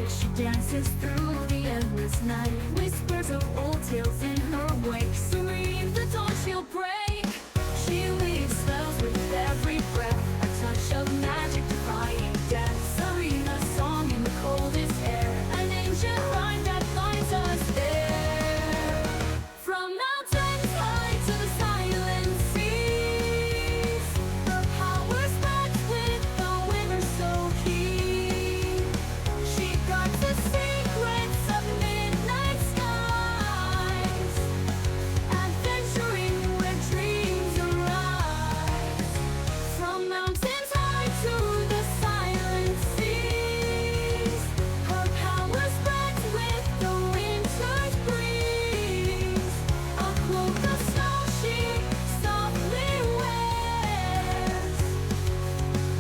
She dances through the endless night, whispers of old tales in her wake. Serene, the dawn she'll break. She weaves spells with every breath, a touch of magic defying death. Serene, a song in the coldest air, an ancient rhyme that finds us there. From mountains high to the silent seas, her power spreads with the winter so keen. She guards the secrets of midnight skies, adventuring where dreams arise. From mountains high to the silent seas, her power spreads with the winter's breeze. A cloak of snow she softly wears,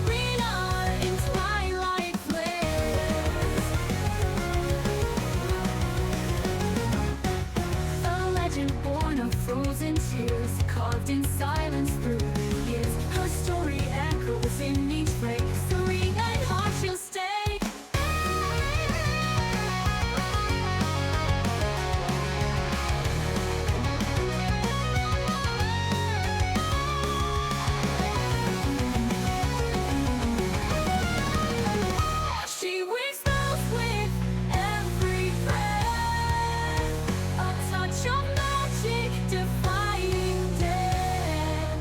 greener in twilight flares. A legend born of frozen tears, carved in silence through the years. Her story echoes in each break. Serene and hard she'll stay. She weaves spells with every breath, a touch of magic defying death.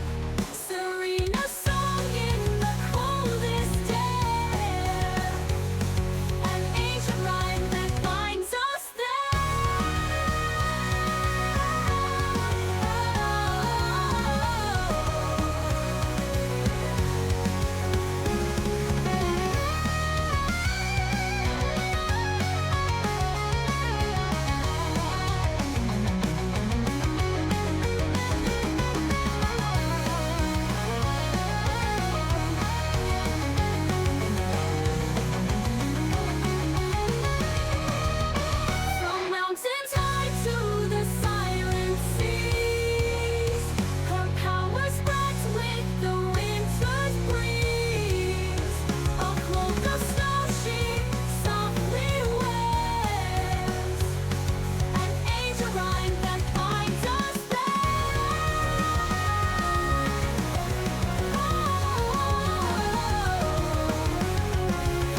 Serene, a song in the coldest air, an ancient rhyme that binds us From mountains high to the silent seas, her power spreads with the winter's breeze. A cloak of snow she softly wears, an ancient rhyme that binds us there.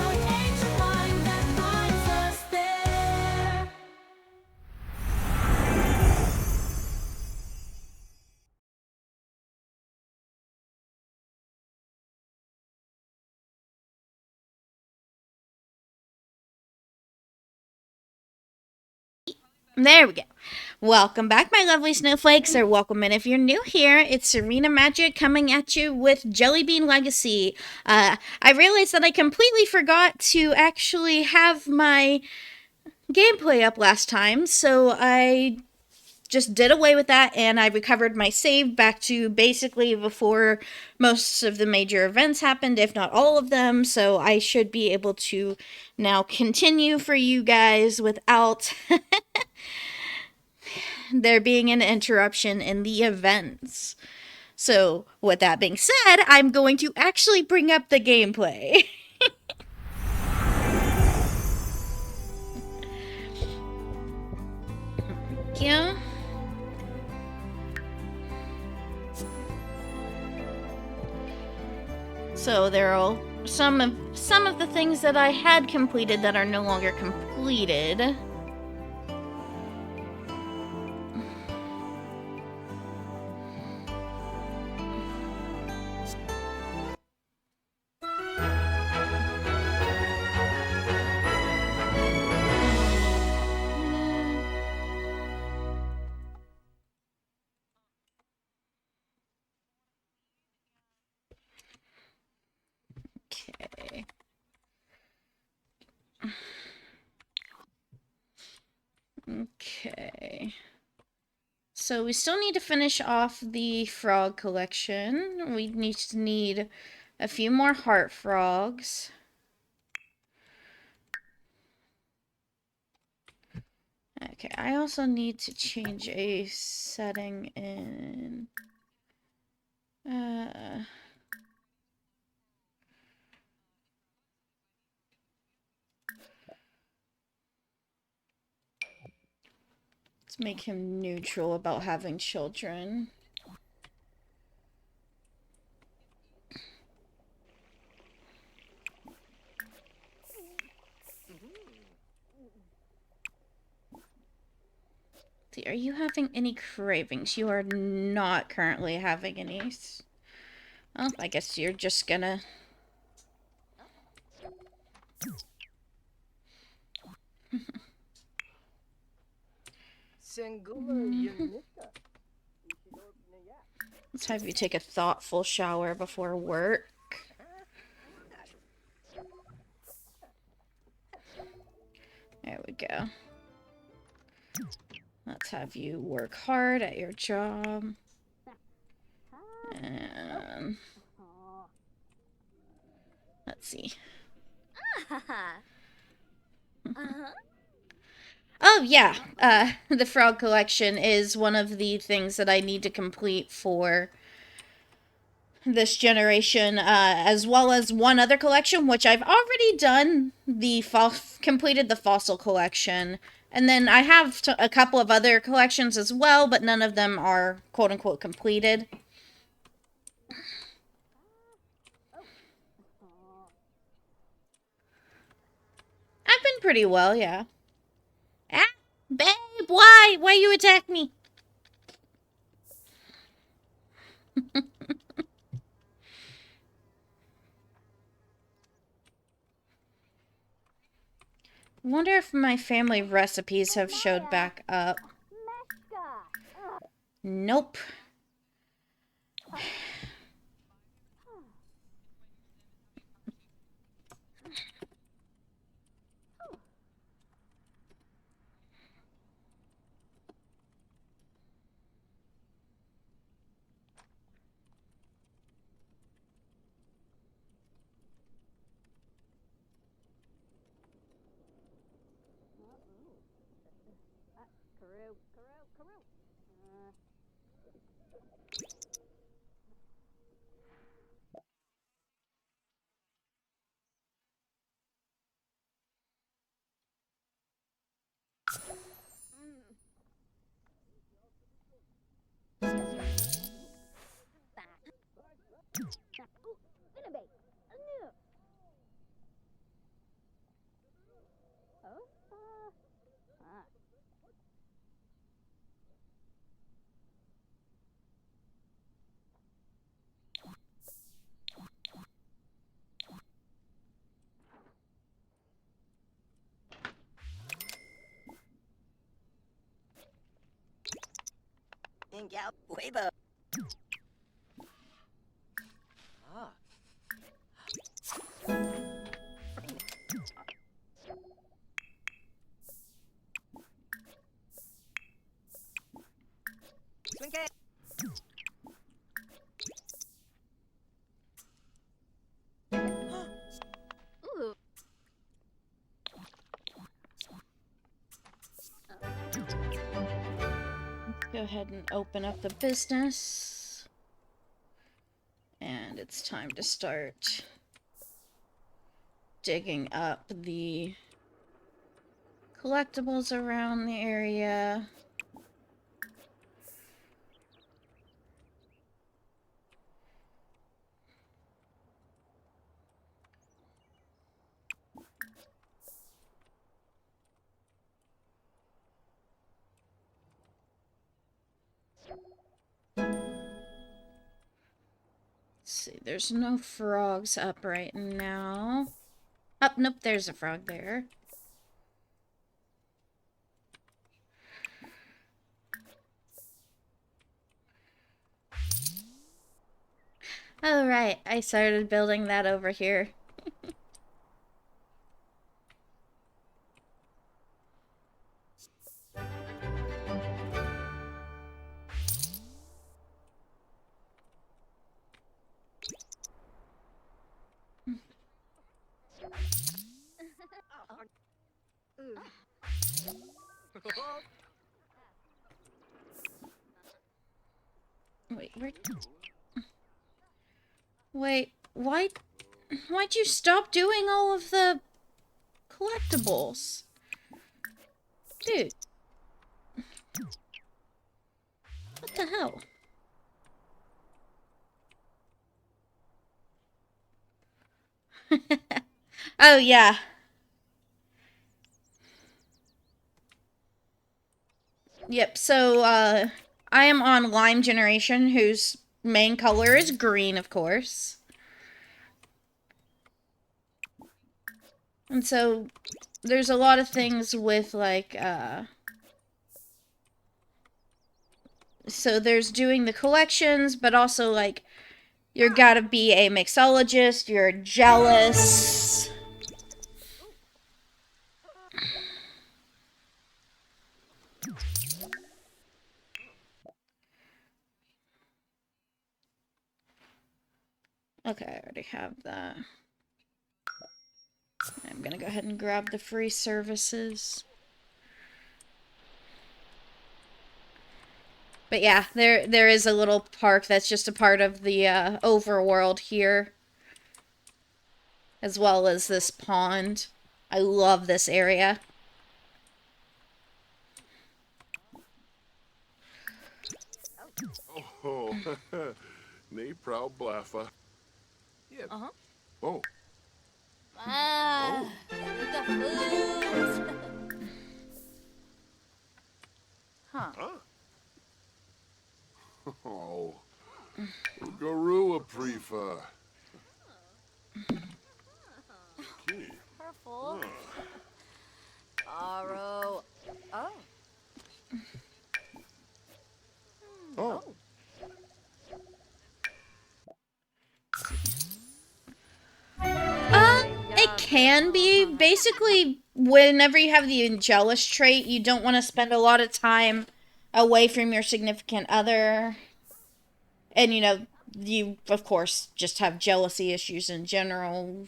An ancient rhyme that binds us there. There we go. Welcome back, my lovely snowflakes, or welcome in if you're new here. It's Serena Magic coming at you with Jellybean Legacy. I realized that I completely forgot to actually have my gameplay up last time, so I just did away with that, and I recovered my save back to basically before most of the major events happened, if not all of them, so I should be able to now continue for you guys without there being an interruption in the events. So, with that being said, I'm going to actually bring up the gameplay. Yeah. So there are some of the things that I had completed that are no longer completed. Okay. Okay. So we still need to finish off the frog collection. We need a few more heart frogs. Okay, I also need to change a setting in uh make him neutral about having children. See, are you having any cravings? You are not currently having any. Oh, I guess you're just gonna... Let's have you take a thoughtful shower before work. There we go. Let's have you work hard at your job. And... let's see. Oh, yeah. The frog collection is one of the things that I need to complete for this generation, as well as one other collection, which I've already done. Completed the fossil collection. And then I have a couple of other collections as well, but none of them are quote-unquote completed. I've been pretty well, yeah. Ah, babe, why? Why you attack me? Wonder if my family recipes have showed back up. Nope. Go ahead and open up the business. And it's time to start digging up the collectibles around the area. See, there's no frogs up right now. Oh, nope, there's a frog there. Oh, right, I started building that over here. Wait, wait, why'd you stop doing all of the collectibles? Dude. What the hell? Oh, yeah. Yep, so, I am on Lime Generation, whose main color is green, of course. And so, there's a lot of things with, like, so there's doing the collections, but also, like, you're gotta be a mixologist, you're jealous. Okay, I already have that. I'm gonna go ahead and grab the free services. But yeah, there is a little park that's just a part of the overworld here, as well as this pond. I love this area. Oh, nee proud blaffa. Yeah. Uh-huh. Oh, Ah, the food. Huh. huh? Oh, Garua prefa. Key. Purple. Aro. Oh. Oh, It can be. Basically, whenever you have the jealous trait, you don't want to spend a lot of time away from your significant other. And, you know, you, of course, just have jealousy issues in general.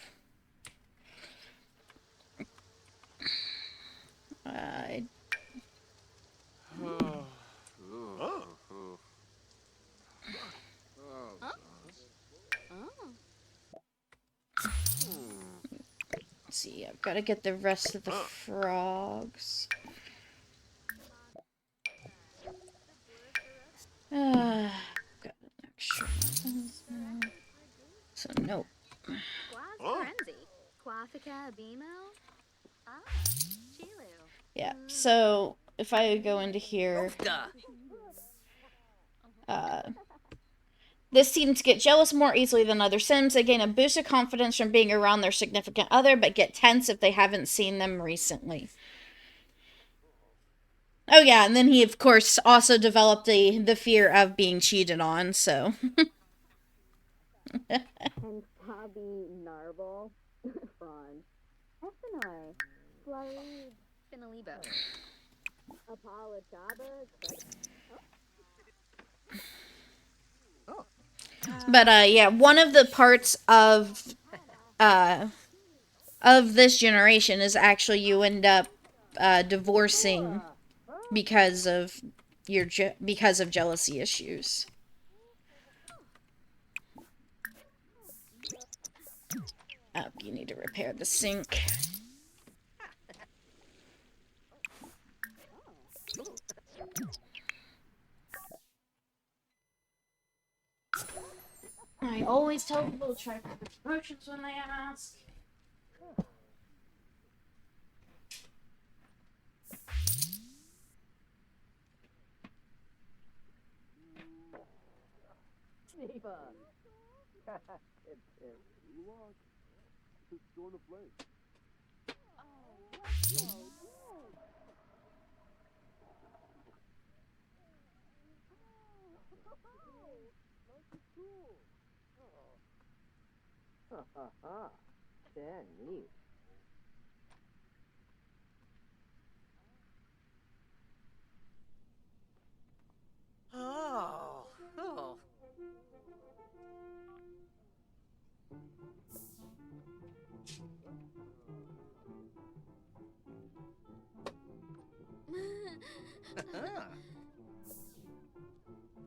Uh, huh? let's see, I've got to get the rest of the frogs. Got an extra one. So, no. Oh, Yeah, so if I go into here, this seems to get jealous more easily than other Sims. They gain a boost of confidence from being around their significant other, but get tense if they haven't seen them recently. Oh yeah, and then he of course also developed the fear of being cheated on, so And Tabi Narble, Franz, Essinar, Flarid, Finalibo, Apollo Chaba, but yeah, one of the parts of this generation is actually you end up divorcing because of because of jealousy issues. Oh, you need to repair the sink. I always tell people to try for the promotions when they ask. Neva. it's going to play. Ha ha ha. Then neat. Oh. Oh.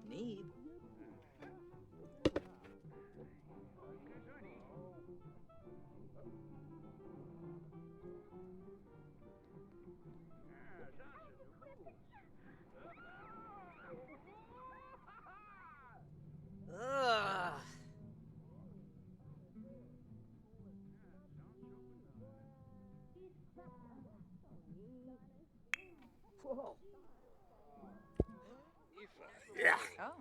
Need. Whoa. Yeah. Oh.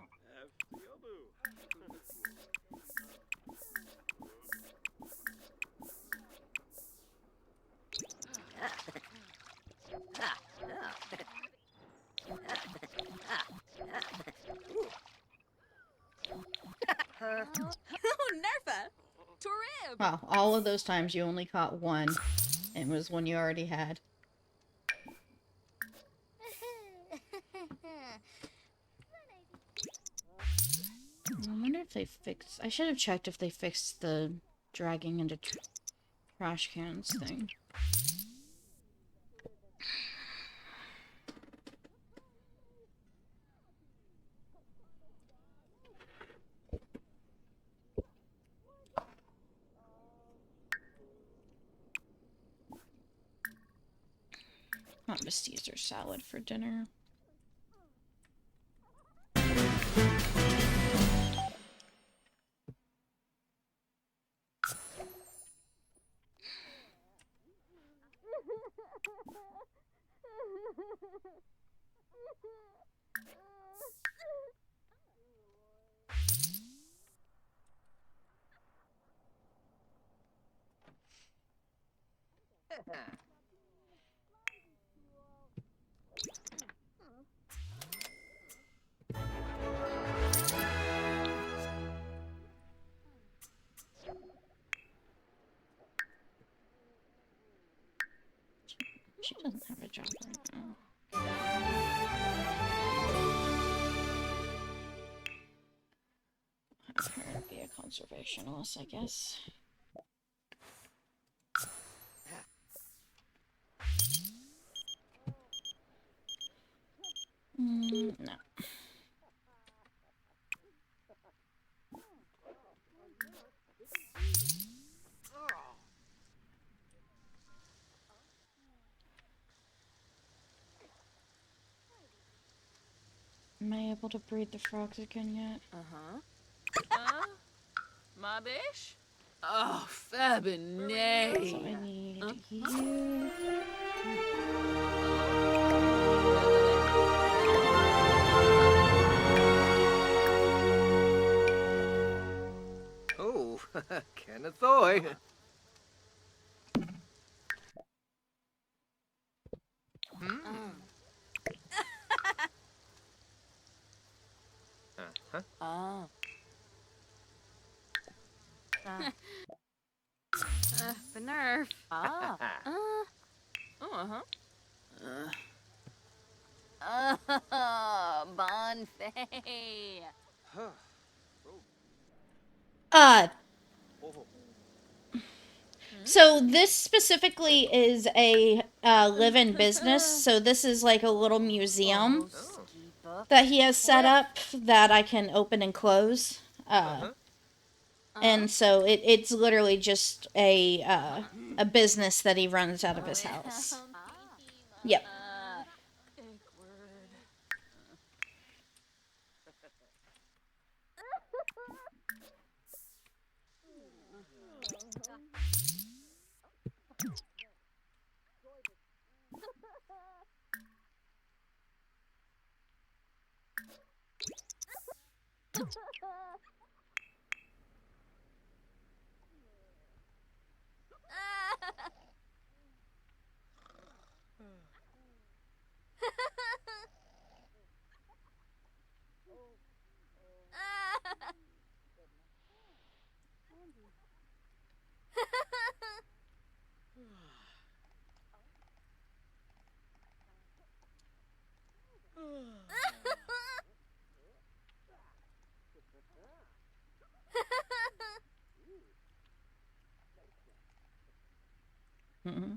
Nerfa! Torib! Wow, all of those times you only caught one. It was one you already had. I wonder if they fixed... I should have checked if they fixed the dragging into trash cans thing. I'm just use their salad for dinner. She doesn't have a job right now. Have her be a conservationist, I guess. No. Am I able to breed the frogs again yet? My bish? Oh, So I Fabinay. need you. Oh, Kennethoy. Oh. Benerf. Ah. Oh, Bon Fay. Uh, so this specifically is a live-in business, so this is like a little museum that he has set up that I can open and close. And so it's literally just a business that he runs out of his house. Yep. Mm-hmm.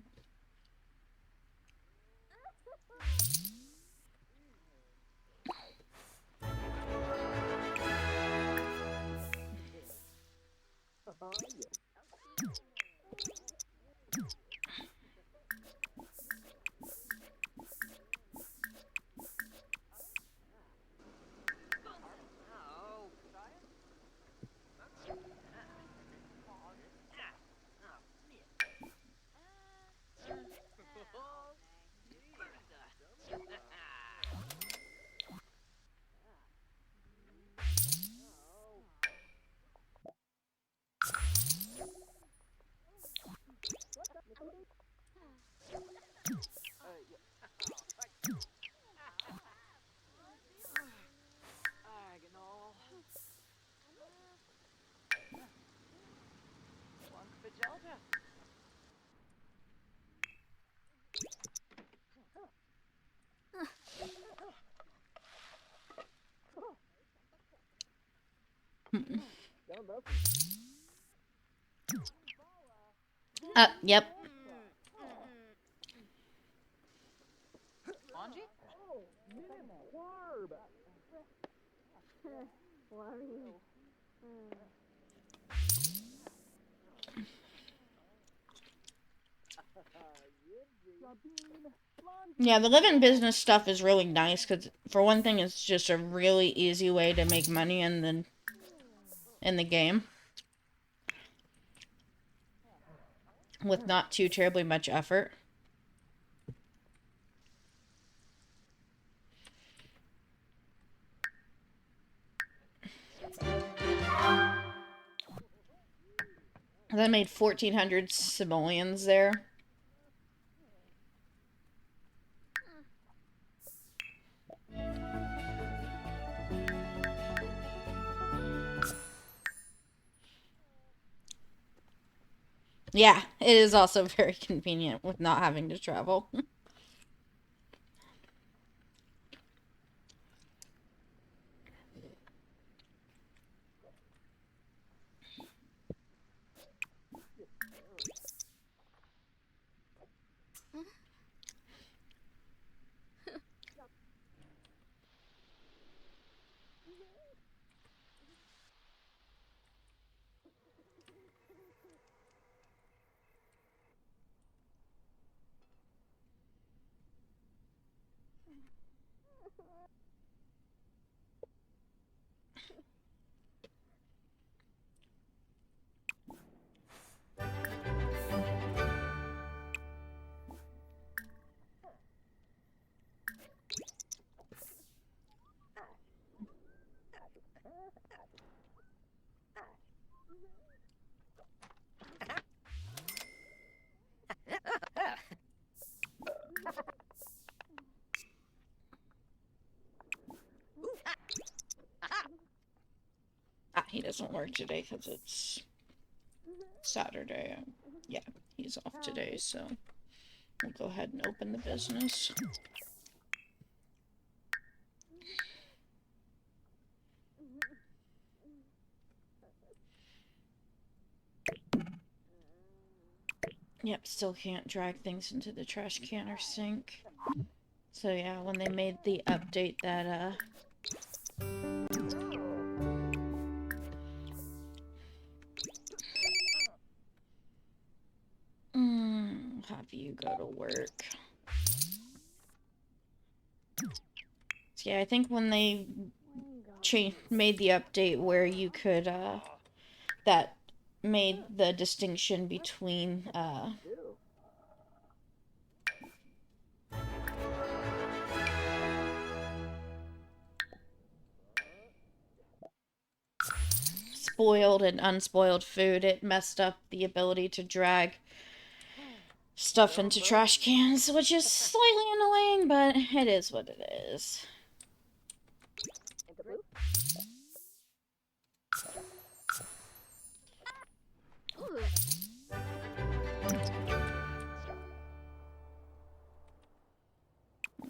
Yep. Anji? Yeah, the live-in business stuff is really nice because, for one thing, it's just a really easy way to make money in the game with not too terribly much effort. That made 1,400 simoleons there. Yeah, it is also very convenient with not having to travel. He doesn't work today because it's Saturday. Yeah, he's off today, so we'll go ahead and open the business. Yep, still can't drag things into the trash can or sink. So yeah, when they made the update that, have you go to work. So yeah, I think when they made the update where you could, that made the distinction between, spoiled and unspoiled food, it messed up the ability to drag stuff into trash cans, which is slightly annoying, but it is what it is.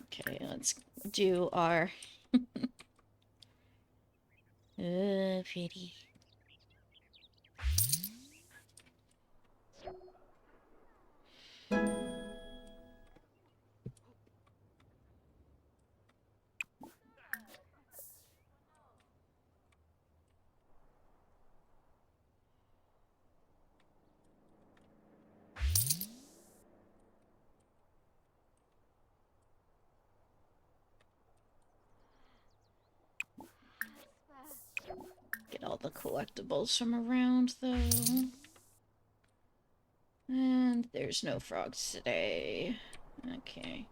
Okay, let's do our pretty. Get all the collectibles from around, though. And there's no frogs today. Okay.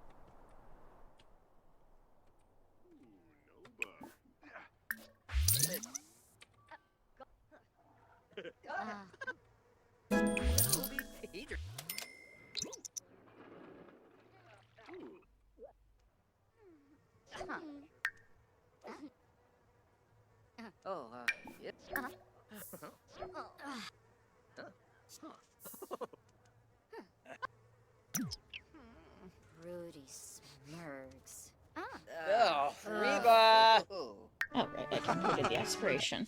Oh, yeah. Foodie smurgs. Oh, Reba! Oh, right, I completed the aspiration.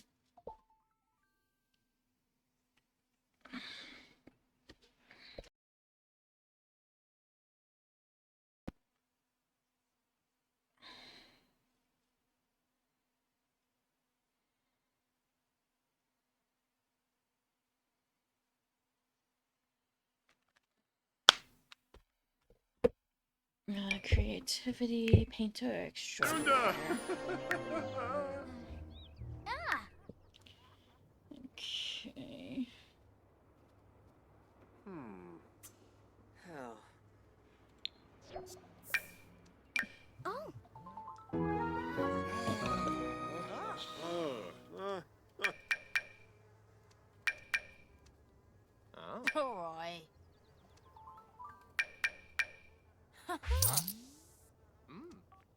Creativity, painter extraordinaire. Okay. Oh. Oh. Roy.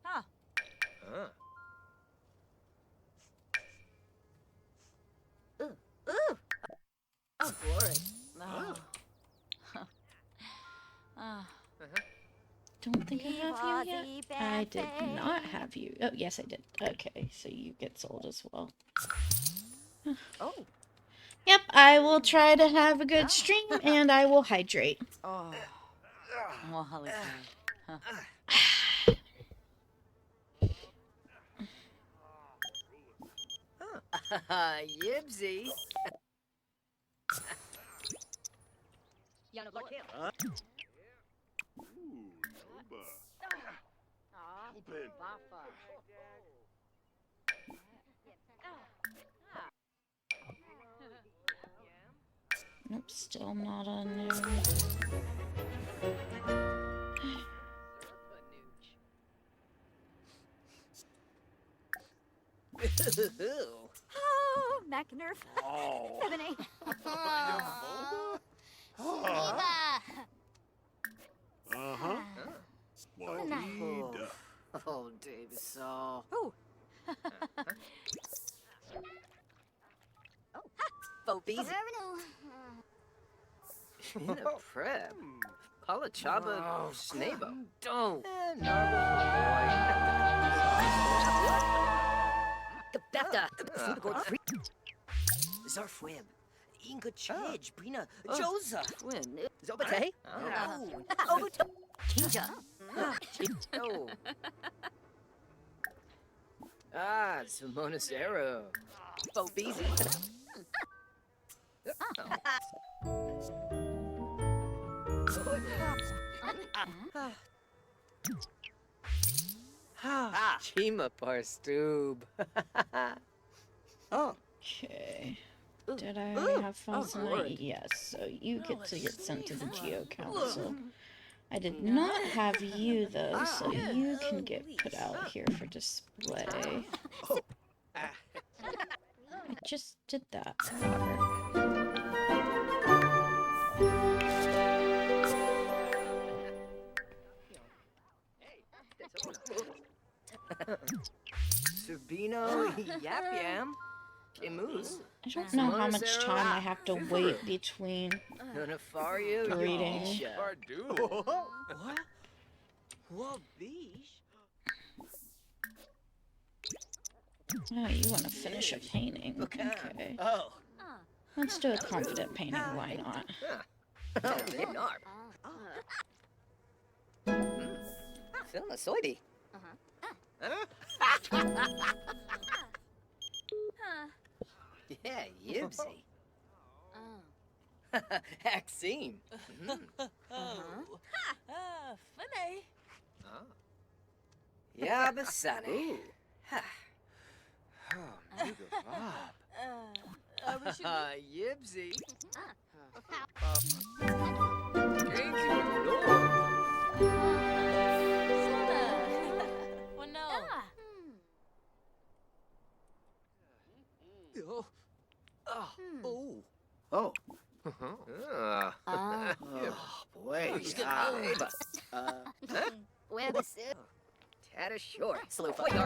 Huh. Ooh. Oh, glory. Oh. Don't think I have you yet. I did not have you. Oh, yes, I did. Okay, so you get sold as well. Oh. Yep, I will try to have a good stream, and I will hydrate. Oh. Well, Holly. Huh. Yibsy. Open. Nope, still not on there. Oh, McNerf. Oh. 7A. Uh-huh. Wahida. Oh, Dave saw. Oh. Fobies. In a prep. Palachaba Snabo. Don't. Gabetta. Zarfweb. Inga Chij. Brina. Josa. Zobate. Oh. Kinja. Oh. Ah, Simonacero. Fobies. Chima Parstoob. Oh. Okay. Did I already have false light? Yes, so you get to get sent to the Geo Council. I did not have you, though, so you can get put out here for display. I just did that. Sabino Yap Yam. Moose. I don't know how much time I have to wait between Nonafario. breeding. What? What beach? Oh, you want to finish a painting? Okay. Oh. Let's do a confident painting, why not? Oh, Narp. Film a soybe. Yeah, Yibsy. Axine. Funny. Yabasani. Oh, Muga Bob. Yibsy. Well, no. Oh. Boy. Where the soup? Tata short. Slow for Go you.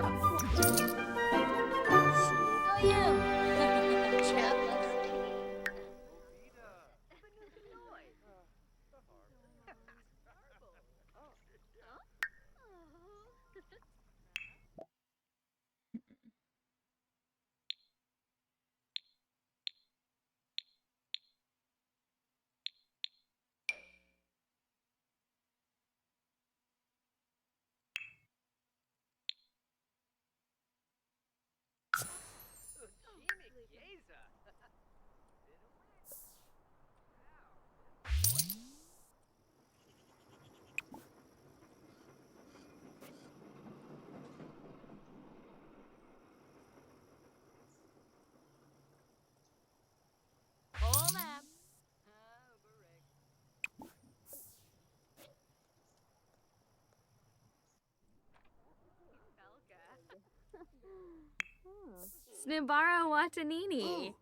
Snibara Watanini.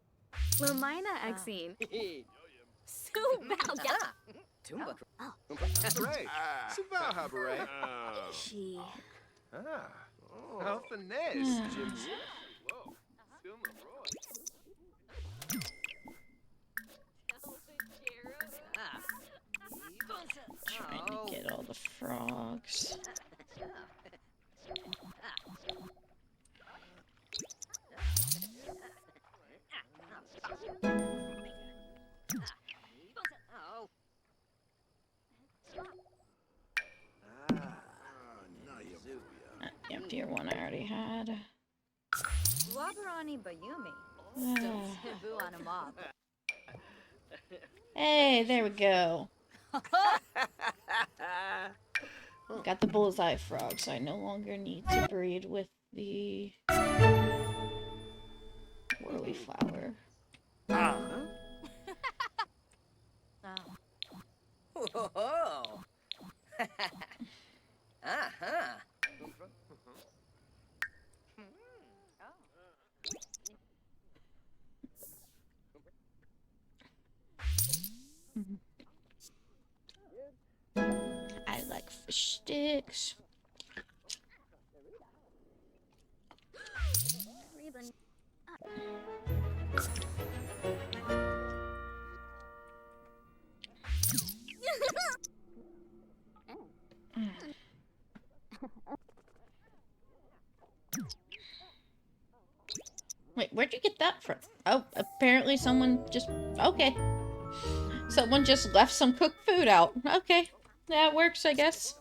Lamina Exine. Subal. Tumba. Hooray! Suval Habaray. She. How finesse, Jim. Whoa. Silma Roy. Trying to get all the frogs. The emptier one I already had. Wabarani Bayumi. Ah. Hibu on a mob. Hey, there we go. Got the bullseye frog, so I no longer need to breed with the whirly flower. Whoa. Uh-huh. I like fish sticks. Wait, where'd you get that from? Oh, apparently someone just... Okay. Someone just left some cooked food out. Okay. That works, I guess.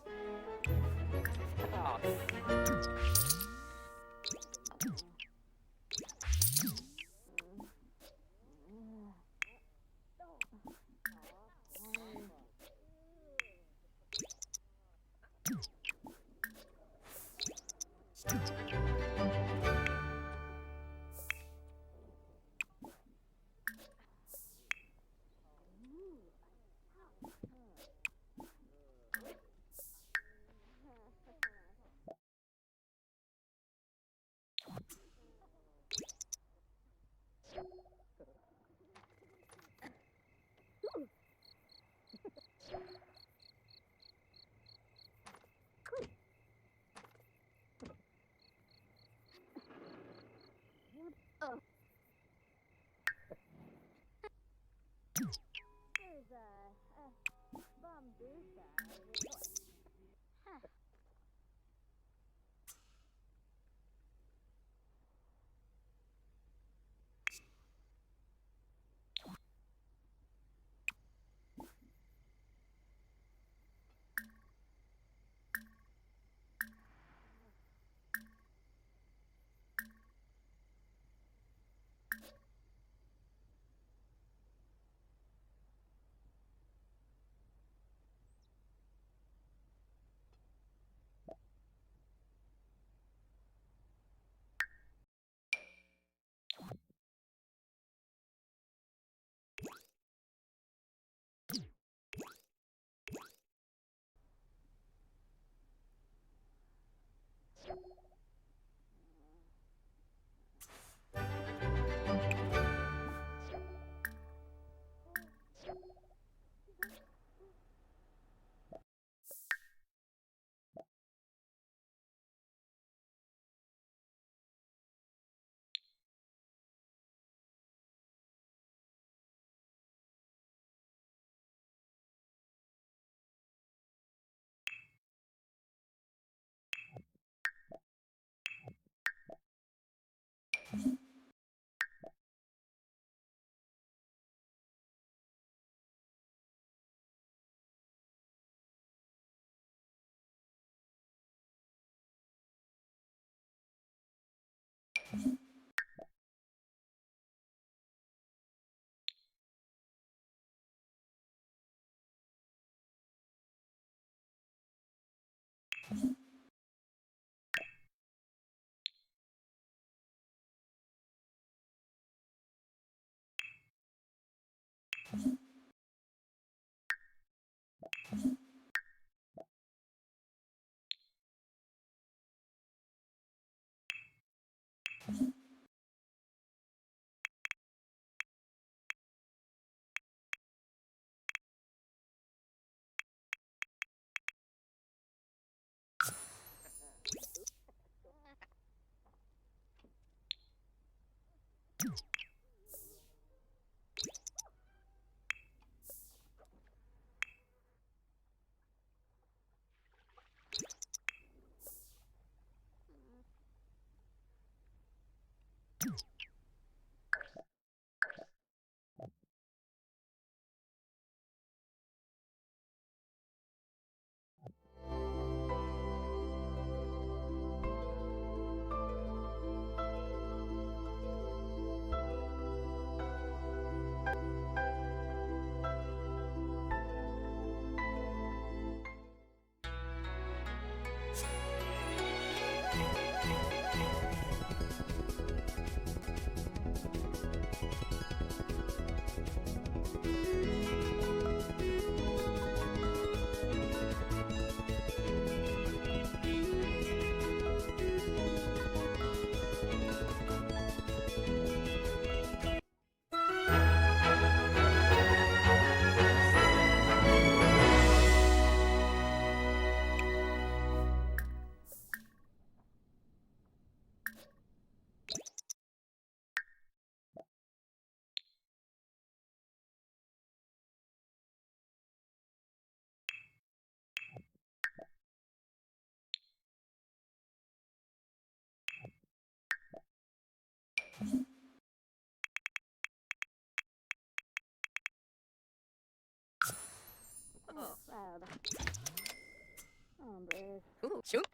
Ooh, shoot.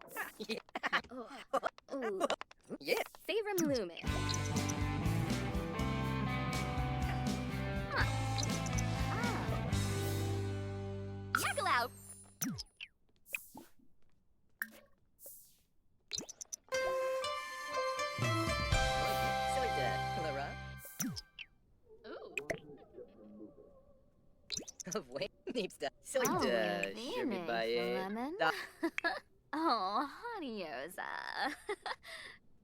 Yeah. Ooh. Yeah. Favorite Loomis. Yuckalout! Silly Clara. Wait, needs to. Silly Oh, should be by it. lemon. Da- Oh, honeyos,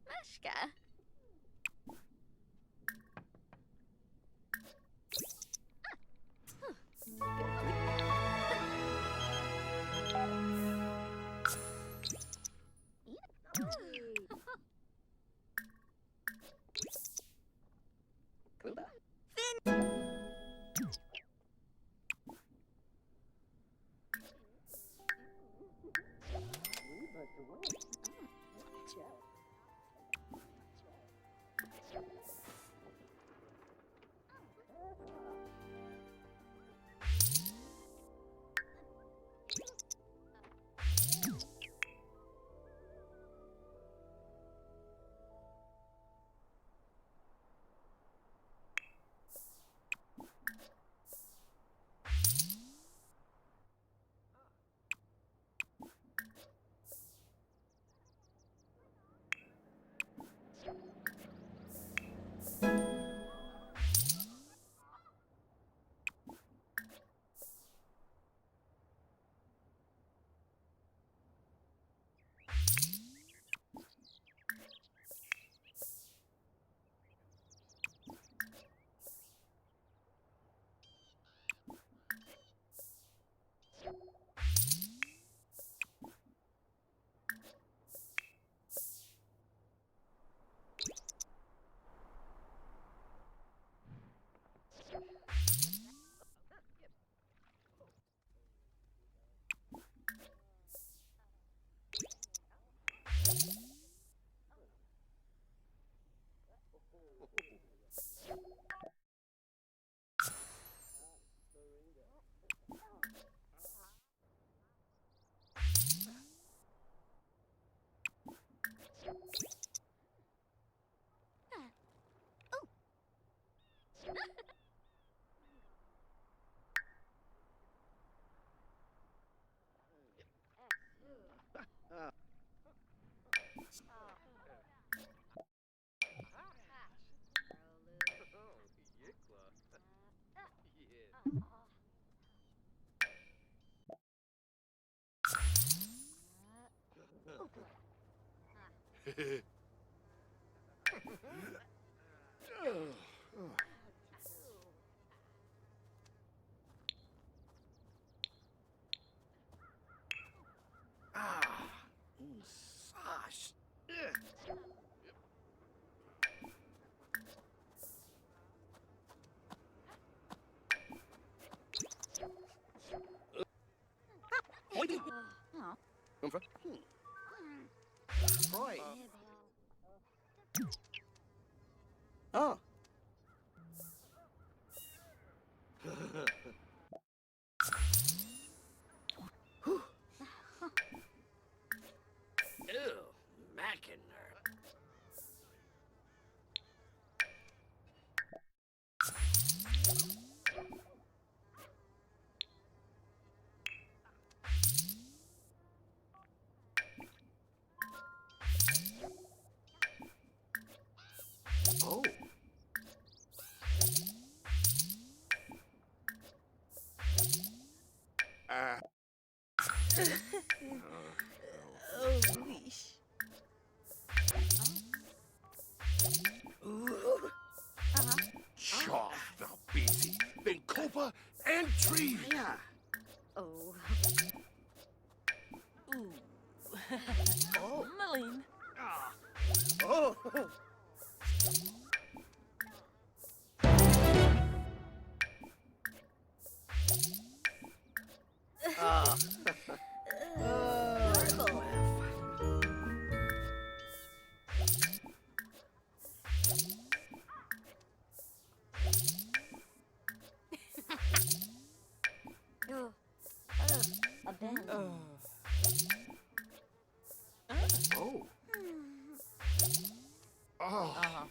Meshka. Cuba. Oh, Yikla. Yeah. Sash. Come from? Right. Oh. Ew, Mackiner. Oh. Uh. Oh, leash. Ooh. Chaw, the busy. Then Copa and Tree. Yeah. Oh. Ooh. Oh. Maline. Oh. Ah. Oh. A bed. Oh. Oh. Uh-huh.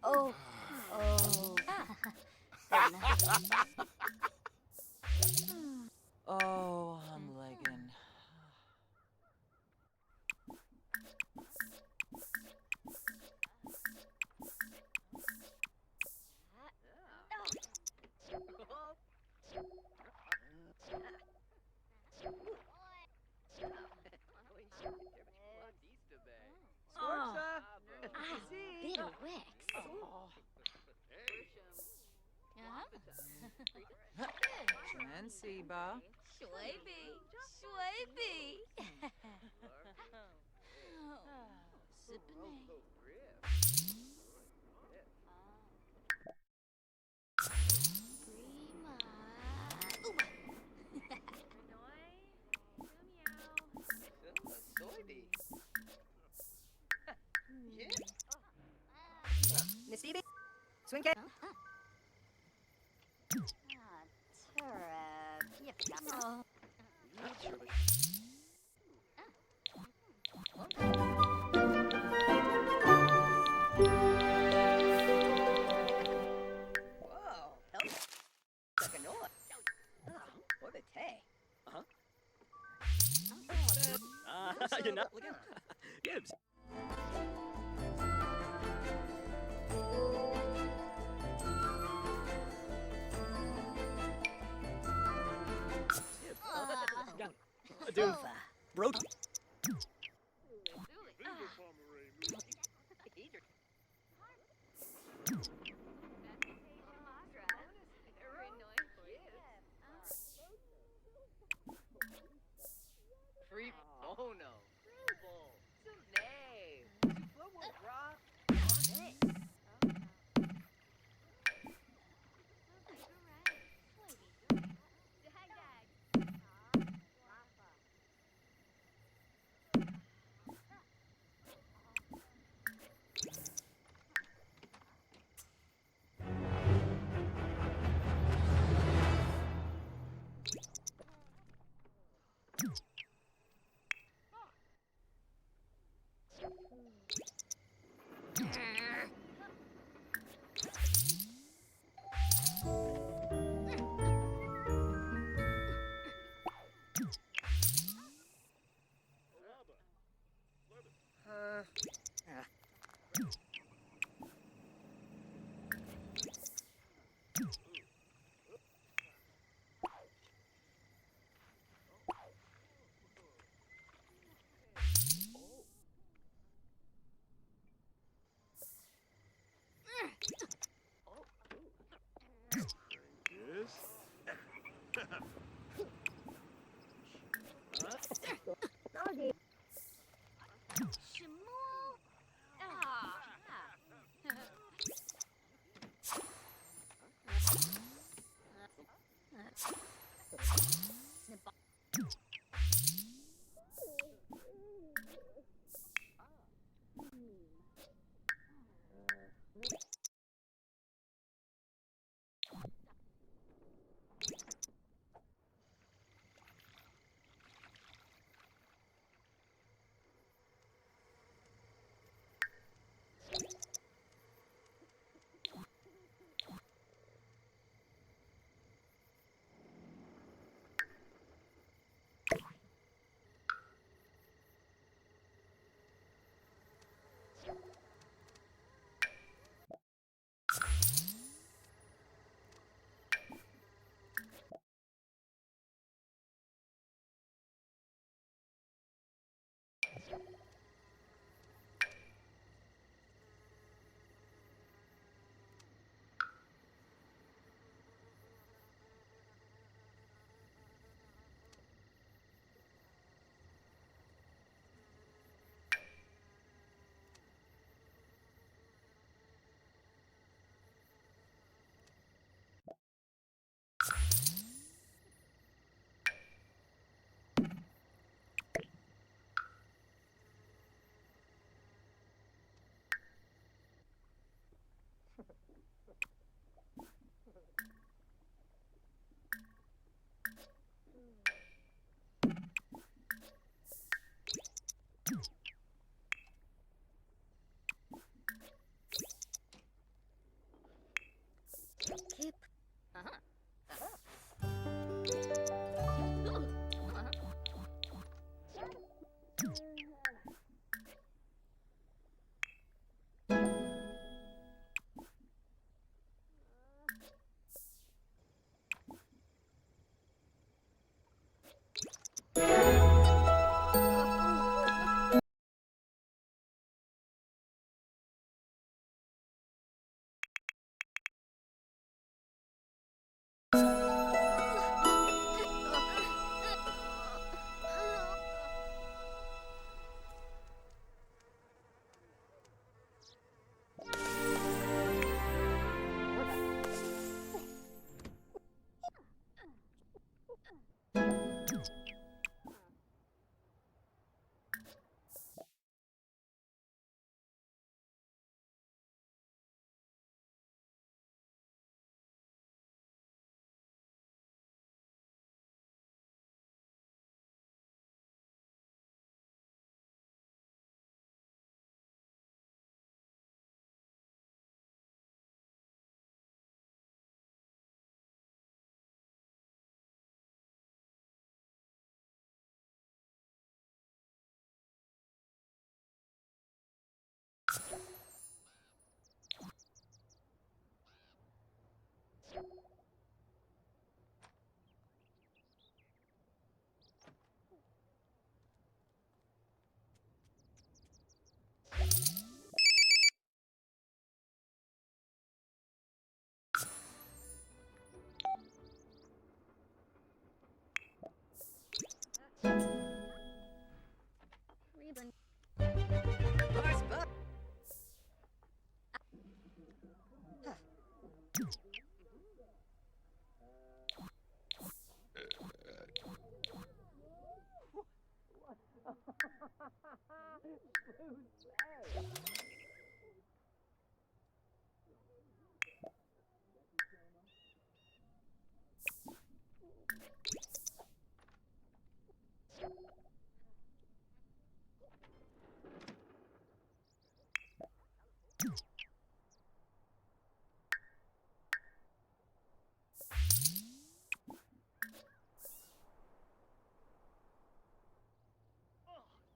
Oh. Oh. Fair enough. Oh, I'm legging. Bit of Wix. Transiba. Schwabey. Schwabey. Miss Phoebe? Swing cake? Turab. You forgot. Whoa. Help. Like a noise. What a tay. You're not looking. Gibbs. Dude, bro. Free. Oh no. Nay. Rock. Keep. Ribbon. Nice butt.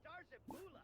Darzabula.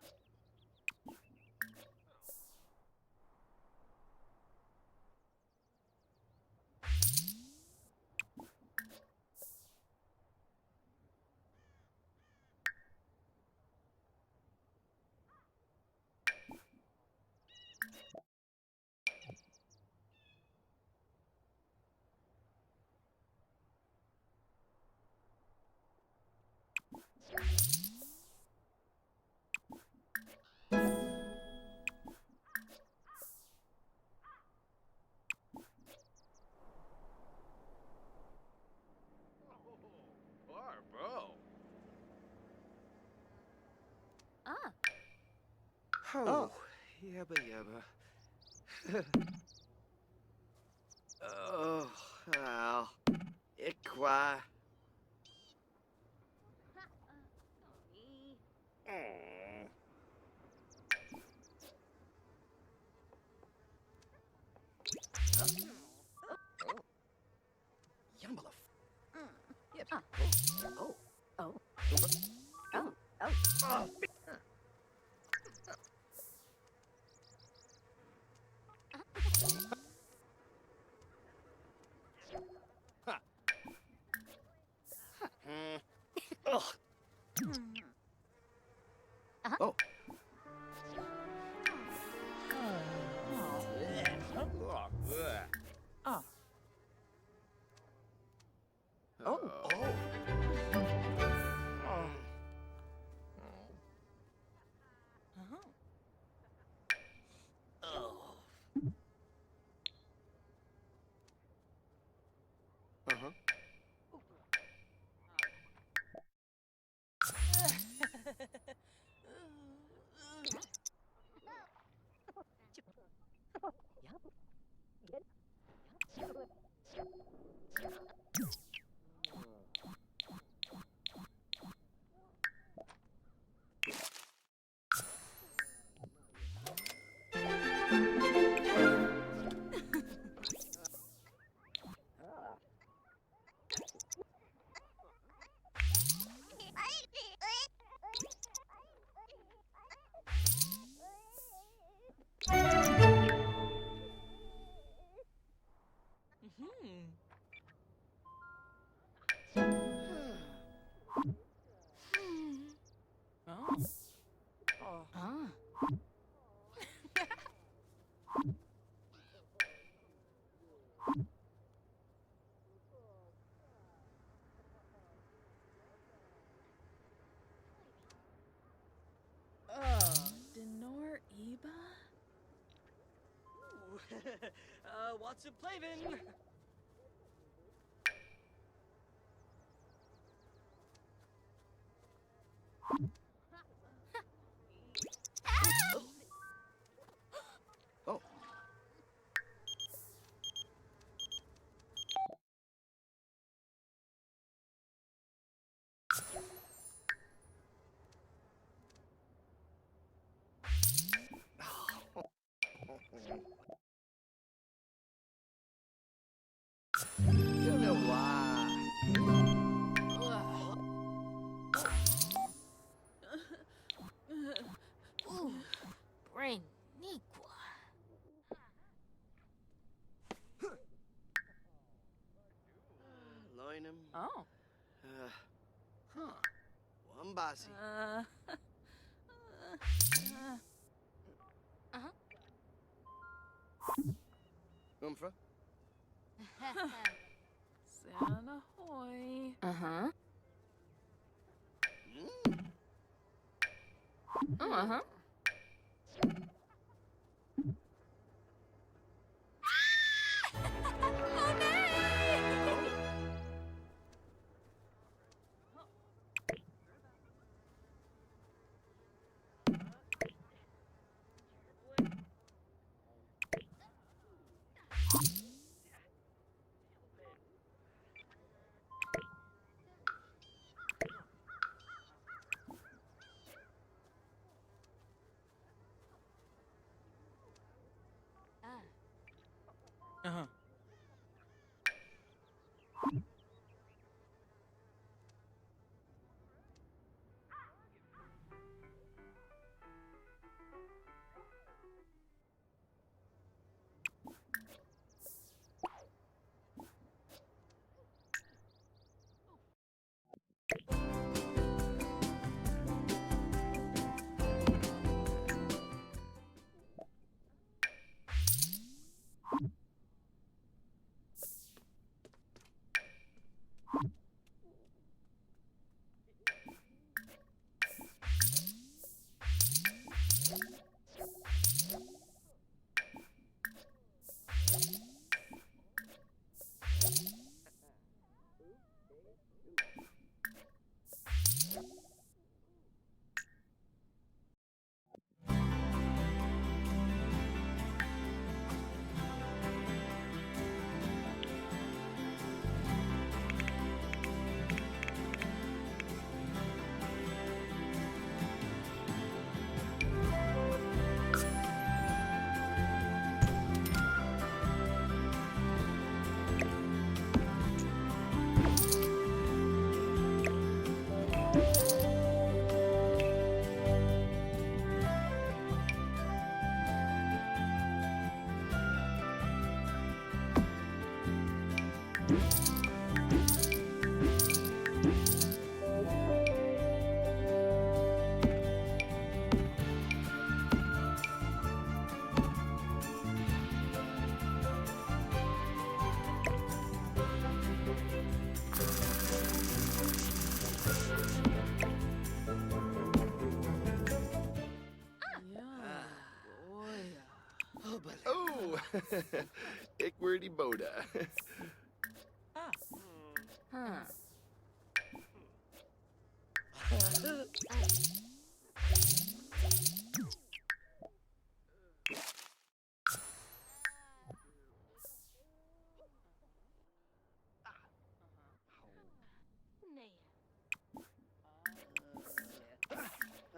Bro. Ah. Oh, yabba yabba. Oh, well. Ikwa. Sorry. Oh. Yambala. Yep. Ah. Oh. Oh. Oh. Oh. Oh. Ha. Ugh. Oh. Ah. Oh. Uh-huh. Oh. Uh-huh. What's a plavin? Oh. You know why? Brain Niqua. Loinem. Oh. Huh. Wambasi. Umfra. San ahoy. Uh-huh. Mm. Uh-huh. Uh-huh. Yeah, boy. Oh, but Oh, Ickwordy Boda. Ah. Huh.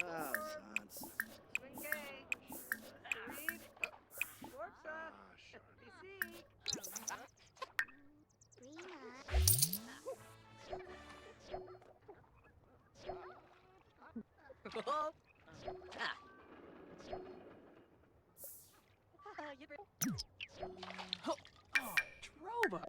oh, Sans. Swing gay. Read. Forza. Seek. Oh. Ah. Oh, oh, Droba.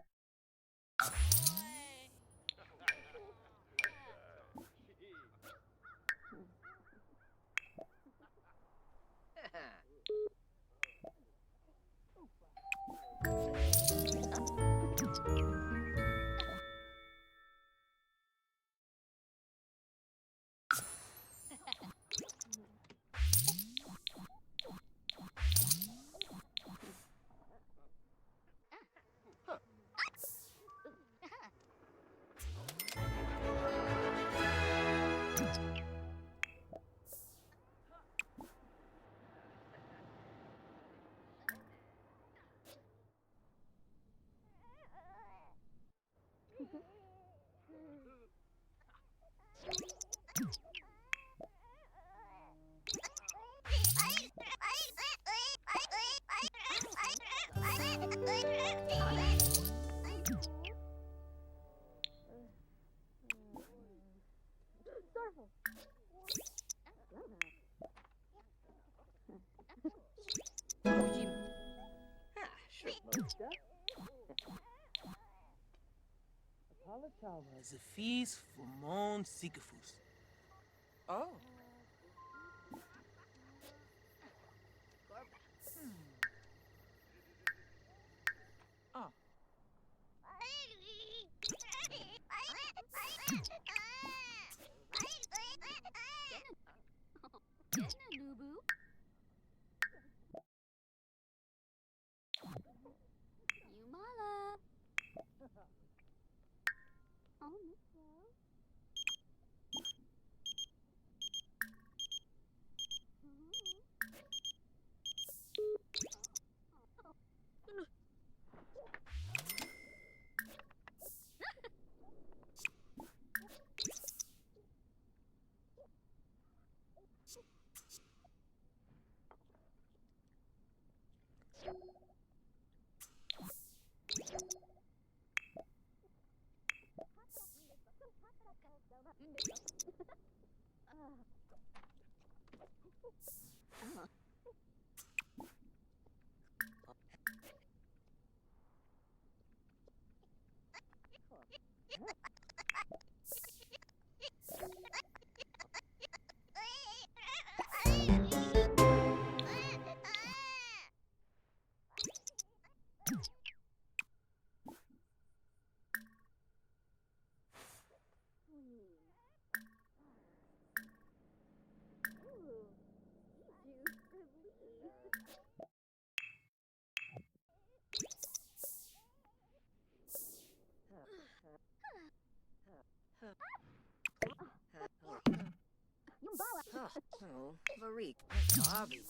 As a feast for Mon Sikafus. Oh. Oh. Oh, Varik. Bobby.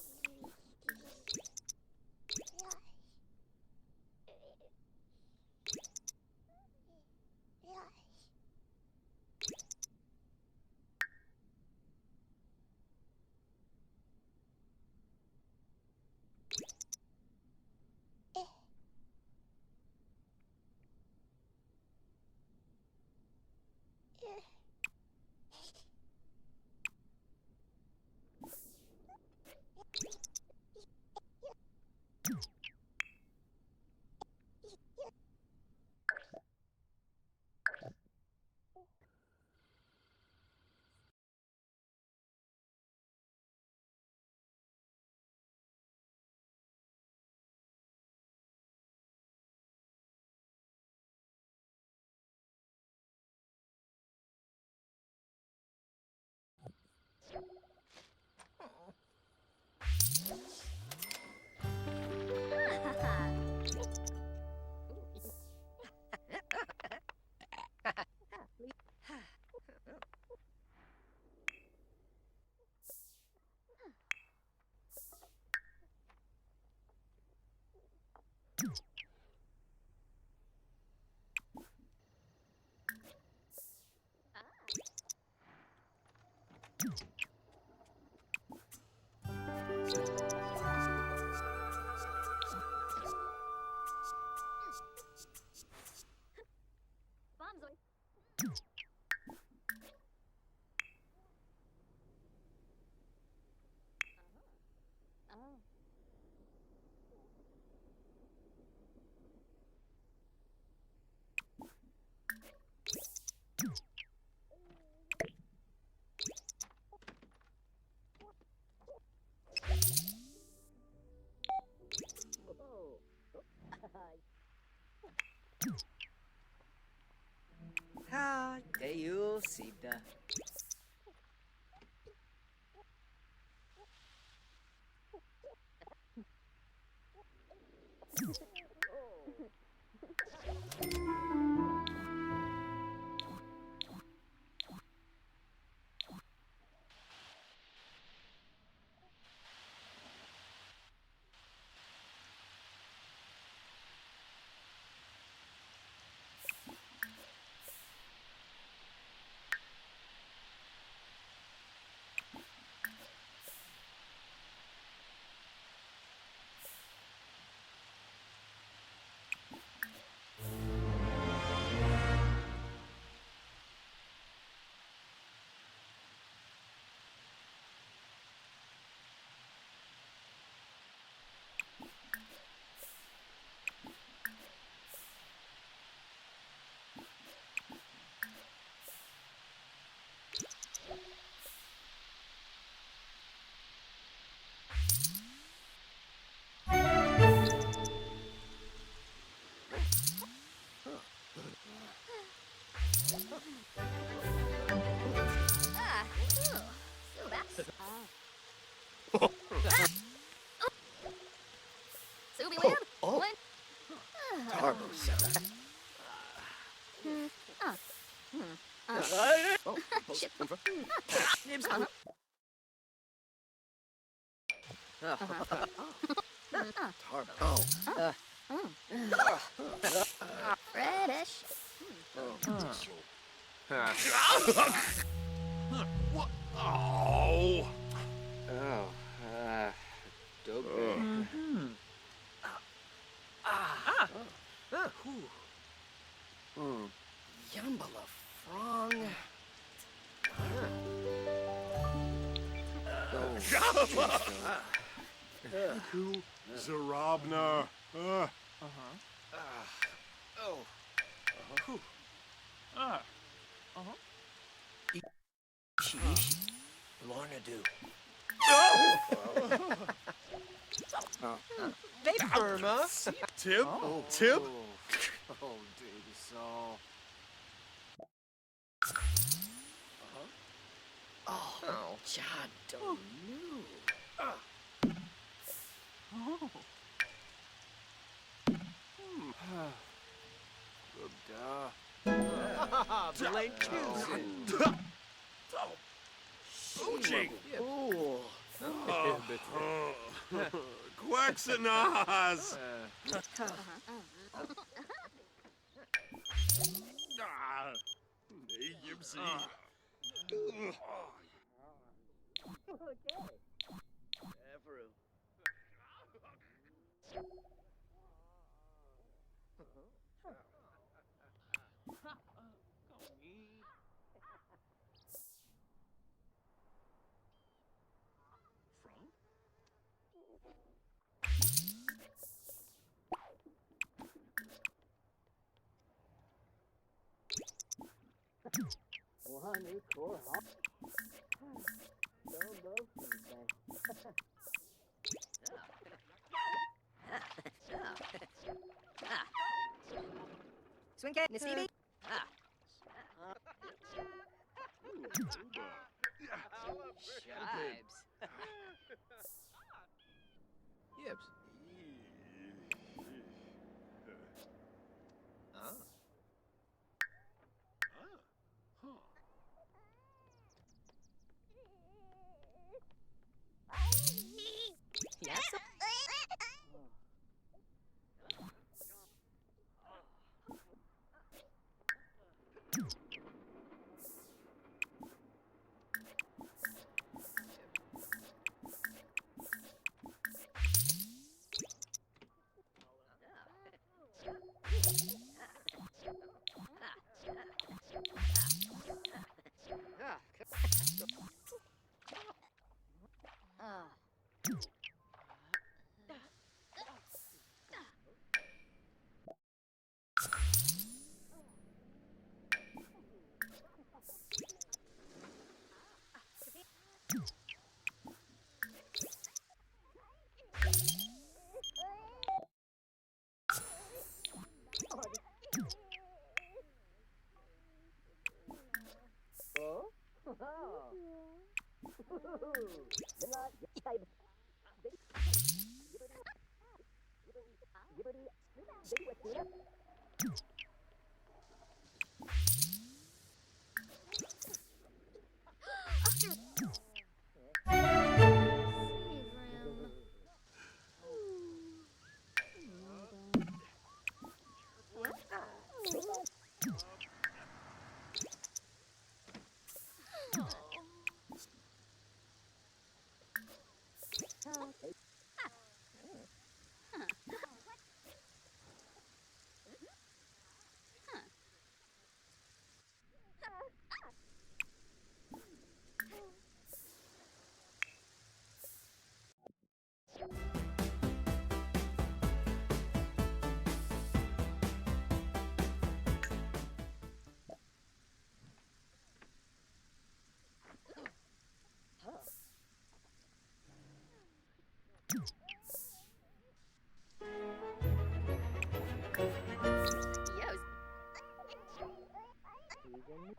Ha, Deus Sida. Ah, so that's Subi Lamb. Oh, Lin- Tarbo Center. Oh, Shit. Umfra. Nibs. Tarbo. Oh. Reddish. What? Oh. Oh, dope. Yambala Frong. Who? Zarabna. Oh. Ishi. Lorna do. Irma. Tib? Tib? Oh, dude, so. Oh, John don't know. Blake Poaching. Oh. Quaxanas. Hey, Yipsy. Everett. Swing cat. Nasibi. Ah. Shibes. Yips. Yes. Ooh.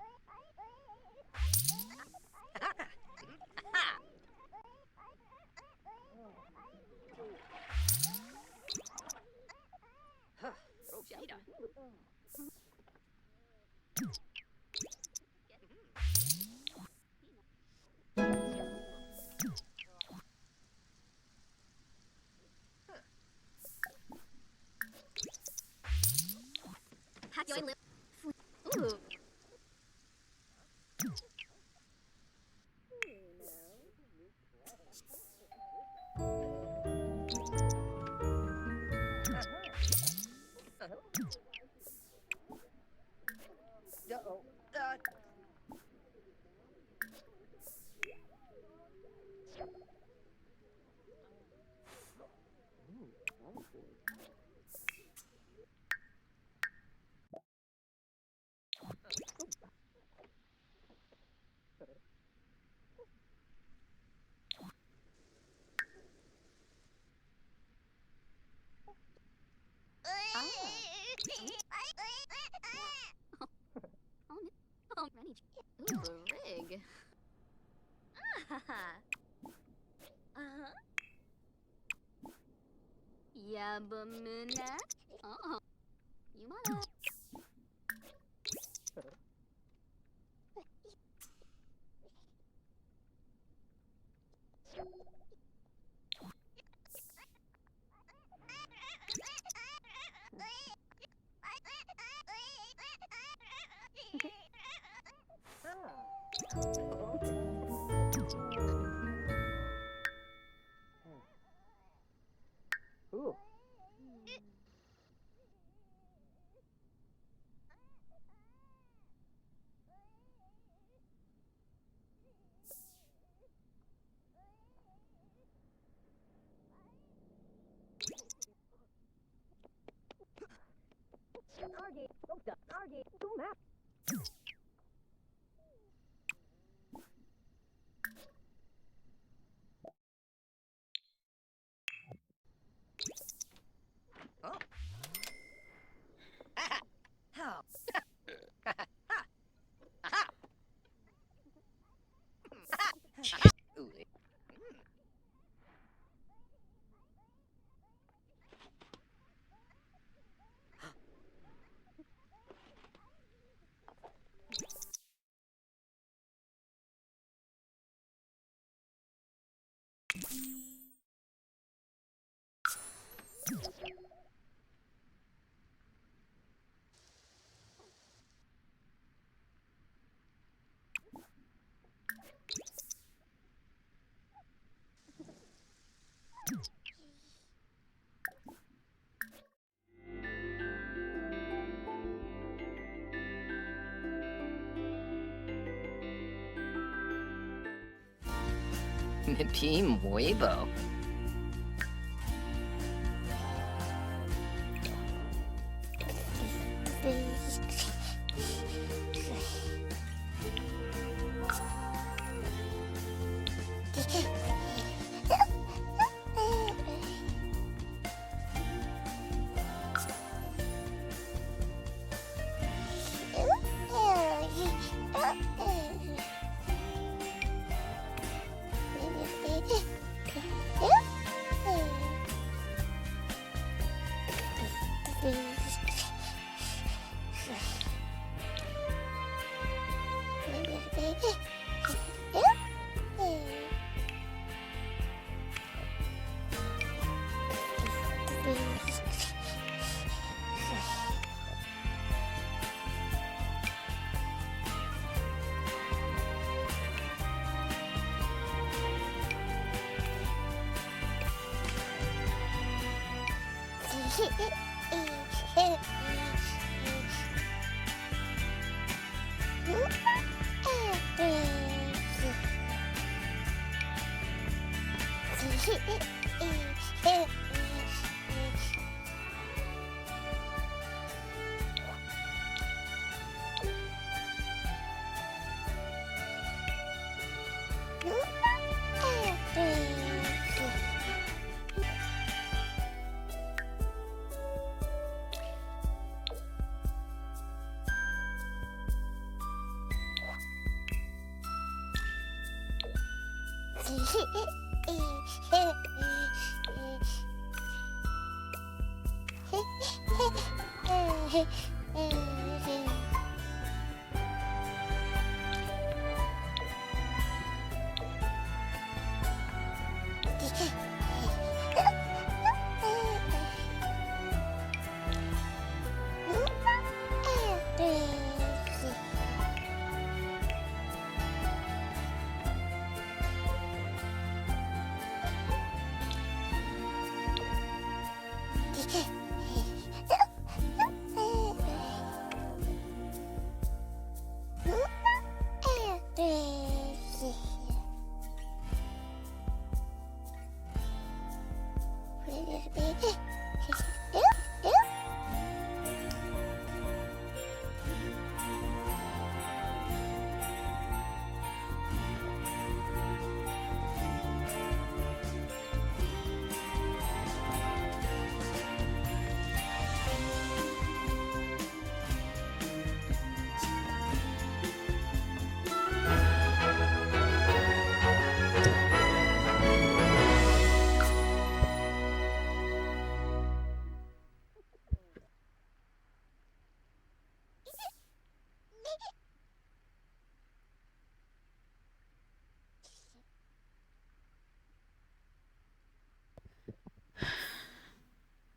Uh-oh. Oh, Rennie. Ooh, a rig. Uh-huh. Yabamuna. Oh. Yumala. Ooh. Argy, Argy, do map. Oh. How? Ooh. Team Weibo.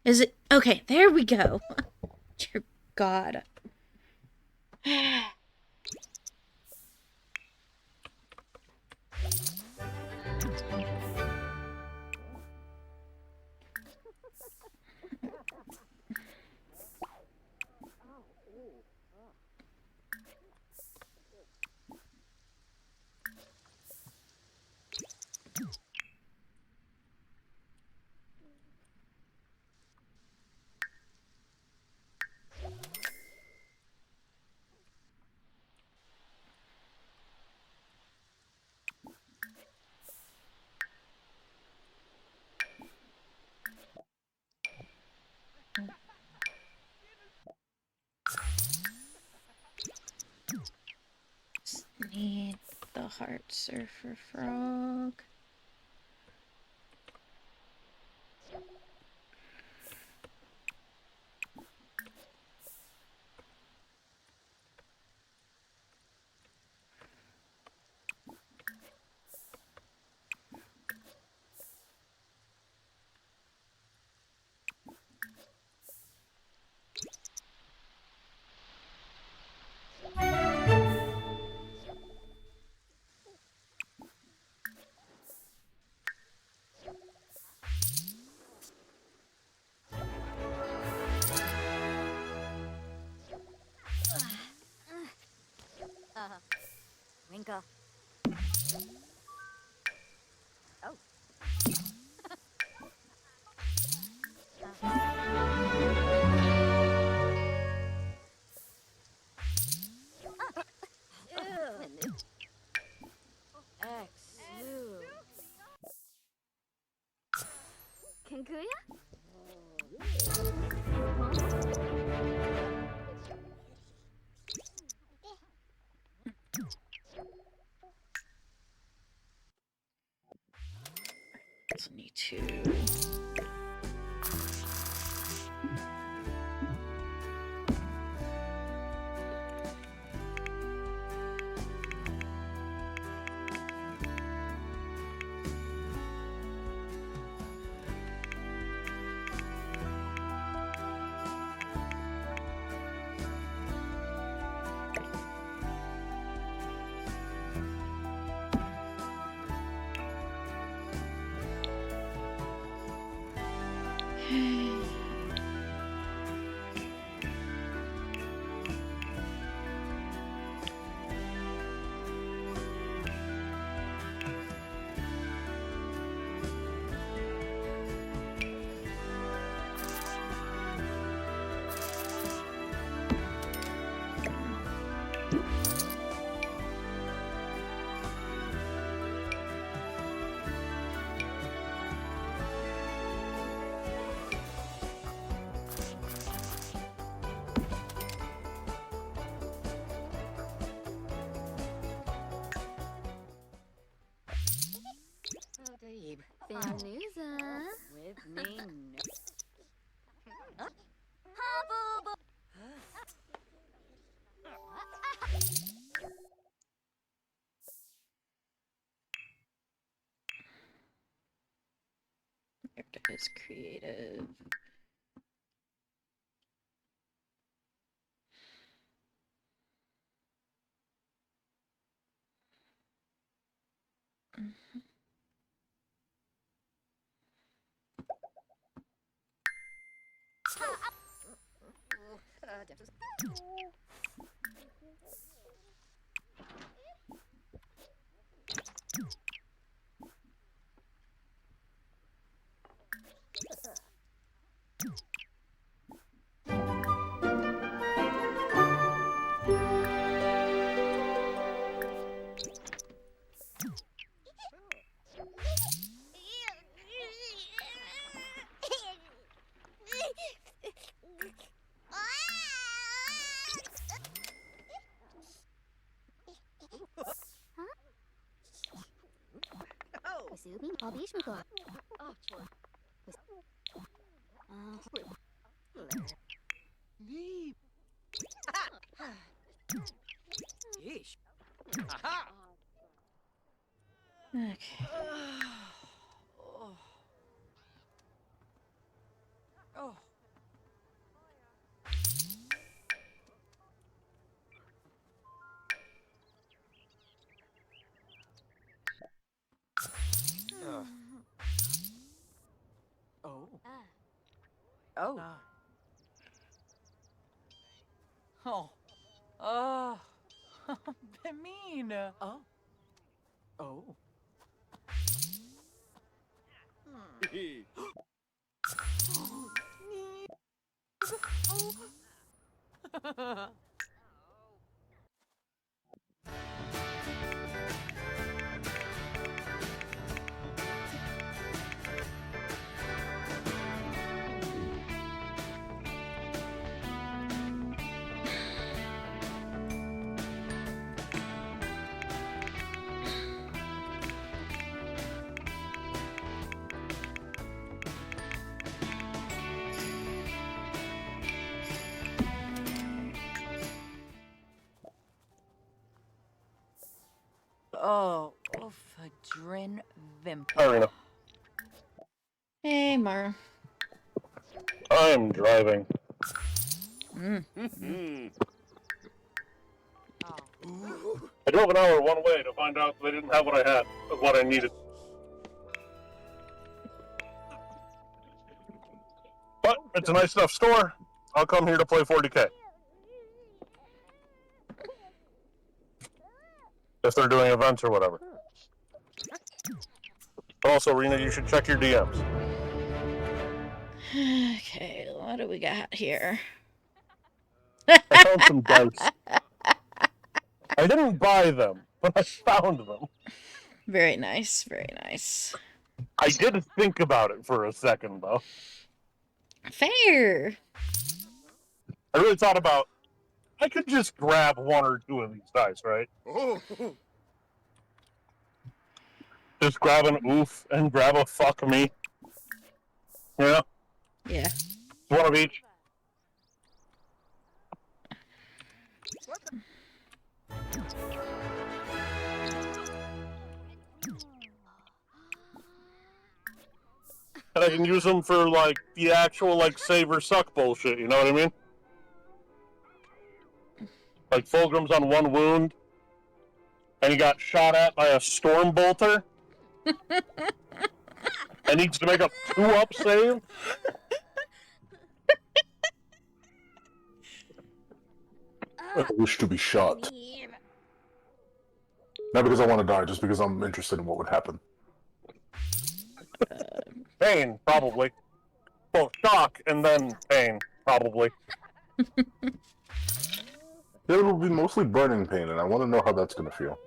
Is it okay? There we go. Dear God. Just need the heart surfer frog. Winka. Oh. Kenkuya? So need to. Fin news, With me, no. Character is creative. Oh, Kasubing, Obishmuko. oh, Leap. Yeesh. Aha! Okay. Oh. Oh. Oh. Oh. Oh. Mean. Oh. Oh. Oh, Drin Vimp. Irina, Hey, Mar. I'm driving. I drove an hour one way to find out they didn't have what I had, what I needed. But it's a nice enough store. I'll come here to play 40K. If they're doing events or whatever. Also, Rena, you should check your DMs. Okay, what do we got here? I found some dice. I didn't buy them, but I found them. Very nice, very nice. I did think about it for a second, though. Fair. I really thought about, I could just grab one or two of these dice, right? Oh, Just grab an oof and grab a fuck me. Yeah, Yeah. one of each. And I can use them for, like, the actual, like, save or suck bullshit, you know what I mean? Like, Fulgrim's on one wound, and he got shot at by a storm bolter, and needs to make a 2-up save. I wish to be shot. Not because I want to die, just because I'm interested in what would happen. Pain, probably. Well, shock, and then pain, probably. It will be mostly burning pain, and I want to know how that's going to feel.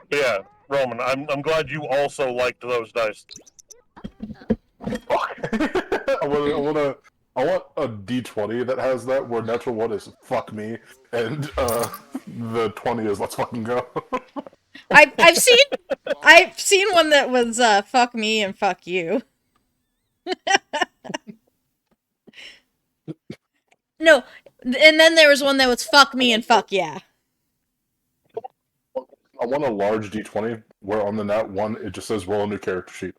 Yeah, Roman, I'm glad you also liked those dice. Fuck. I want a D20 that has that, where natural one is fuck me, and the 20 is let's fucking go. I've seen one that was fuck me and fuck you. No, and then there was one that was fuck me and fuck yeah. I want a large D20 where on the nat one it just says roll a new character sheet.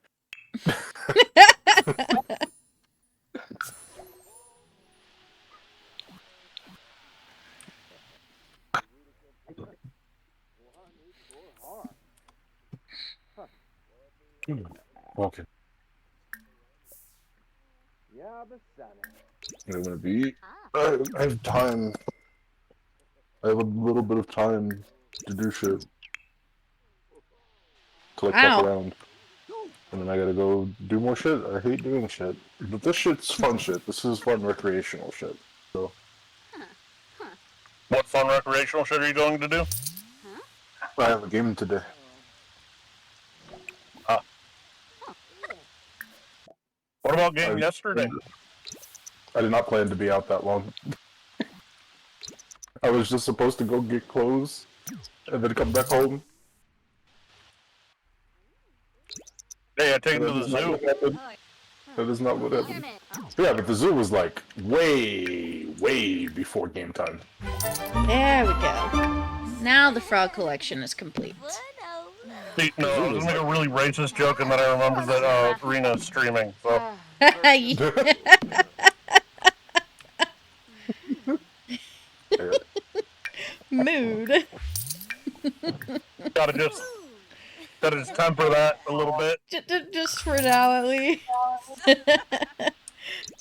Okay. I'm gonna be. I have time. I have a little bit of time to do shit. To like fuck Wow. around. And then I gotta go do more shit. I hate doing shit. But this shit's fun shit. This is fun recreational shit. So. What fun recreational shit are you going to do? I have a game today. What about game yesterday? I did not plan to be out that long. I was just supposed to go get clothes and then come back home. Hey, I take him to the zoo. That is not what happened. Yeah, but the zoo was like way before game time. There we go. Now the frog collection is complete. See, no, I was gonna make a really racist joke, and then I remembered that Rena's streaming. So Mood. gotta just temper that a little bit. Just for now, at least.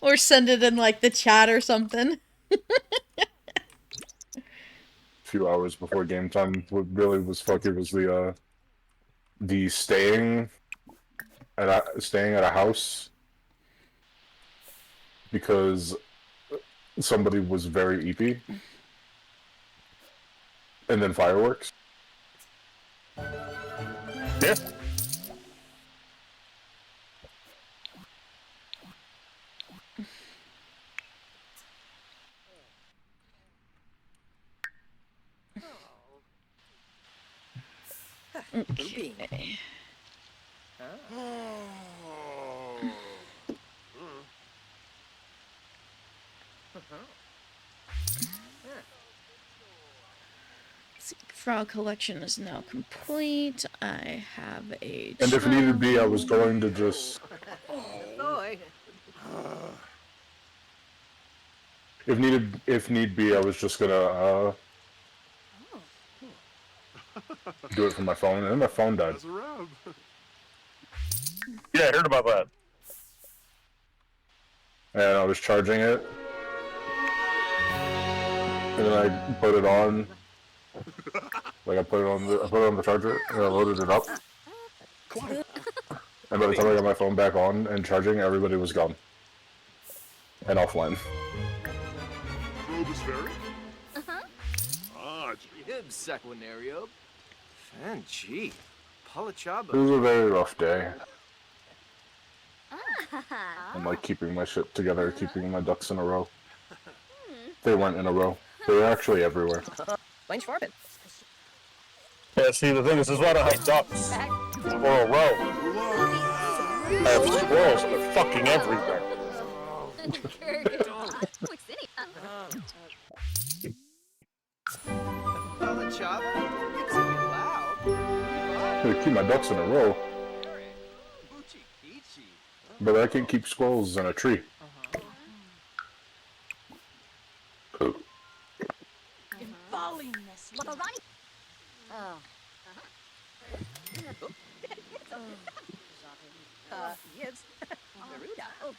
Or send it in like the chat or something. A few hours before game time, what really was fucking was the staying at a house because somebody was very eepy, and then fireworks. Yeah. Okay. Frog collection is now complete. I have a And if needed be, I was going to just. If need be, I was just gonna do it from my phone, and then my phone died. Yeah, I heard about that. And I was charging it, and then I put it on. Like I put it on the charger, and I loaded it up. And by the time I got my phone back on and charging, everybody was gone and offline. Sequinario. Fanchi. Palachaba. It was a very rough day. I'm like keeping my shit together, keeping my ducks in a row. They weren't in a row. They were actually everywhere. Yeah, see, the thing is why I don't have ducks or a row. I have squirrels, and they're fucking everywhere. I keep my ducks in a row, but I can keep squirrels in a tree. Yes. Garuda. Oh,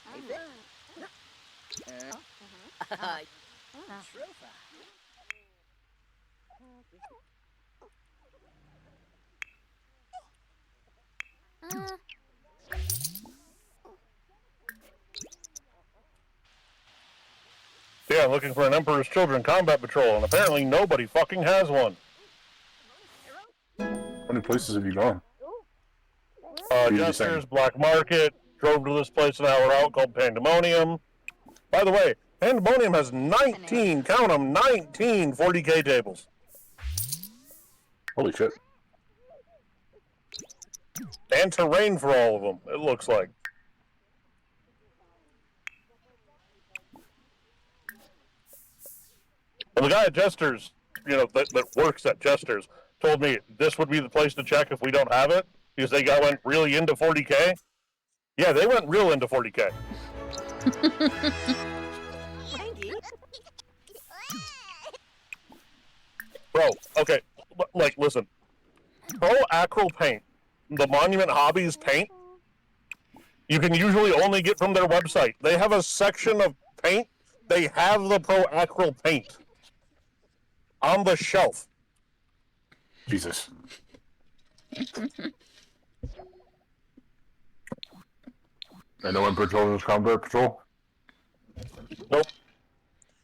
Shrofa. Yeah, I'm looking for an Emperor's Children Combat Patrol, and apparently nobody fucking has one. How many places have you gone? Jester's, Black Market, drove to this place an hour out called Pandemonium. By the way, Pandemonium has 19, count them, 19 40K tables. Holy shit. And terrain for all of them, it looks like. And the guy at Jester's, that works at Jester's, told me this would be the place to check if we don't have it, because they went really into 40K. Yeah, they went real into 40K. Bro, okay, like, listen. Pro Acryl paint, the Monument Hobbies paint, you can usually only get from their website. They have a section of paint. They have the Pro Acryl paint on the shelf. Jesus. And no Emperor Children's Combat Patrol? Nope.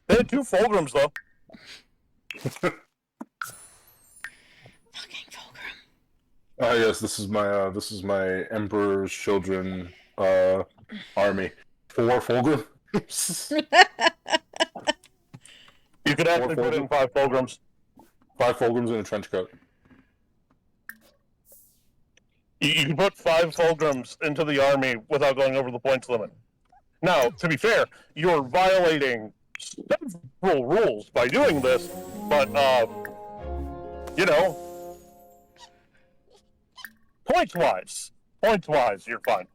They had 2 Fulgrims, though. Fucking Fulgrim. Yes, this is my Emperor's Children army. 4 Fulgrim. You could actually put in 5 Fulgrims. 5 Fulgrims in a trench coat. You can put 5 Fulgrims into the army without going over the points limit. Now, to be fair, you're violating several rules by doing this, but, points-wise, you're fine.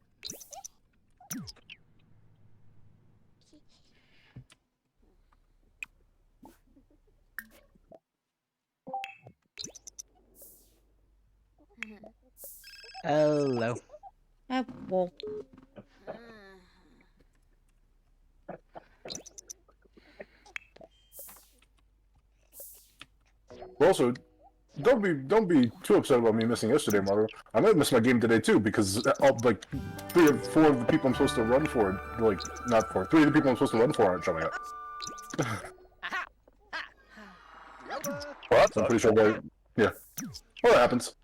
Hello. Well. Also, don't be too upset about me missing yesterday, Mario. I might miss my game today too because like 3 or 4 of the people I'm supposed to run for, like not 4, 3 of the people I'm supposed to run for aren't showing up. What? I'm pretty sure that, yeah. Well, that happens.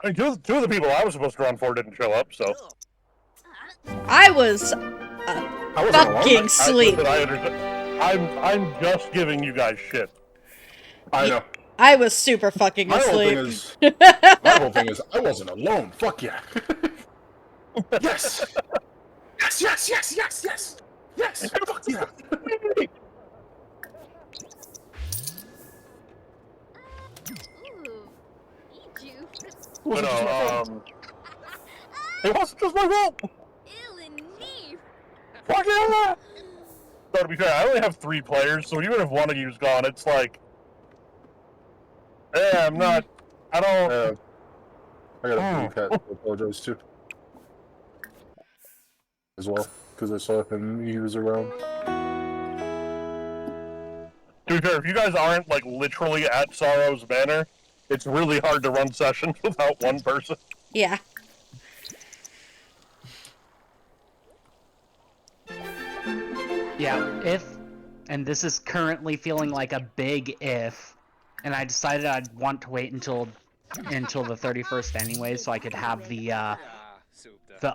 I mean, two of the people I was supposed to run for didn't show up, so. I was fucking sleep. I'm just giving you guys shit. I know. I was super fucking asleep. My whole thing is, I wasn't alone. Fuck yeah. Yes. Yes. Fuck yeah. Ooh, eat you. It wasn't just my fault. Ill and me. Fuck yeah. So to be fair, I only have 3 players, so even if one of you's gone, it's like, yeah, I don't. I got a cat to apologize to. As well, because I saw him, he was around. To be fair, if you guys aren't, like, literally at Sorrow's Manor, it's really hard to run sessions without one person. Yeah. Yeah, and this is currently feeling like a big if, and I decided I'd want to wait until the 31st anyway, so I could have the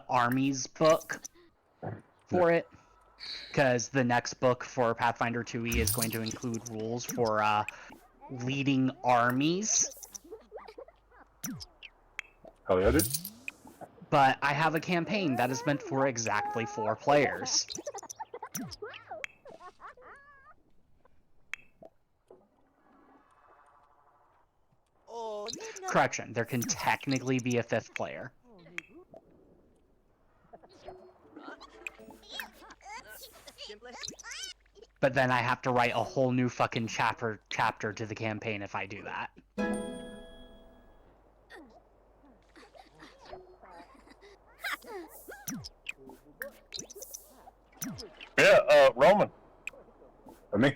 armies book for it, because the next book for Pathfinder 2e is going to include rules for leading armies. Hell yeah, dude. But I have a campaign that is meant for exactly 4 players. Correction, there can technically be a 5th player. But then I have to write a whole new fucking chapter to the campaign if I do that. Yeah, Roman. Me?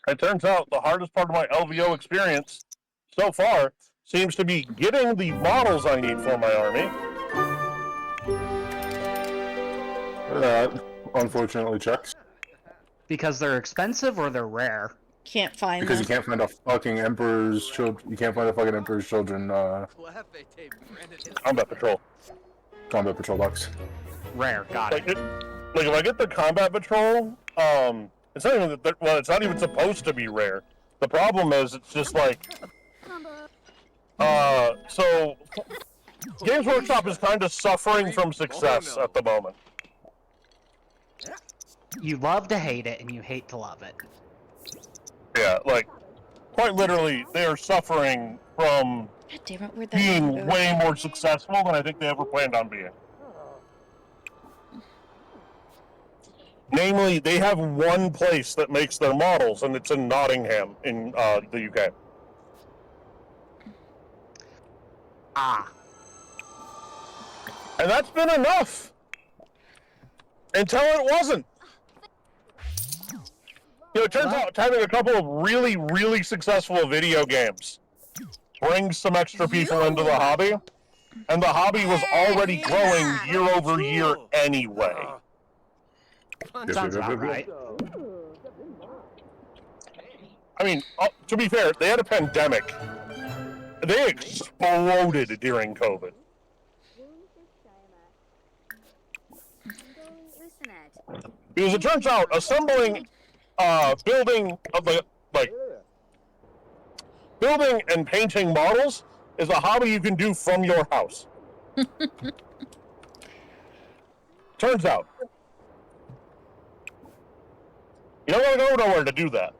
It turns out the hardest part of my LVO experience so far seems to be getting the models I need for my army. That unfortunately checks. Because they're expensive or they're rare? Can't find Because them. you can't find a fucking Emperor's Children. You can't find a fucking Emperor's Children Combat Patrol. Combat Patrol box. Rare, got it. Like if I get the Combat Patrol, it's not even it's not even supposed to be rare. The problem is it's just like, so Games Workshop is kind of suffering from success at the moment. You love to hate it, and you hate to love it. Yeah, like, quite literally, they are suffering from God damn it, where'd that being go? way more successful than I think they ever planned on being. Namely, they have one place that makes their models, and it's in Nottingham in the UK. Ah. And that's been enough. Until it wasn't. You know, it turns out having a couple of really, really successful video games brings some extra people into the hobby. And the hobby was already growing year over year anyway. Sounds about right. I mean, to be fair, they had a pandemic. They exploded during COVID. Because it turns out assembling, building and painting models is a hobby you can do from your house. Turns out. You don't gotta go nowhere to do that.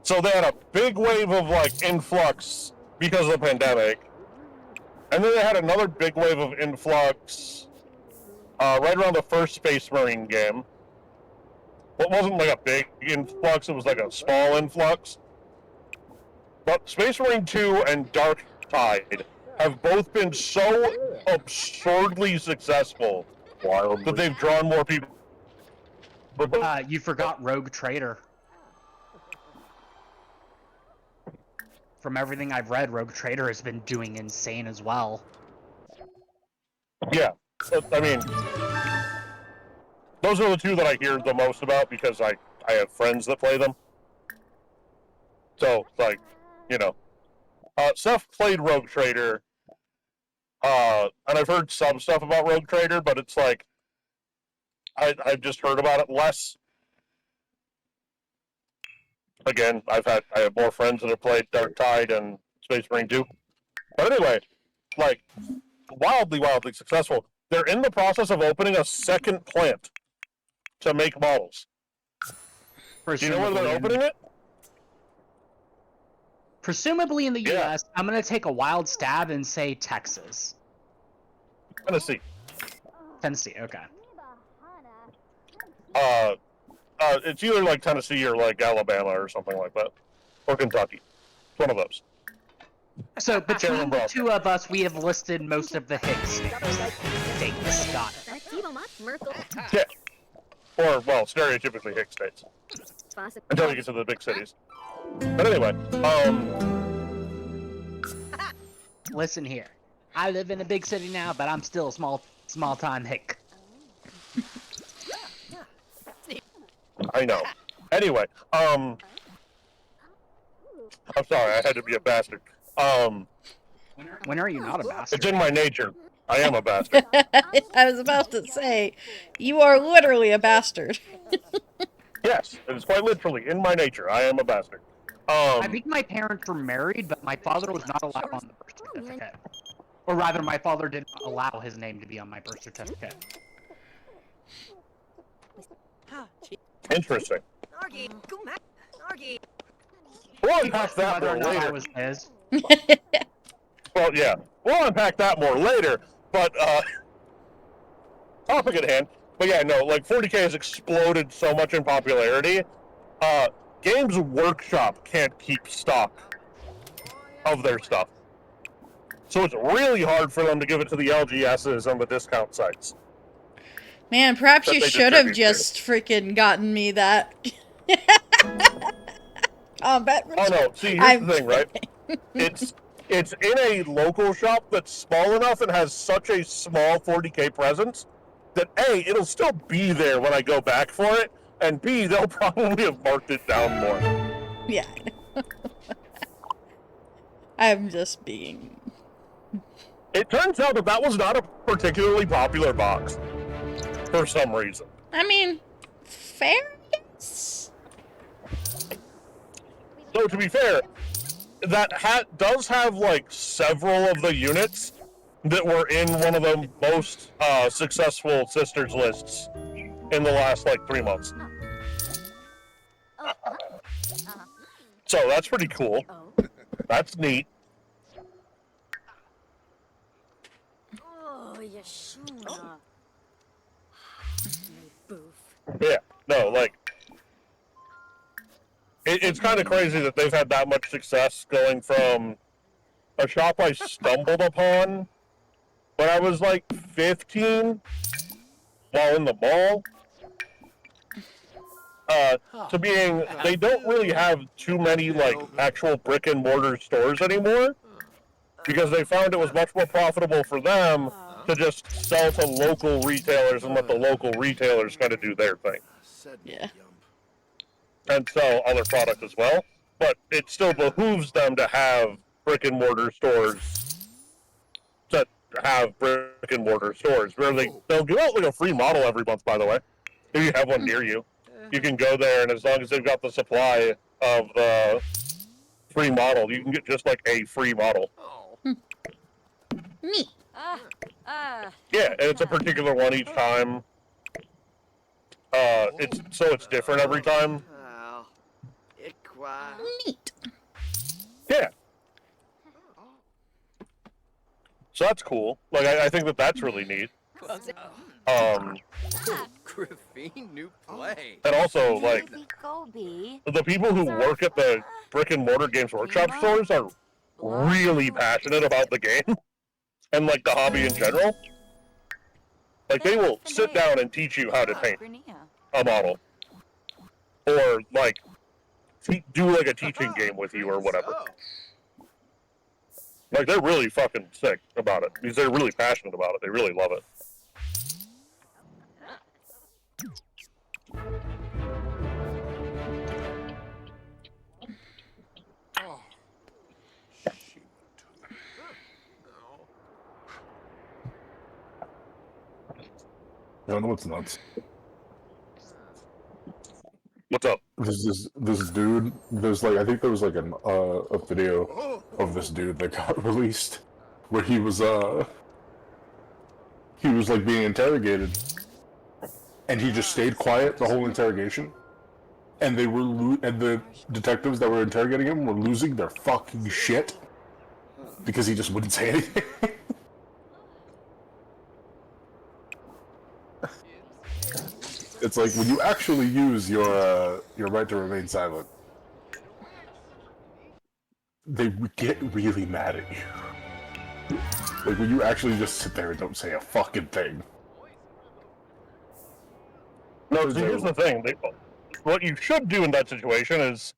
So they had a big wave of like influx because of the pandemic. And then they had another big wave of influx right around the first Space Marine game. Well, it wasn't like a big influx, it was like a small influx. But Space Marine 2 and Dark Tide have both been so absurdly successful that they've drawn more people. You forgot Rogue Trader. From everything I've read, Rogue Trader has been doing insane as well. Yeah, I mean, those are the two that I hear the most about because I have friends that play them. So, like, you know, Seth played Rogue Trader, and I've heard some stuff about Rogue Trader, but it's like, I've just heard about it less. Again, I have more friends that have played Dark Tide and Space Marine 2. But anyway, like, wildly successful. They're in the process of opening a second plant to make models. Do you know where they're opening it? Presumably in the US, I'm going to take a wild stab and say Texas. Tennessee. Tennessee, okay. It's either like Tennessee or like Alabama or something like that. Or Kentucky. It's one of those. So between the two of us, we have listed most of the Hicks states. Got it. Yeah. Or, well, stereotypically Hick states. Until you get to the big cities. But anyway, Listen here. I live in a big city now, but I'm still a small-time Hick. I know. Anyway, I'm sorry, I had to be a bastard. When are you not a bastard? It's in my nature. I am a bastard. I was about to say, you are literally a bastard. Yes, it is quite literally in my nature. I am a bastard. I think my parents were married, but my father was not allowed on the birth certificate. Or rather, my father did not allow his name to be on my birth certificate. Interesting. We'll unpack that Whether more or not I later. was his. Well, yeah, we'll unpack that more later. But topic at hand. But yeah, no, like 40K has exploded so much in popularity. Games Workshop can't keep stock of their stuff. So it's really hard for them to give it to the LGSs and the discount sites. Man, perhaps That you they should have distribute just freaking gotten me that. Combat. Oh no, see, here's the thing, right? It's in a local shop that's small enough and has such a small 40K presence that A, it'll still be there when I go back for it, and B, they'll probably have marked it down more. Yeah, I know. I'm just being... It turns out that was not a particularly popular box. For some reason. I mean, fair, yes? So to be fair, that hat does have, like, several of the units that were in one of the most successful sisters lists in the last like 3 months. So that's pretty cool. That's neat. Oh, Yashuna. Boof. Yeah, no, like it's kind of crazy that they've had that much success going from a shop I stumbled upon when I was like 15 while in the mall to being they don't really have too many like actual brick and mortar stores anymore because they found it was much more profitable for them to just sell to local retailers and let the local retailers kind of do their thing. Yeah. And sell other products as well. But it still behooves them to have brick and mortar stores that have brick and mortar stores where they'll give out like a free model every month, by the way. If you have one near you. You can go there, and as long as they've got the supply of the free model, you can get just like a free model. Neat. Yeah, and it's a particular one each time. It's different every time. Neat. Yeah. So that's cool. Like I think that's really neat. Graphene new play. And also, like, the people who work at the brick and mortar Games Workshop stores are really passionate about the game and like the hobby in general. Like they will sit down and teach you how to paint a model, or like do like a teaching game with you or whatever. Like they're really fucking sick about it because they're really passionate about it. They really love it. You know what's nuts? What's up? This dude. There's like I think there was like a video of this dude that got released where he was like being interrogated, and he just stayed quiet the whole interrogation, and and the detectives that were interrogating him were losing their fucking shit because he just wouldn't say anything. It's like when you actually use your right to remain silent, they get really mad at you. Like when you actually just sit there and don't say a fucking thing. No, see, here's the thing. What you should do in that situation is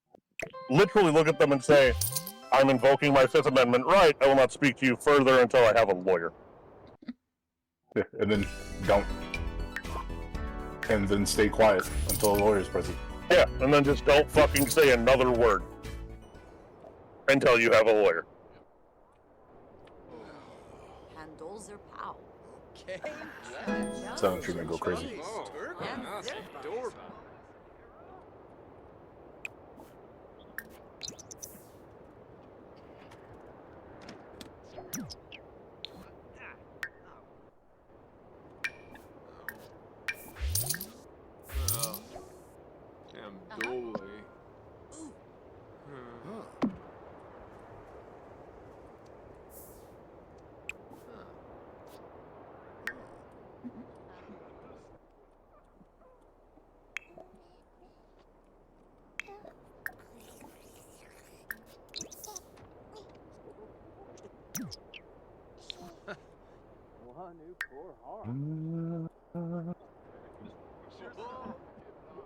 literally look at them and say, I'm invoking my Fifth Amendment right. I will not speak to you further until I have a lawyer. Yeah, and then don't. And then stay quiet until a lawyer is present. Yeah, and then just don't fucking say another word until you have a lawyer. Handles are pow. Okay. Sound treatment go crazy.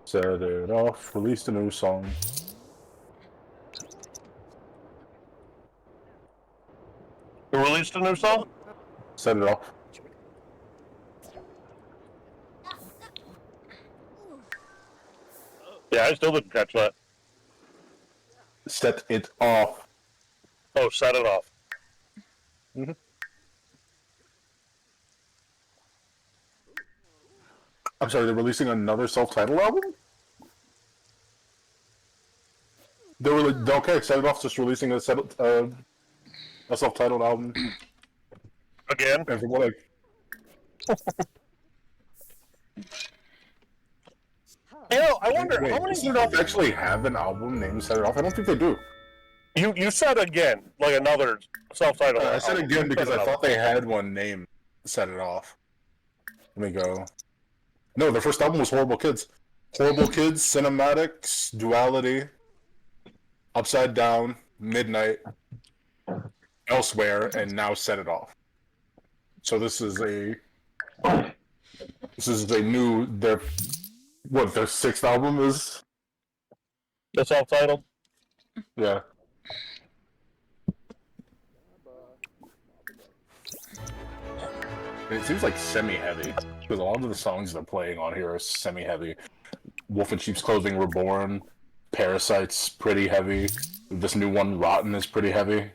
Set it off, released a new song. You released a new song? Set it off. Yeah, I still didn't catch that. Set it off. Oh, set it off. Mm-hmm. I'm sorry, they're releasing another self-titled album? They were like, okay, set it off, just releasing a a self-titled album. Again? And from what I wonder wait, how many. does Set It Off actually have an album named Set It Off? I don't think they do. You said again, like another self-titled. I said album. again You because said I another. thought they had one named Set It Off. Let me go. No, their first album was Horrible Kids. Horrible Kids, Cinematics, Duality, Upside Down, Midnight, Elsewhere, and now Set It Off. So this is a new their sixth album is? The self-titled. Yeah. It seems like semi-heavy because a lot of the songs they're playing on here are semi-heavy. Wolf in Sheep's Clothing Reborn, Parasite's pretty heavy. This new one, Rotten, is pretty heavy.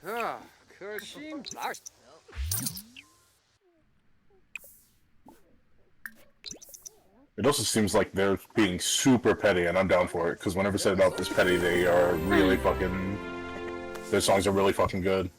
Ah, Kushim. It also seems like they're being super petty, and I'm down for it, because whenever Set It Off is petty, they are really fucking... Their songs are really fucking good.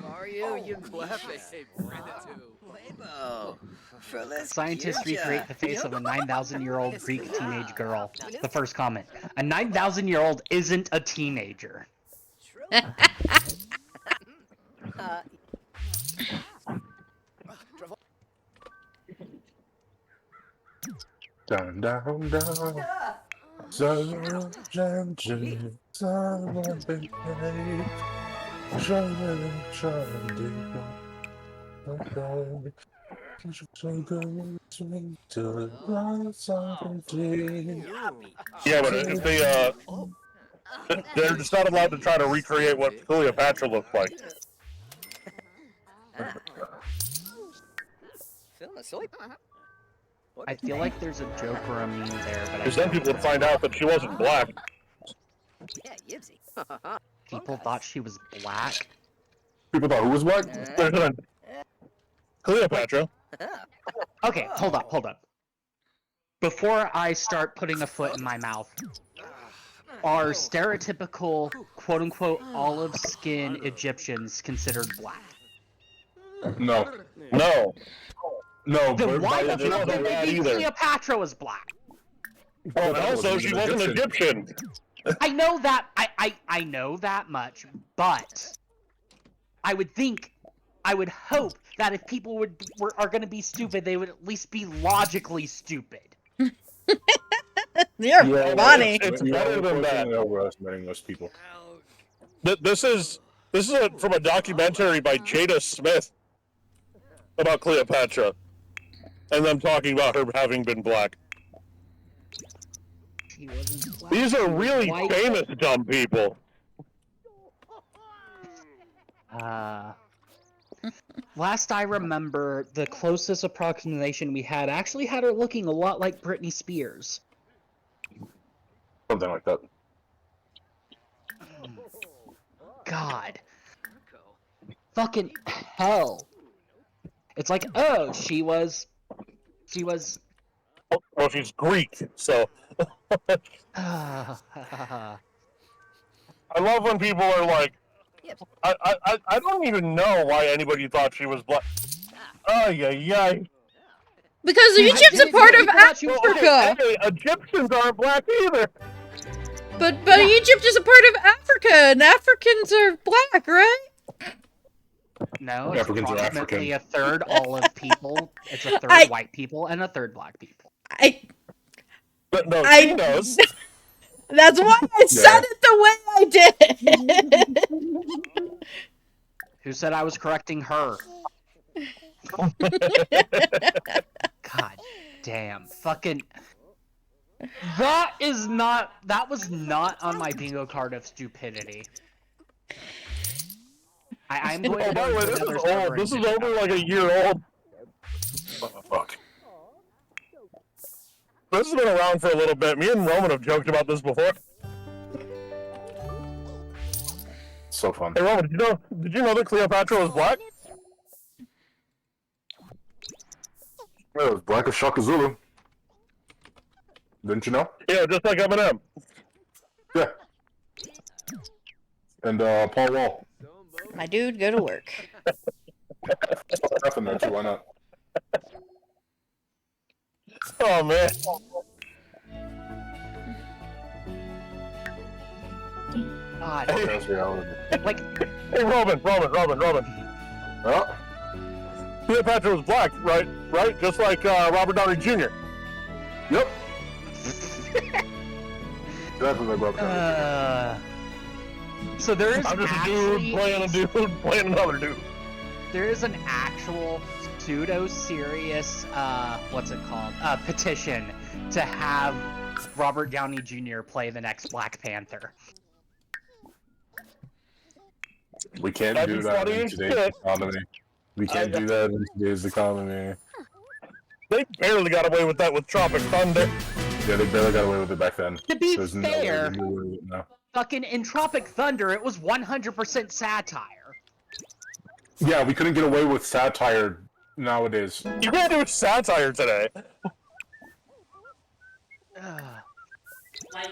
Are you clever? Weibo. Scientists recreate the face of a 9,000-year-old Greek teenage girl. The first comment. A 9,000-year-old isn't a teenager. Down, down, down. Yeah, but if they they're just not allowed to try to recreate what Cleopatra looked like. I feel like there's a joke or a meme there, but I Because then don't people would know. find out that she wasn't black. Yeah, Yipsy. People thought she was black. People thought who was black? Cleopatra. Okay, hold up. Before I start putting a foot in my mouth, are stereotypical, quote-unquote, olive-skin Egyptians considered black? No. No. No, Then but why by the fuck did they think either. Cleopatra was black? Oh, and also, she wasn't Egyptian. I know that, I know that much, but I would hope that if people are going to be stupid, they would at least be logically stupid. You're funny. It's better than that. Overestimating most people. This is from a documentary by Jada Smith about Cleopatra, and them talking about her having been black. She wasn't black. These are really White. famous dumb people. Last I remember, the closest approximation we had actually had her looking a lot like Britney Spears. Something like that. God. Fucking hell. It's like, oh, she was... Well, she's Greek, so. I I love when people are like, I don't even know why anybody thought she was black. Oh, yeah. Because Egypt's a part of Africa. Okay, Egyptians aren't black either. But Egypt is a part of Africa, and Africans are black, right? No, it's Africans are approximately African. a third olive people, it's a third white people, and a third black people. But no, I- she knows. That's why I said it the way I did. Who said I was correcting her? God damn. Fucking. That was not on my bingo card of stupidity. I'm going to Oh, by go the way, to this another is server old. and This is ditch only that. like a year old. Oh, fuck. This has been around for a little bit. Me and Roman have joked about this before. So fun. Hey, Roman, did you know that Cleopatra was black? Yeah, it was black as Shaka Zulu. Didn't you know? Yeah, just like Eminem. Yeah. And Paul Wall. My dude, go to work. Nothing there too. Why not? Oh, man. God. That's reality. Like, Hey, Roman. Oh, Cleopatra was black, right? Right? Just like Robert Downey Jr. yep. Exactly like Robert Downey Jr. So there is I'm just a actually dude playing a dude playing another dude. there is an actual pseudo-serious what's it called? Petition to have Robert Downey Jr. play the next Black Panther. We can't That'd do be that funny in as today's shit. economy. We can't do that in today's economy. They barely got away with that with Tropic Thunder. Yeah, they barely got away with it back then. To be There's no way they fair, can get away with it now. fucking in Tropic Thunder, it was 100% satire. Yeah, we couldn't get away with satire nowadays. You can't do satire today.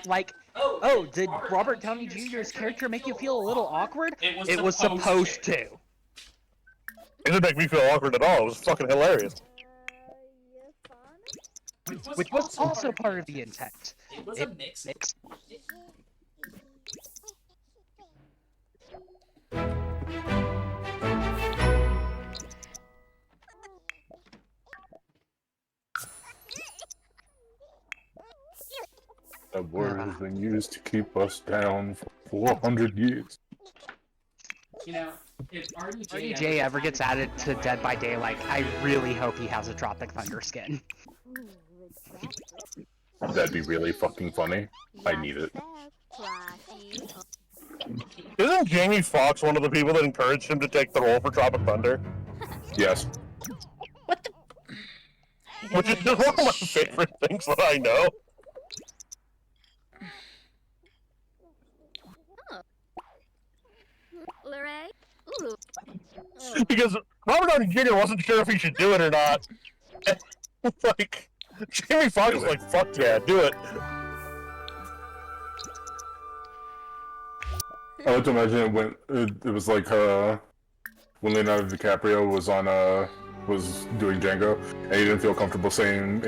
Like, oh, did Robert Downey Jr.'s character make you feel a little awkward? It was supposed to. It didn't make me feel awkward at all. It was fucking hilarious. Which was also part of the intent. It was a mix. That word has been used to keep us down for 400 years. You know, if RDJ ever gets added to Dead by Daylight, I really hope he has a Tropic Thunder skin. That'd be really fucking funny. I need it. Isn't Jamie Foxx one of the people that encouraged him to take the role for Tropic Thunder? Yes. Which is just one of my favorite things that I know. Because Robert Downey Jr. wasn't sure if he should do it or not. Like, Jamie Foxx was like, fuck yeah, do it. I like to imagine it when it was like when Leonardo DiCaprio was on was doing Django, and he didn't feel comfortable saying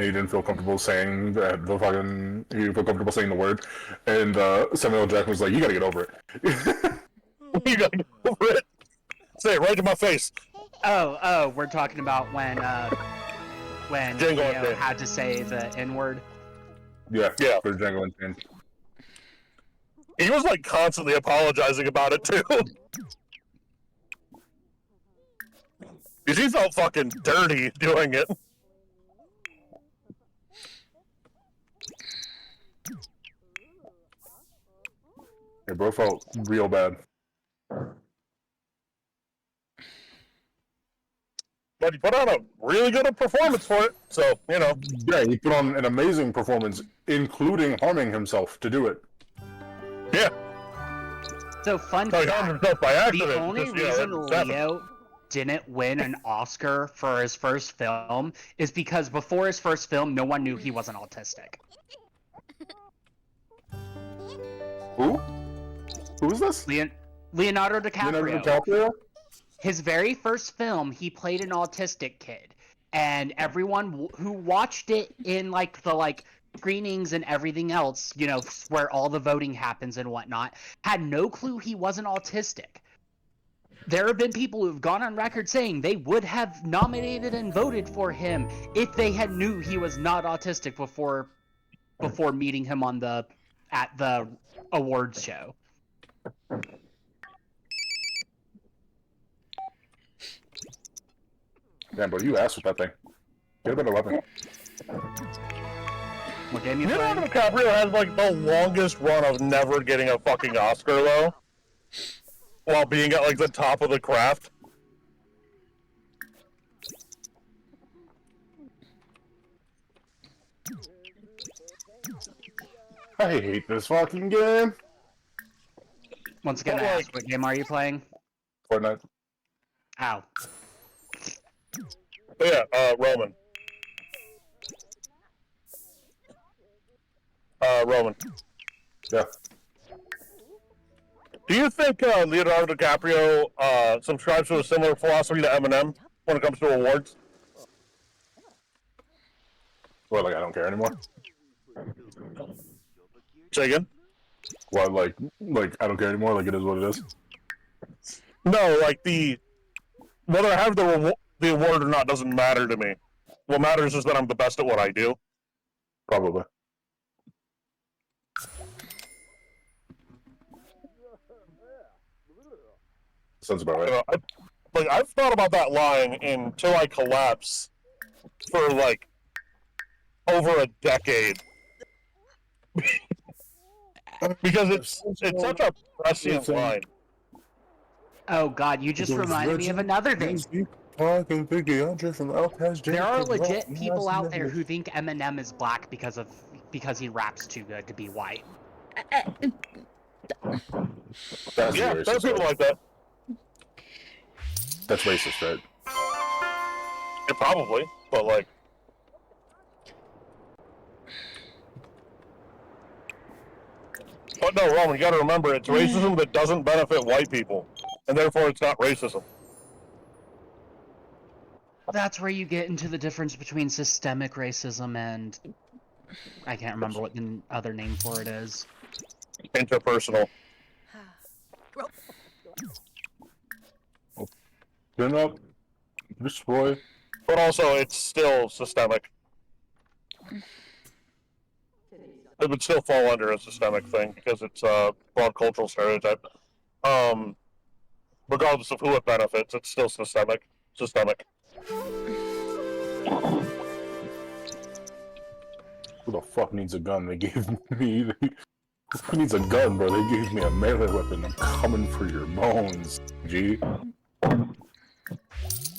that the fucking he didn't feel comfortable saying the word, and Samuel L. Jackson was like, "You gotta get over it." You gotta get over it. Say it right to my face. Oh, we're talking about when Django Leo Unchained. had to say the N-word. Yeah, Yeah. for Django Unchained. He was like constantly apologizing about it too. Because he felt fucking dirty doing it. Yeah, bro felt real bad. But he put on a really good performance for it, so, you know. Yeah, he put on an amazing performance, including harming himself to do it. Yeah. So fun No, he harmed fact, himself by the accident. only Just, you know, reason it's happened. Leo didn't win an Oscar for his first film is because before his first film, no one knew he wasn't autistic. Who? Who is this? Leonardo DiCaprio. Leonardo DiCaprio? His very first film, he played an autistic kid, and everyone who watched it in like the screenings and everything else, you know, where all the voting happens and whatnot, had no clue he wasn't autistic. There have been people who've gone on record saying they would have nominated and voted for him if they had knew he was not autistic before meeting him on the at the awards show. Damn, bro, you ass with that thing. Get a better weapon. What game you Leonardo playing? DiCaprio has like the longest run of never getting a fucking Oscar though, while being at like the top of the craft. I hate this fucking game. Once again, I asked, what game are you playing? Fortnite. Ow. Yeah, Roman. Roman. Yeah. Do you think Leonardo DiCaprio subscribes to a similar philosophy to Eminem when it comes to awards? What, like I don't care anymore? Say again? What, like I don't care anymore? Like it is what it is? No, like whether I have the award or not doesn't matter to me. What matters is that I'm the best at what I do. Probably. Sounds about right. I've thought about that line until I collapse for like over a decade. Because it's such a prescient line. Oh god, you just reminded me of another thing. There are legit people out there who think Eminem is black because he raps too good to be white. That's Yeah, racist, there's people right? like that. That's racist, right? Yeah, probably, but like. But no, Roman, you gotta remember, it's racism that doesn't benefit white people, and therefore it's not racism. That's where you get into the difference between systemic racism and... I can't remember what the other name for it is. Interpersonal. Turn up. Destroy. But also, it's still systemic. It would still fall under a systemic thing, because it's a broad cultural stereotype. Regardless of who it benefits, it's still systemic. Systemic. Who the fuck needs a gun? They gave me... Who needs a gun, bro? They gave me a melee weapon. I'm coming for your bones, G.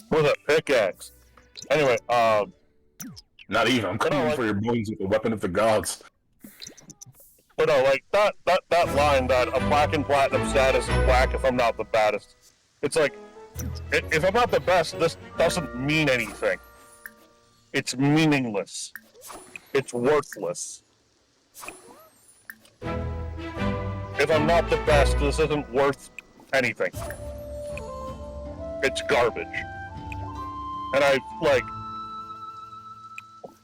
With a pickaxe. Anyway, Not even. I'm coming for your bones with the weapon of the gods. But no, like, that line that a black and platinum status is black if I'm not the baddest. It's like, if I'm not the best, this doesn't mean anything. It's meaningless. It's worthless. If I'm not the best, this isn't worth anything. It's garbage. And I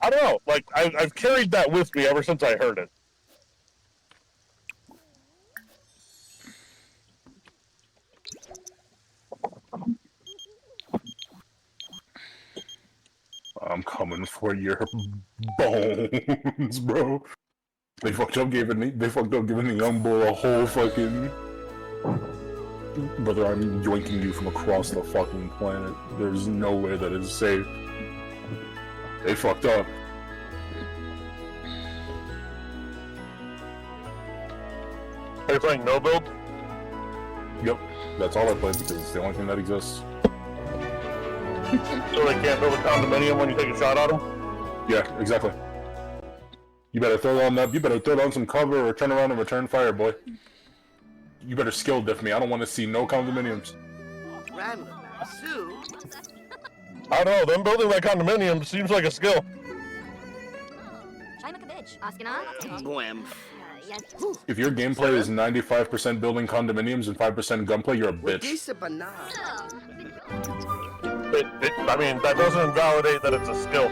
don't know, like, I've carried that with me ever since I heard it. I'm coming for your bones, bro. They fucked up giving the young boy a whole fucking... Brother, I'm yoinking you from across the fucking planet. There's no way that is safe. They fucked up. Are you playing no build? Yep, that's all I play because it's the only thing that exists. So they can't build a condominium when you take a shot at them? Yeah, exactly. You better throw down some cover or turn around and return fire, boy. You better skill diff me. I don't want to see no condominiums. Randall, Sue. I don't know, them building that condominium seems like a skill. If your gameplay is 95% building condominiums and 5% gunplay, you're a bitch. I mean, that doesn't invalidate that it's a skill.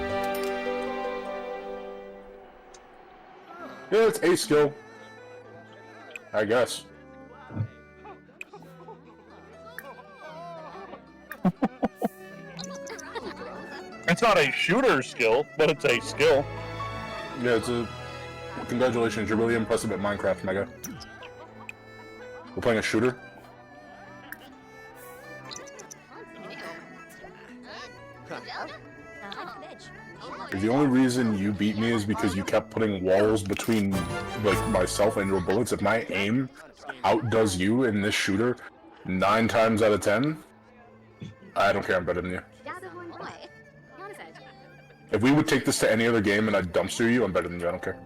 Yeah, it's a skill. I guess. It's not a shooter skill, but it's a skill. Yeah, it's a... Congratulations, you're really impressive at Minecraft, Mega. We're playing a shooter. If the only reason you beat me is because you kept putting walls between, like, myself and your bullets, if my aim outdoes you in this shooter 9 times out of 10, I don't care, I'm better than you. If we would take this to any other game and I'd dumpster you, I'm better than you, I don't care.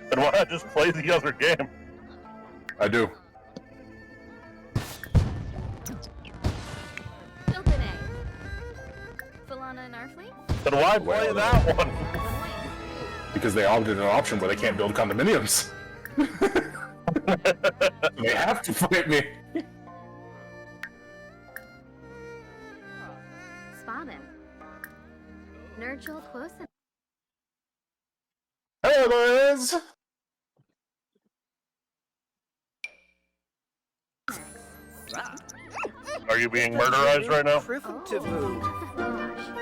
Then why not just play the other game? I do. Then why play that one? Because they opted an option where they can't build condominiums. They have to fight me. Spaden. Nurgle Quosen. Hey, boys! Are you being murderized right now?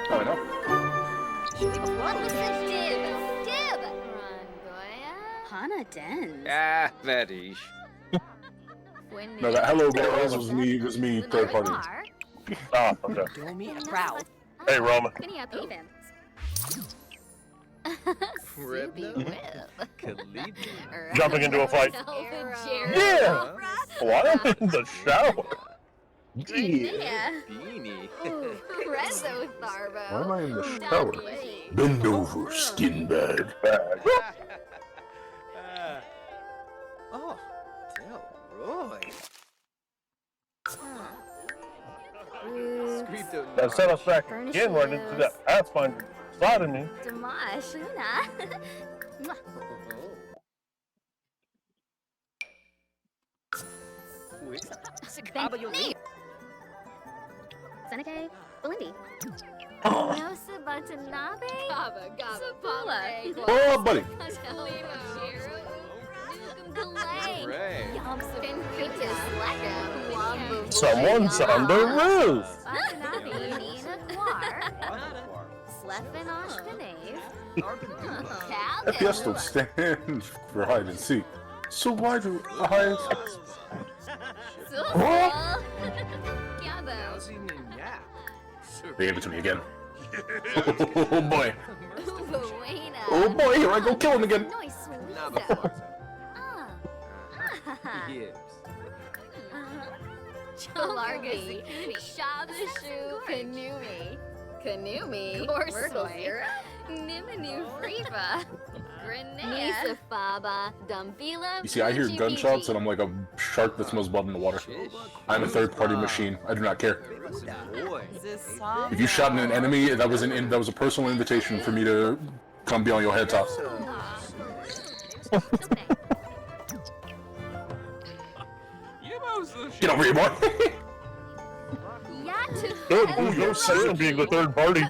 Oh, I know. Hana Den. Ah, very. No, that hello, boys was me, third party. Ah, okay. Proud. Hey, Roma. Jumping into a fight. Yeah! Well, I'm in the shower. Yeah. Beanie. Why am I in the shower? Bend over, skin bag. Oh, Delroy. That set us back again right into that Pathfinder side of me. Dimash, Luna. Seneca, Belindy. No Sabatanabe? Sabula. Oh, buddy. Someone's on the roof. FPS don't stand for hide and seek. So why do I... What? They gave it to me again. Oh boy. Oh boy, here I go kill him again. Chalargi, Shabashu, Kanumi, Corsoy, Nimanu Friva, Grenade, Faba, Dumbila. You see, I hear gunshots and I'm like a shark that smells blood in the water. I'm a third-party machine. I do not care. If you shot at an enemy, that was a personal invitation for me to come be on your head top. Get over here, boy! Good, ooh, you're saying being the third party.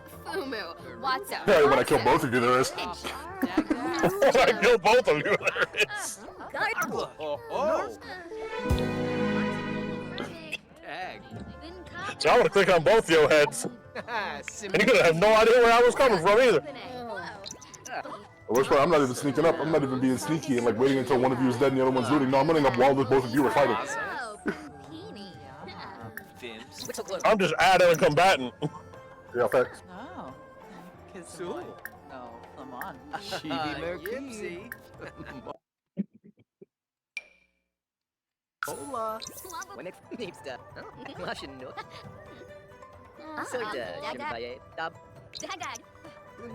Yeah, when I kill both of you, there is. When I kill both of you, there is. So I want to click on both your heads. And you're gonna have no idea where I was coming from either. The worst part, I'm not even sneaking up. I'm not even being sneaky and like waiting until one of you is dead and the other one's looting. No, I'm running up while both of you are fighting. I'm just adding a combatant. Yeah, thanks. No. No, come on. Chibi Mercury. Hola. When it needs to. Russian no. So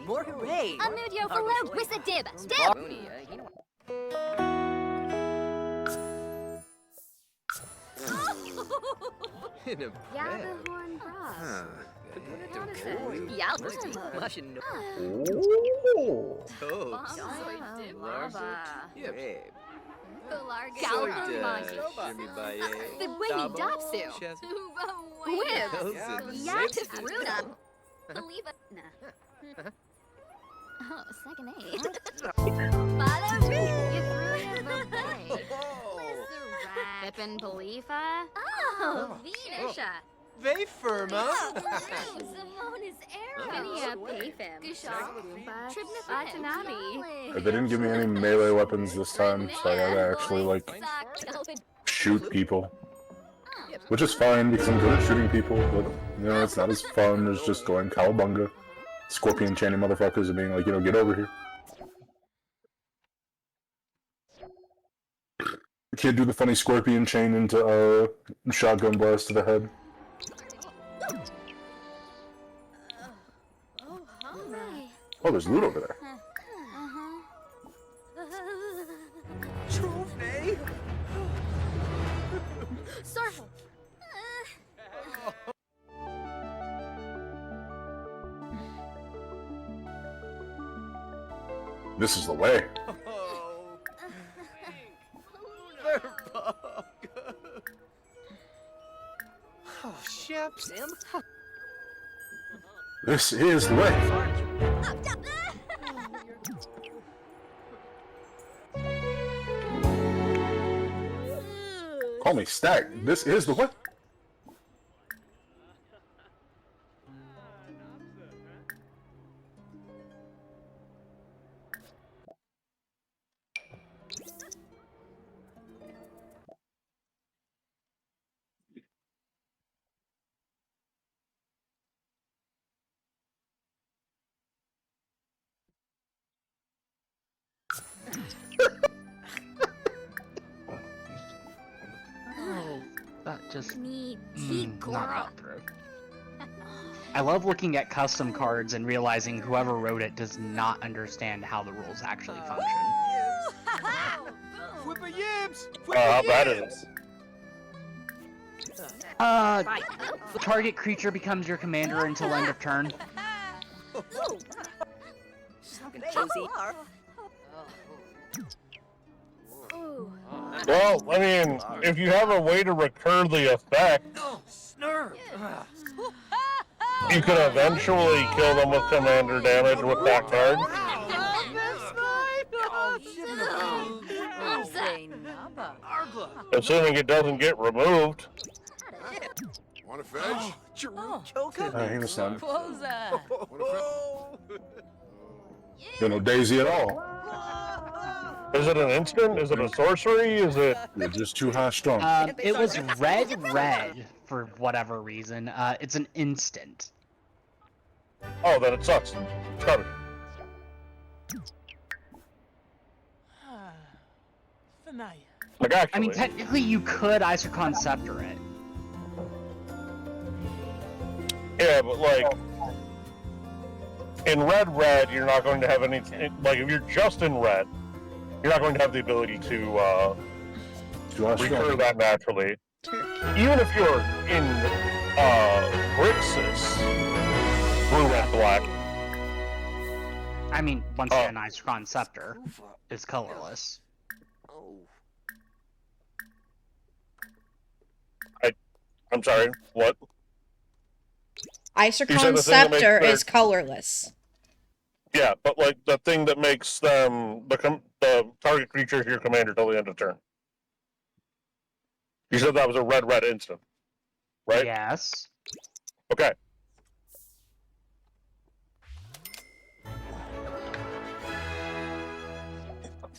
more hooray. Amudio Falou, Wissa Dib, Yabahorn Bras. Russian no. The Winnie Dopsu. Whip. Yatifruna. Believe it. Oh, second aid. Follow me. You threw in the bay. Pippin Belifa. Oh, Venusha. They firma. Simona's Arrow. Phinia They didn't give me any melee weapons this time, so I gotta actually, like, shoot people. Which is fine, because I'm good at shooting people, but, you know, it's not as fun as just going cowabunga, scorpion chaining motherfuckers and being like, you know, get over here. I can't do the funny scorpion chain into shotgun blast to the head. Oh, there's loot over there. Trophy? Circle. This is the way. Oh, ships him. This is the way. Call me Stack. This is the way. That just Need not through. I love looking at custom cards and realizing whoever wrote it does not understand how the rules actually function. Whipper yibs! How bad is it? Target creature becomes your commander until end of turn. Josie. Well, I mean, if you have a way to recur the effect, you could eventually kill them with commander damage with that card. Assuming it doesn't get removed. Want a fetch? I understand. Closer. You know, Daisy at all. Is it an instant? Is it a sorcery? Is it... You're just too high strung. It was red for whatever reason. It's an instant. Oh, then it sucks. It's garbage. Like, actually... I mean, technically you could Isochron Scepter it. Yeah, but like... In red, you're not going to have any... Like, if you're just in red, you're not going to have the ability to recur that naturally. Even if you're in Grixis, blue, red, black. I mean, once again, Isochron Scepter is colorless. I'm sorry, what? Isochron Scepter is colorless. Yeah, but like the thing that makes them the target creature your commander till the end of turn. You said that was a red instant, right? Yes. Okay.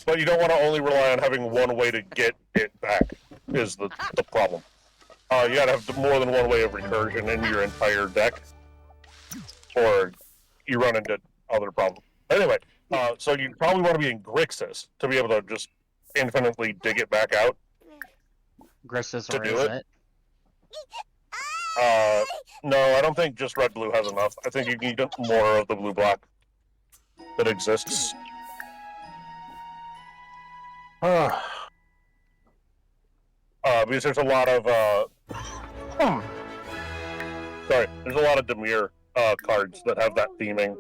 But you don't want to only rely on having one way to get it back, is the problem. You gotta have more than one way of recursion in your entire deck, or you run into other problems. Anyway, so you probably want to be in Grixis to be able to just infinitely dig it back out. Grixis, or do is it? No, I don't think just red-blue has enough. I think you need more of the blue-black that exists. Because there's a lot of there's a lot of Demir cards that have that theming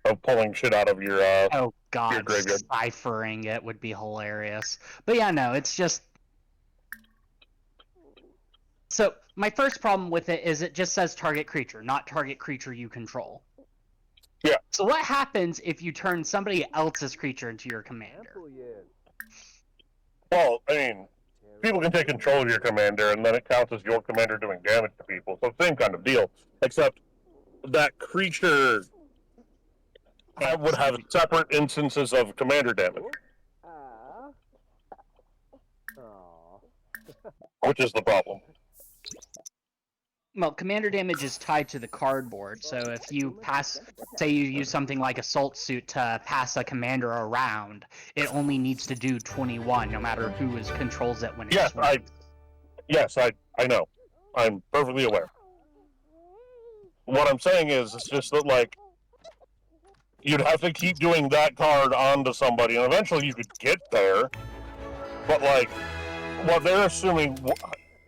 of pulling shit out of your oh god, your graveyard. ciphering it would be hilarious. But yeah, no, it's just... So, my first problem with it is it just says target creature, not target creature you control. Yeah. So what happens if you turn somebody else's creature into your commander? Well, I mean, people can take control of your commander, and then it counts as your commander doing damage to people. So same kind of deal, except that creature would have separate instances of commander damage, which is the problem. Well, commander damage is tied to the cardboard, so if you say you use something like Assault Suit to pass a commander around, it only needs to do 21, no matter who controls it when it swings. Yes, I know. I'm perfectly aware. What I'm saying is, it's just that, like, you'd have to keep doing that card onto somebody, and eventually you could get there, but, like, what they're assuming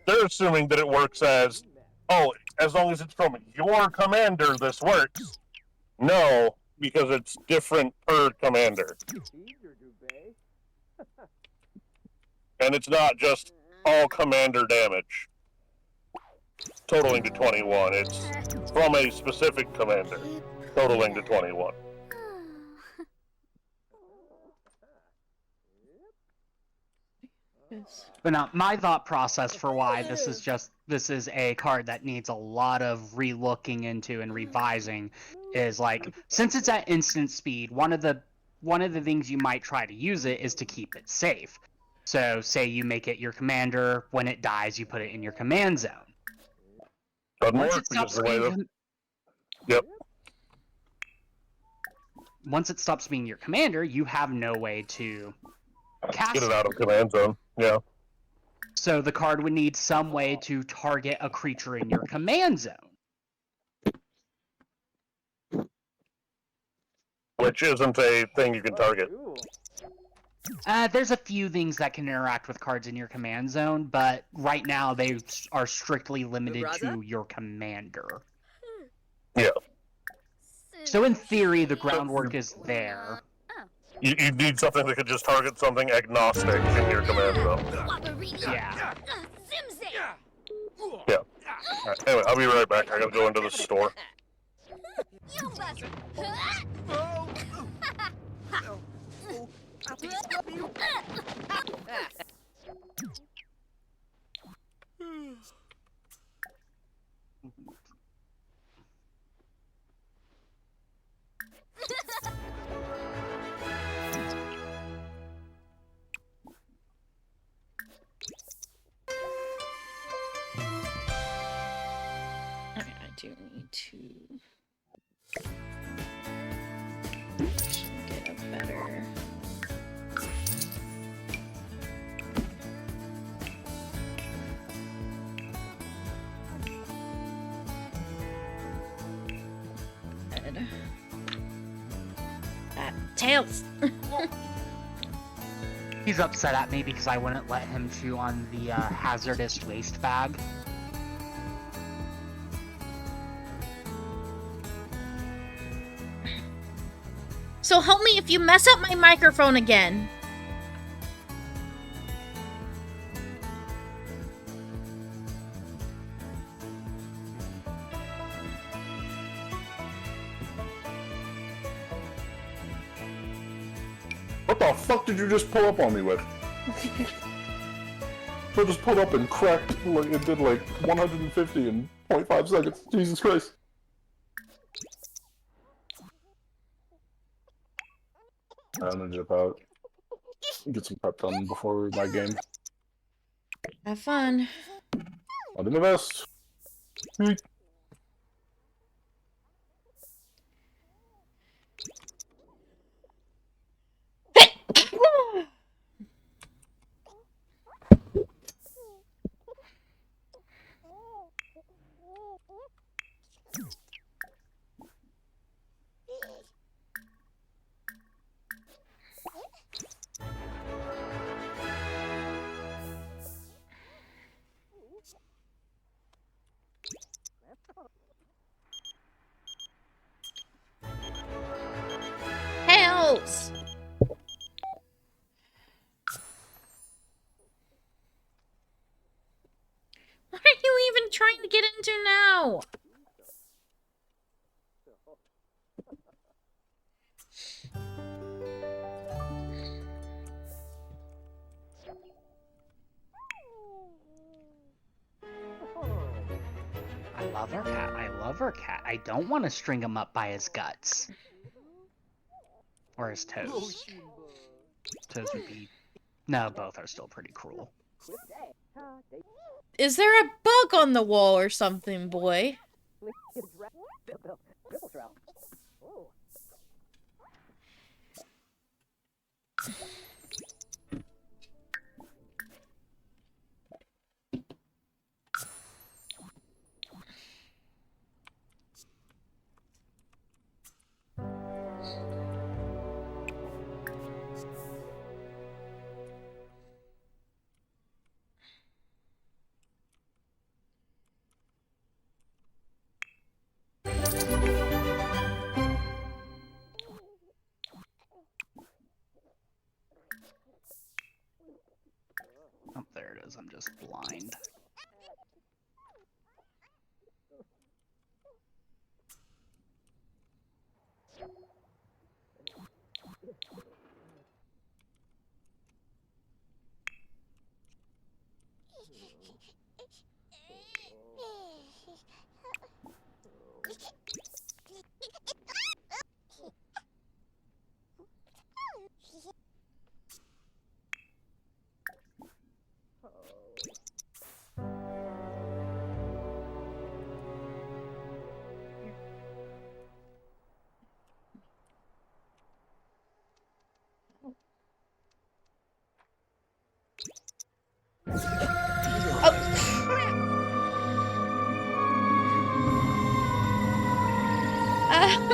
that it works as, oh, as long as it's from your commander, this works. No, because it's different per commander. And it's not just all commander damage totaling to 21. It's from a specific commander totaling to 21. But now, my thought process for why this is a card that needs a lot of re-looking into and revising is, like, since it's at instant speed, one of the things you might try to use it is to keep it safe. So, say you make it your commander, when it dies, you put it in your command zone. Once it stops being Once it stops being your commander, you have no way to cast Get it out of command zone. Yeah. So the card would need some way to target a creature in your command zone. Which isn't a thing you can target. There's a few things that can interact with cards in your command zone, but right now they are strictly limited to your commander. Yeah. So in theory, the groundwork is there. You need something that could just target something agnostic in your command zone. Yeah. Yeah. Right, anyway, I'll be right back. I gotta go into the store. Alright, I do need to get a better. Tails! He's upset at me because I wouldn't let him chew on the hazardous waste bag. So help me if you mess up my microphone again. What the fuck did you just pull up on me with? I just pulled up and cracked, like, it did like 150 in 0.5 seconds. Jesus Christ. I'm gonna jump out. Get some prep done before my game. Have fun. I'll do my best. Tails! What are you even trying to get into now? I love our cat. I love our cat. I don't want to string him up by his guts. Or his toes. Toes would be... No, both are still pretty cruel. Is there a bug on the wall or something, boy? Oh, there it is. I'm just blind.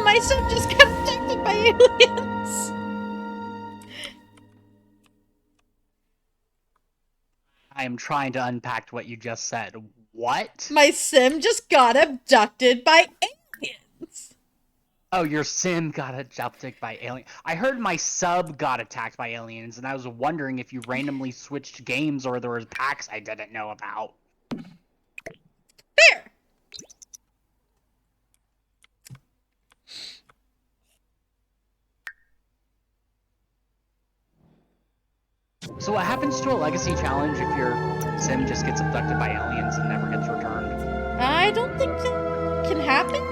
My son just got abducted by aliens. I am trying to unpack what you just said. What? My sim just got abducted by aliens. Oh, your sim got abducted by aliens. I heard my sub got attacked by aliens, and I was wondering if you randomly switched games or there was packs I didn't know about. Fair. So what happens to a legacy challenge if your sim just gets abducted by aliens and never gets returned? I don't think that can happen.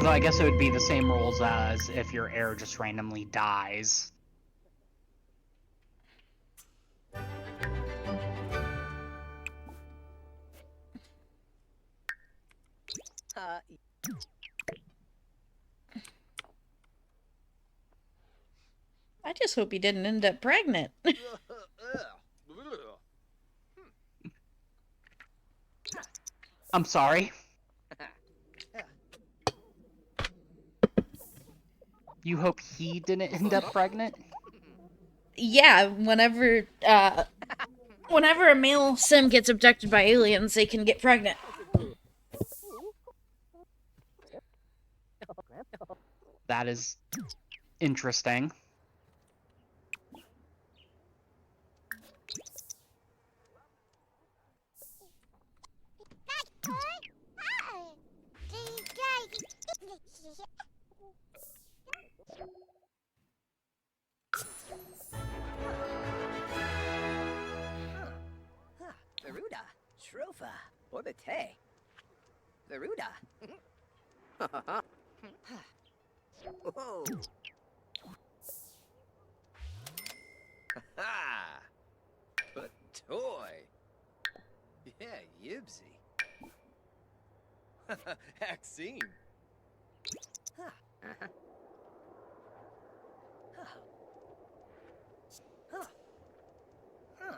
Though I guess it would be the same rules as if your heir just randomly dies. I just hope he didn't end up pregnant. I'm sorry. You hope he didn't end up pregnant? Yeah, whenever a male sim gets abducted by aliens, they can get pregnant. That is interesting. Veruda, Shrofa, Orbite. Veruda. Whoa. Ha! But toy. Yeah, Yibsy. Axine. Huh. Uh-huh. Huh. Huh. Huh.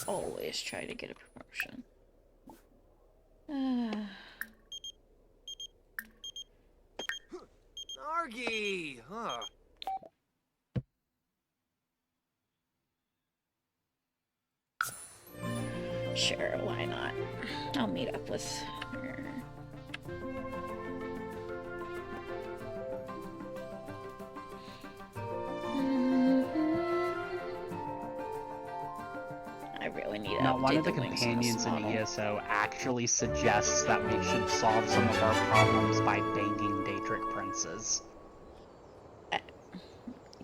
Always try to get a promotion. Argy! Huh. Sure, why not? I'll meet up with her. to Now, one update of the links companions in model. ESO actually suggests that we should solve some of our problems by banging Daedric princes.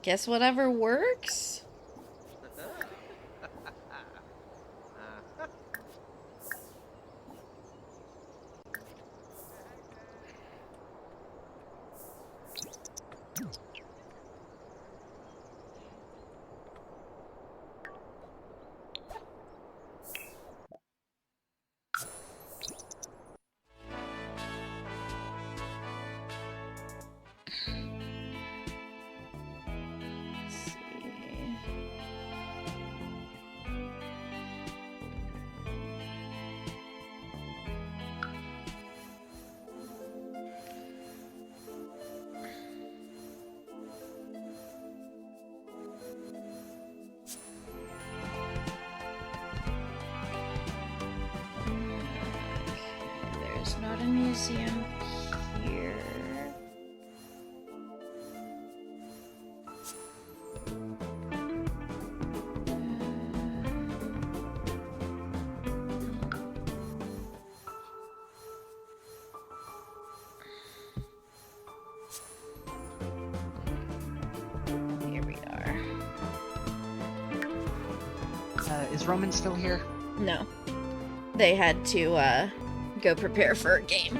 Guess whatever works. Let's see. There's not a museum here. Here we are. Is Roman still here? No. They had to go prepare for a game.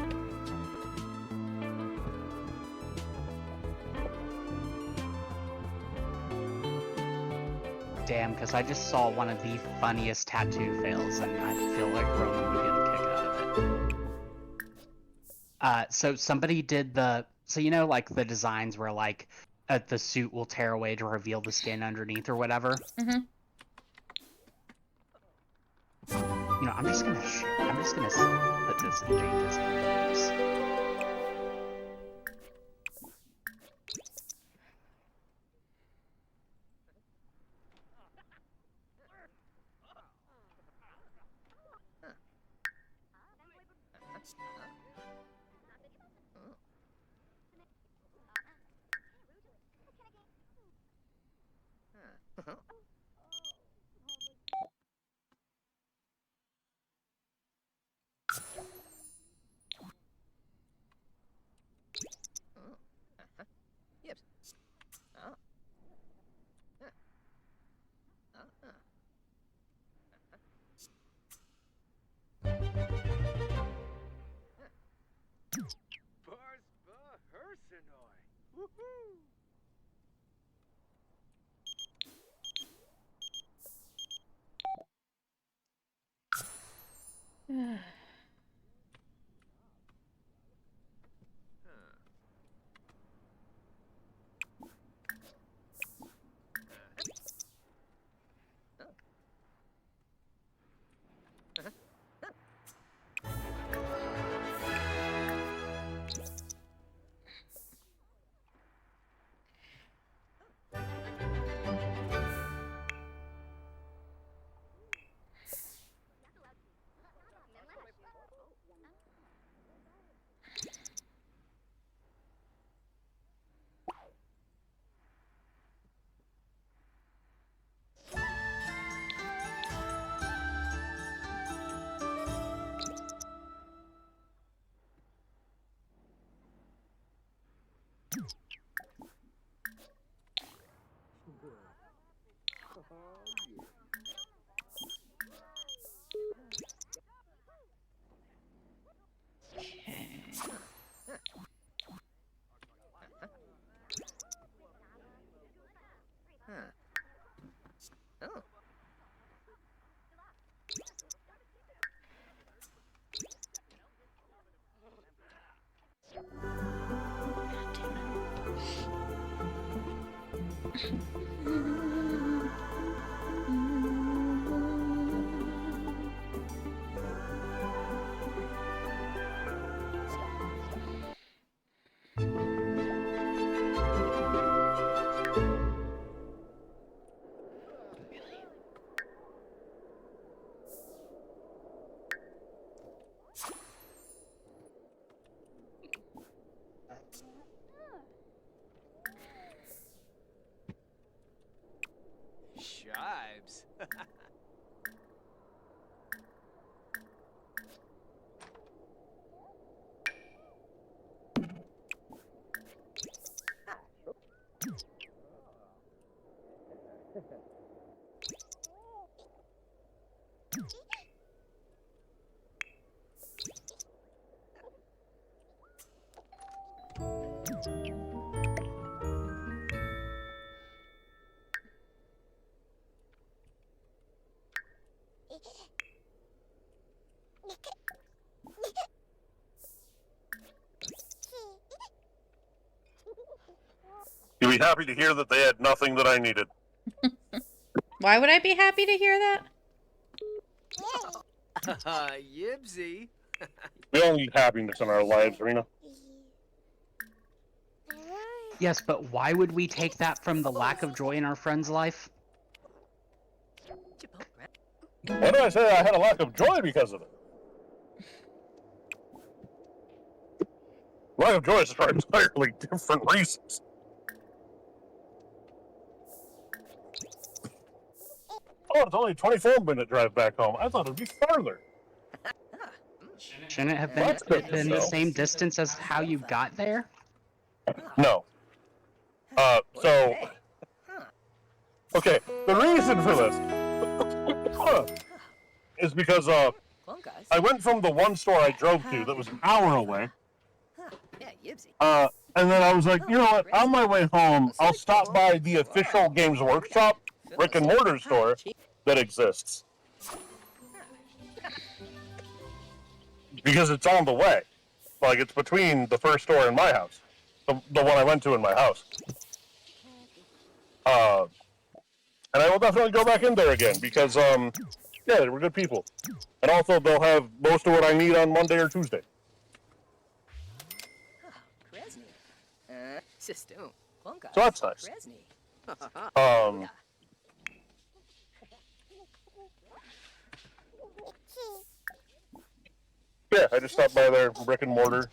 Damn, because I just saw one of the funniest tattoo fails, and I feel like Roman would get a kick out of it. So somebody did so you know, like the designs where like the suit will tear away to reveal the skin underneath or whatever. Mm-hmm. You know, I'm just gonna put this in Jane's hands. Yep. Oh. Woohoo! Oh. Shibes. You'll be happy to hear that they had nothing that I needed. Why would I be happy to hear that? Yibsy. We all need happiness in our lives, Rena. Yes, but why would we take that from the lack of joy in our friend's life? Why did I say I had a lack of joy because of it? Lack of joy is for entirely different reasons. Oh, it's only a 24-minute drive back home. I thought it'd be farther. Shouldn't it have That's good to been the know. same distance as how you got there? No. Okay, the reason for this is because, I went from the one store I drove to that was an hour away, Yeah, Yibsy. and then I was like, you know what, on my way home, I'll stop by the official Games Workshop brick and mortar store that exists. Because it's on the way. Like, it's between the first store and my house. The one I went to in my house. And I will definitely go back in there again because, yeah, they were good people. And also, they'll have most of what I need on Monday or Tuesday. Kresny. System. So that's nice. Kresny. Yeah, I just stopped by their brick and mortar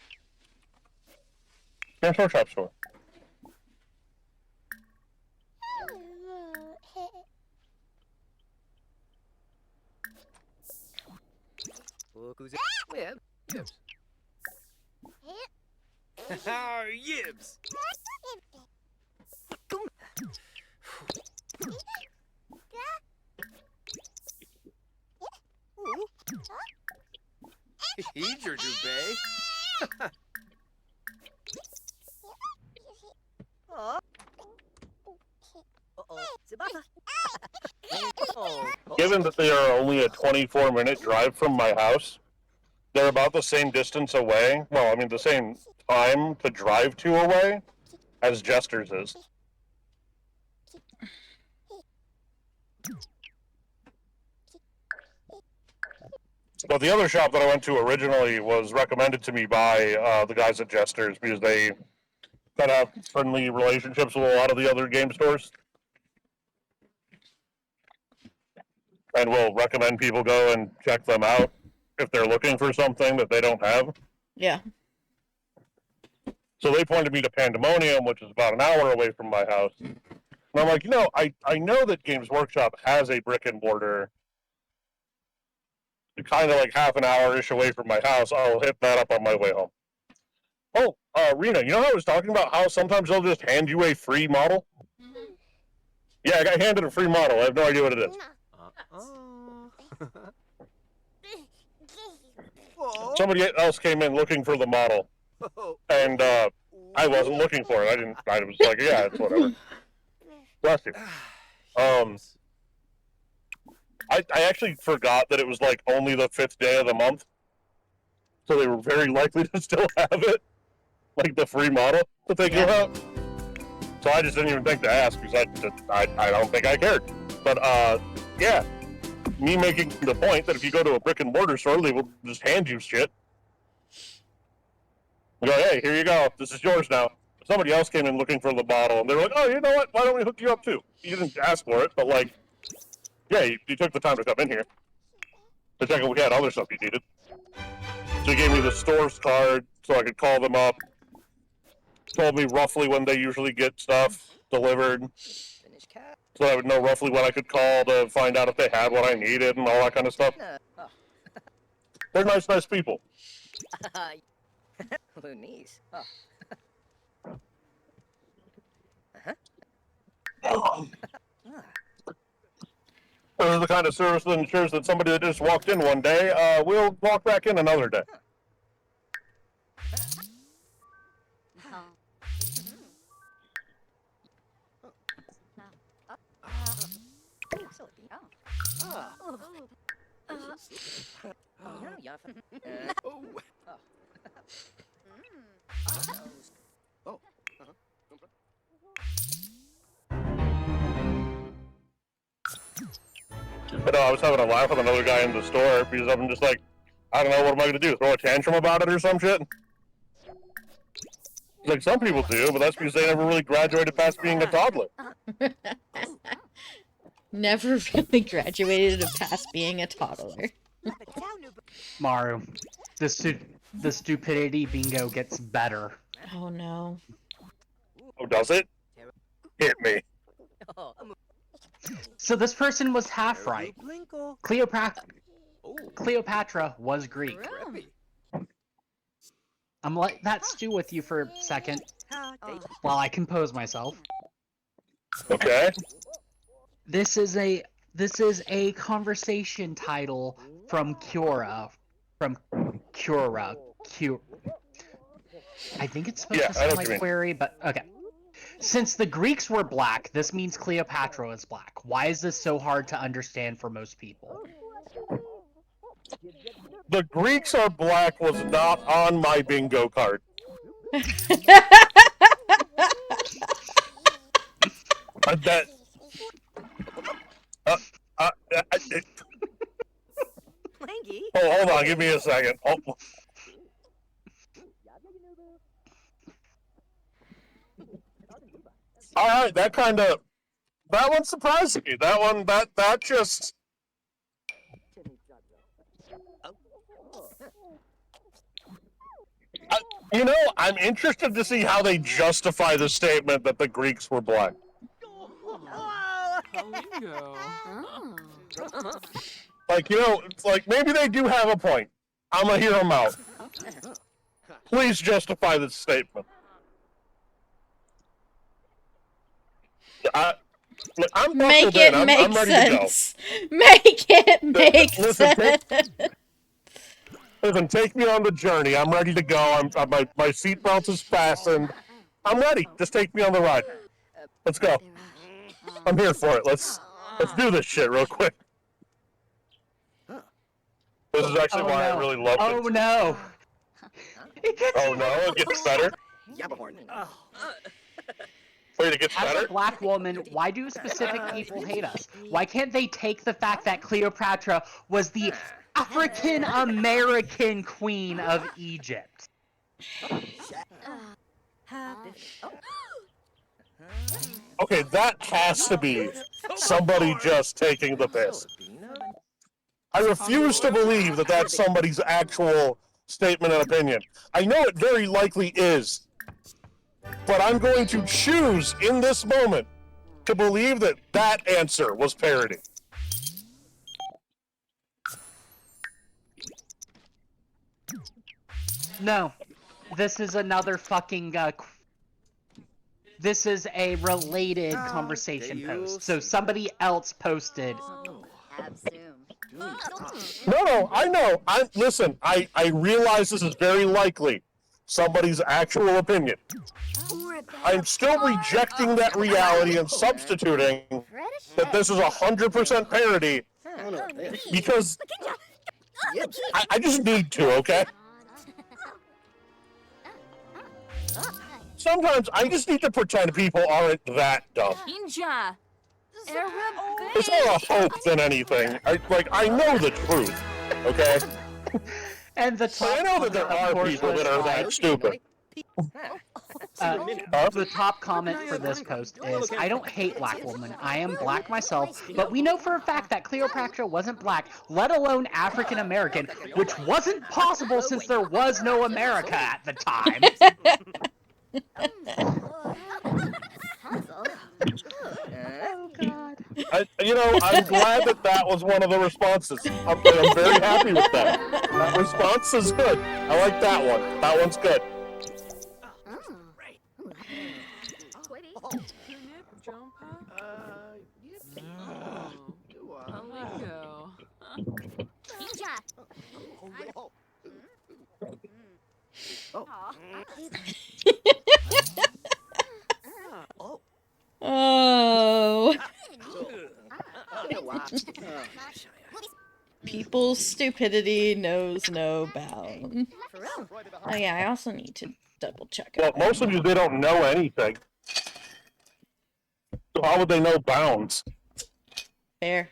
Games Workshop store. Look who's Yib. Yibs. Yibs. He's your Dubé. Given that they are only a 24-minute drive from my house, they're about the same distance away. Well, I mean, the same time to drive to away as Jester's is. But the other shop that I went to originally was recommended to me by the guys at Jester's because they kind of have friendly relationships with a lot of the other game stores. And will recommend people go and check them out if they're looking for something that they don't have. Yeah. So they pointed me to Pandemonium, which is about an hour away from my house. And I'm like, you know, I know that Games Workshop has a brick and mortar kind of like half an hour-ish away from my house. I'll hit that up on my way home. Oh, Rena, you know how I was talking about how sometimes they'll just hand you a free model? Mm-hmm. Yeah, I got handed a free model. I have no idea what it is. Somebody else came in looking for the model, and I wasn't looking for it. I was like, yeah, it's whatever. Bless you. I actually forgot that it was like only the 5th day of the month, so they were very likely to still have it, like the free model that they give out. So I just didn't even think to ask because I don't think I cared. But yeah, me making the point that if you go to a brick and mortar store, they will just hand you shit. You go, hey, here you go. This is yours now. Somebody else came in looking for the bottle, and they were like, oh, you know what? Why don't we hook you up too? You didn't ask for it, but like, yeah, you took the time to come in here to check if we had other stuff you needed. So he gave me the store's card so I could call them up. Told me roughly when they usually get stuff delivered. So I would know roughly when I could call to find out if they had what I needed and all that kind of stuff. They're nice people. Loonies. This is the kind of service that ensures that somebody that just walked in one day will walk back in another day. But I was having a laugh with another guy in the store because I'm just like, I don't know, what am I going to do? Throw a tantrum about it or some shit? Like, some people do, but that's because they never really graduated past being a toddler. Never really graduated past being a toddler. Maru, the stupidity bingo gets better. Oh no. Oh, does it? Hit me. So this person was half right. Cleopatra was Greek. I'm gonna let that stew with you for a second while I compose myself. Okay. This is a conversation title from Cura. I think it's supposed to sound like query, but okay. Since the Greeks were black, this means Cleopatra is black. Why is this so hard to understand for most people? The Greeks are black was not on my bingo card. That. Oh, hold on, give me a second. Oh. All right, that one surprised me. That just. I'm interested to see how they justify the statement that the Greeks were black. Like, it's like maybe they do have a point. I'm gonna hear them out. Please justify this statement. I'm make it in. make I'm ready sense. To go. Make it make Listen, sense. Listen, take me on the journey. I'm ready to go. My seatbelt is fastened. I'm ready. Just take me on the ride. Let's go. I'm here for it. Let's do this shit real quick. This is actually why I really love it. Oh no! Oh no, it gets better? Wait, it gets better? As a black woman, why do specific people hate us? Why can't they take the fact that Cleopatra was the African American queen of Egypt? Okay, that has to be somebody just taking the piss. I refuse to believe that that's somebody's actual statement and opinion. I know it very likely is, but I'm going to choose in this moment to believe that that answer was parody. No, this is another fucking, this is a related conversation post. So somebody else posted. No, I know. Listen, I realize this is very likely somebody's actual opinion. I'm still rejecting that reality and substituting that this is 100% parody because I just need to, okay? Sometimes I just need to pretend people aren't that dumb. It's more a hope than anything. I know the truth, okay? And I know that there are people that are that stupid. The top comment for this post is, I don't hate black women. I am black myself, but we know for a fact that Cleopatra wasn't black, let alone African American, which wasn't possible since there was no America at the time. Oh God. I'm glad that was one of the responses. I'm very happy with that. That response is good. I like that one. That one's good. Oh. People's stupidity knows no bound. For real. Oh yeah, I also need to double check Well, it. most of you, they don't know anything. So how would they know bounds? Fair.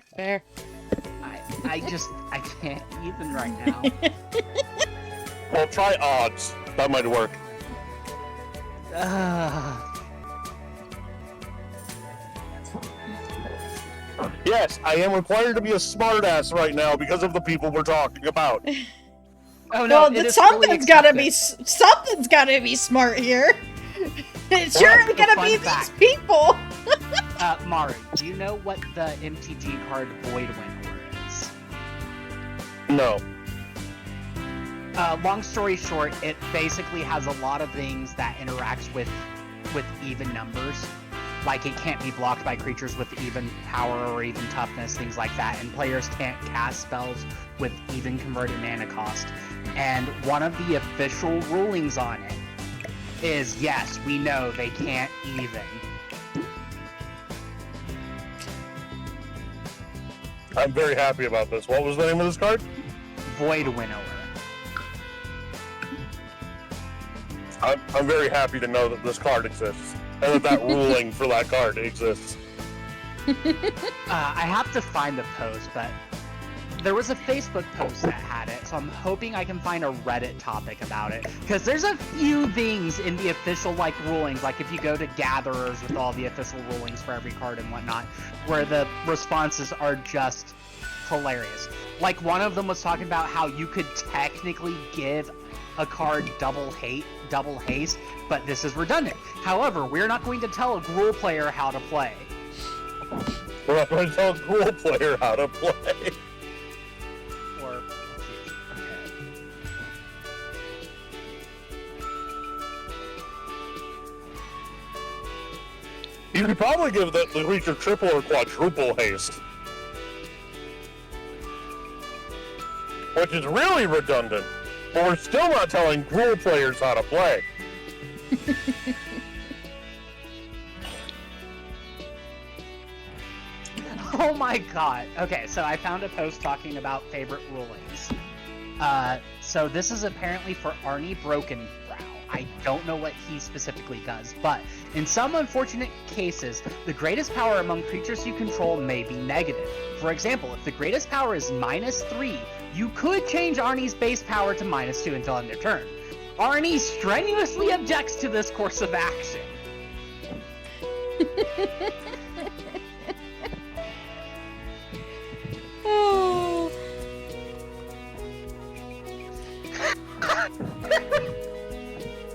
I can't even right now. Well, try odds. That might work. Yes, I am required to be a smartass right now because of the people we're talking about. Oh no, Well, something's gotta be smart here. It's surely gonna fun be fact. these people. Maru, do you know what the MTG card Void Winnower is? No. Long story short, it basically has a lot of things that interacts with even numbers. Like, it can't be blocked by creatures with even power or even toughness, things like that, and players can't cast spells with even converted mana cost. And one of the official rulings on it is, yes, we know they can't even. I'm very happy about this. What was the name of this card? Void Winnower. I'm very happy to know that this card exists. And that ruling for that card exists. I have to find the post, but there was a Facebook post that had it, so I'm hoping I can find a Reddit topic about it. Because there's a few things in the official, rulings, like if you go to Gatherers with all the official rulings for every card and whatnot, where the responses are just hilarious. Like, one of them was talking about how you could technically give a card double haste, but this is redundant. However, we're not going to tell a Gruul player how to play. We're not going to tell a Gruul player how to play. Or... You could probably give the creature triple or quadruple haste. Which is really redundant. But we're still not telling Gruul players how to play. Oh my god. Okay, so I found a post talking about favorite rulings. So this is apparently for Arnie Brokenbrow. I don't know what he specifically does, but in some unfortunate cases, the greatest power among creatures you control may be negative. For example, if the greatest power is -3, you could change Arnie's base power to -2 until end of turn. Arnie strenuously objects to this course of action. Oh.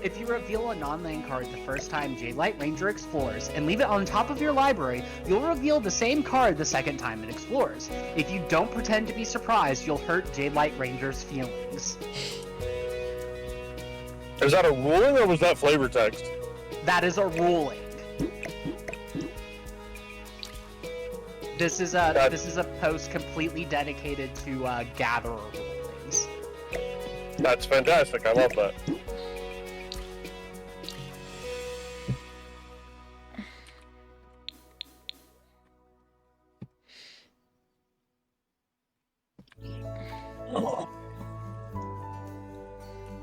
If you reveal a non-land card the first time Jadelight Ranger explores and leave it on top of your library, you'll reveal the same card the second time it explores. If you don't pretend to be surprised, you'll hurt Jadelight Ranger's feelings. Is that a ruling or was that flavor text? That is a ruling. This is a post completely dedicated to Gatherer rulings. That's fantastic. I love that.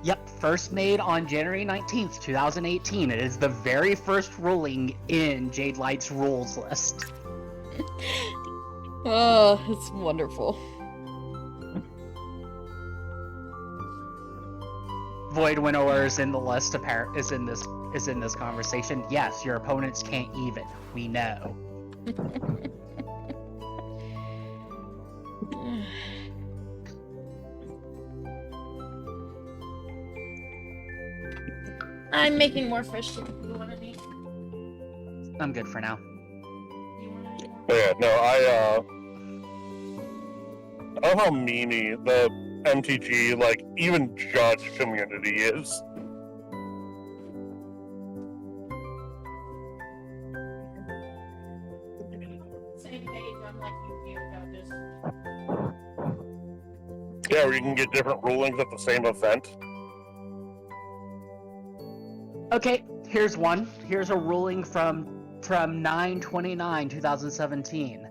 Yep, first made on January 19th, 2018. It is the very first ruling in Jadelight's rules list. Oh, it's wonderful. Void Winnower is in the list. Is in this conversation. Yes, your opponents can't even. We know. I'm making more fish. You want any? I'm good for now. Yeah, no, I love how memey the MTG, even judge community is. Same page, I'm like you about this. Yeah, where you can get different rulings at the same event. Okay, here's one. Here's a ruling from 9/29/2017.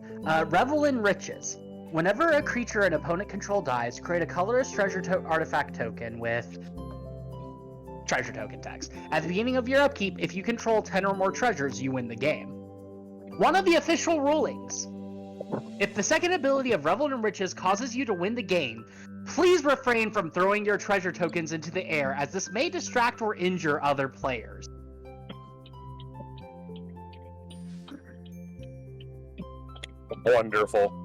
Revel in Riches. Whenever a creature an opponent control dies, create a colorless treasure artifact token with treasure token text. At the beginning of your upkeep, if you control 10 or more treasures, you win the game. One of the official rulings. If the second ability of Revel in Riches causes you to win the game, please refrain from throwing your treasure tokens into the air, as this may distract or injure other players. Wonderful.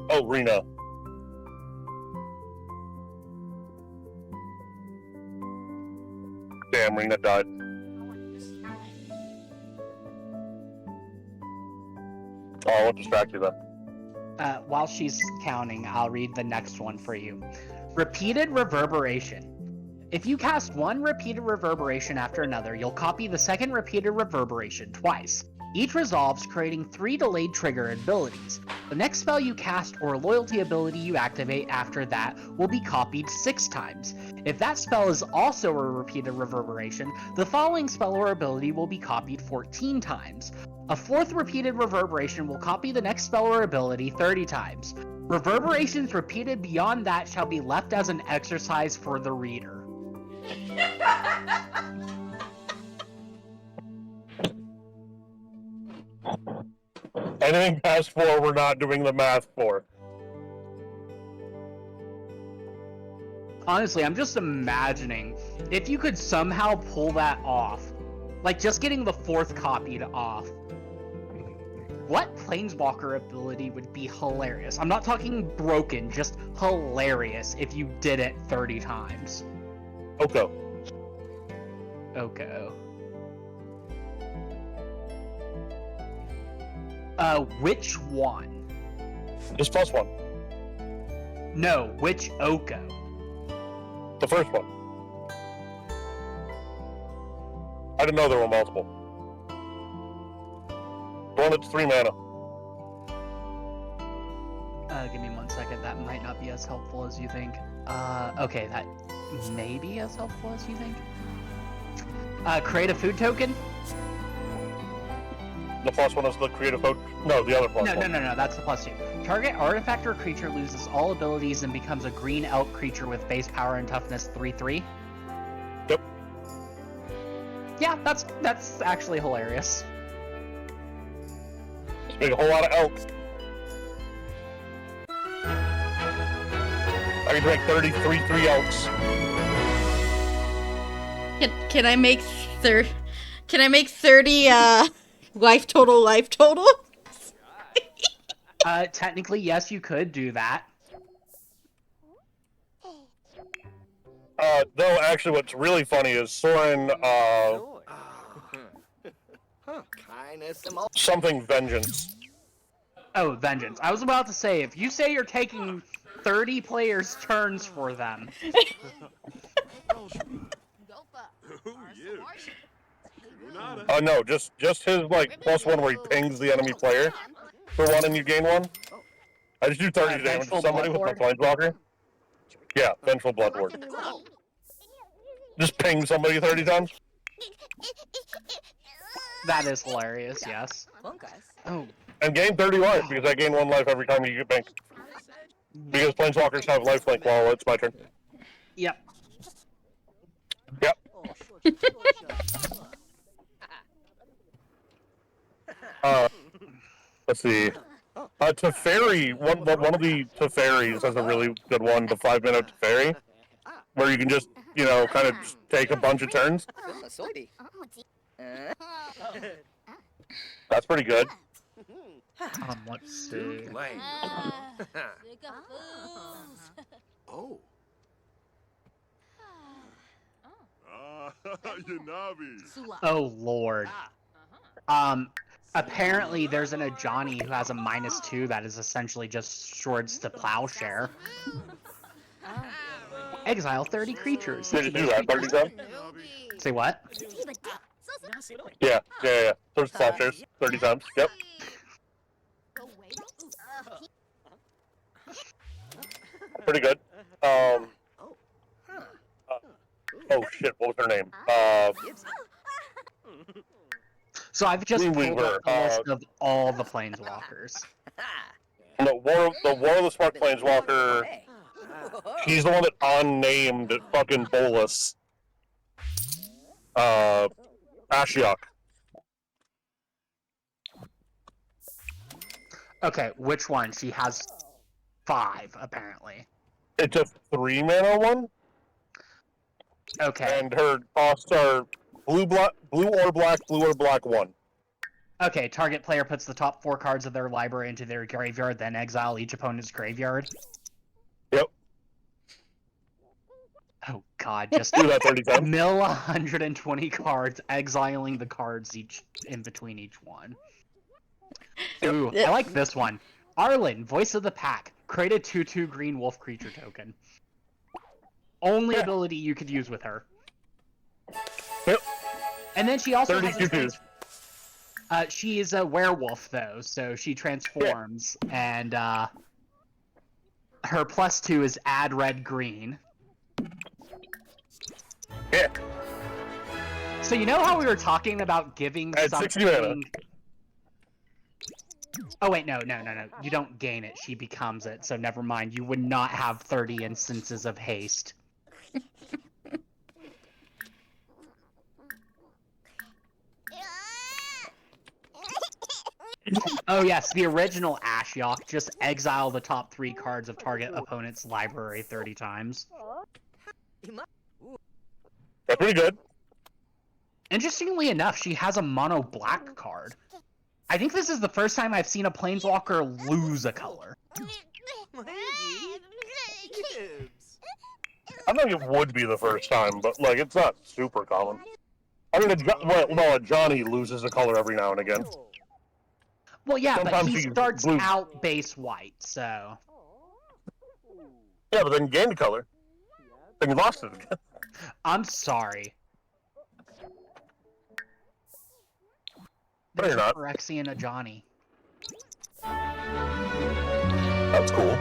Oh, Rena. Damn, Rena died. Oh, I won't distract you then. While she's counting, I'll read the next one for you. Repeated reverberation. If you cast one repeated reverberation after another, you'll copy the second repeated reverberation twice. Each resolves, creating 3 delayed trigger abilities. The next spell you cast or loyalty ability you activate after that will be copied 6 times. If that spell is also a repeated reverberation, the following spell or ability will be copied 14 times. A 4th repeated reverberation will copy the next spell or ability 30 times. Reverberations repeated beyond that shall be left as an exercise for the reader. Anything past 4, we're not doing the math for. Honestly, I'm just imagining if you could somehow pull that off, like just getting the 4th copied off. What Planeswalker ability would be hilarious? I'm not talking broken, just hilarious if you did it 30 times. Oko. Oko. Which one? Just +1. No, which Oko? The first one. I didn't know there were multiple. The one that's 3 mana. Give me 1 second. That might not be as helpful as you think. Okay, that may be as helpful as you think. Create a food token? The +1 is the creative code. No, the other +1. No, that's the +2. Target artifact or creature loses all abilities and becomes a green elk creature with base power and toughness 3/3. Yep. Yeah, that's actually hilarious. Just make a whole lot of elk. I can make 33 elks. Can I make 30? Can I make 30 life total? Technically, yes, you could do that. Though, actually, what's really funny is Soren, something vengeance. Oh, vengeance. I was about to say, if you say you're taking 30 players' turns for them. No, just his, like, +1 where he pings the enemy player for 1 and you gain 1. I just do 30 damage to somebody with my Planeswalker. Yeah, Vengeful Bloodward. Just ping somebody 30 times. That is hilarious, yes. Oh. And gain 30 life, because I gain 1 life every time you get pinged. Because Planeswalkers have lifelink while it's my turn. Yep. Yep. Let's see. Teferi, one of the Teferis has a really good one, the 5-minute Teferi, where you can just, kind of just take a bunch of turns. That's pretty good. Let's see. Oh. Oh, Lord. Apparently there's an Ajani who has a -2 that is essentially just Swords to Plowshare. Exile 30 creatures. Did you do that 30 times? Say what? Yeah. First slashers, 30 times. Yep. Pretty good. Oh shit, what was her name? So I've just pulled Dreamweaver, up a list of all the planeswalkers. The War of the Spark Planeswalker. She's the one that unnamed fucking Bolus. Ashiok. Okay, which one? She has 5, apparently. It's a 3-mana one. Okay. And her costs are blue or black 1. Okay, target player puts the top 4 cards of their library into their graveyard, then exile each opponent's graveyard. Yep. Oh god, just do that 30 times. Mill 120 cards, exiling the cards each in between each one. Ooh, I like this one. Arlen, Voice of the Pack. Create a 2/2 green wolf creature token. Only ability you could use with her. Yep. And then she also has 32 she is a werewolf though, so she transforms, and her +2 is add red green. Yeah. So you know how we were talking about giving Add 60 mana. something? Oh wait, no. You don't gain it. She becomes it. So never mind. You would not have 30 instances of haste. Oh yes, the original Ashiok. Just exile the top 3 cards of target opponent's library 30 times. That's pretty good. Interestingly enough, she has a mono black card. I think this is the first time I've seen a planeswalker lose a color. I don't think it would be the first time, but like it's not super common. I mean, a Johnny loses a color every now and again. Well, yeah, Sometimes but he he starts blue. out base white, so... Yeah, but then you gained a color. Then you lost it again. I'm sorry. No, you're not. Phyrexian a Johnny. That's cool.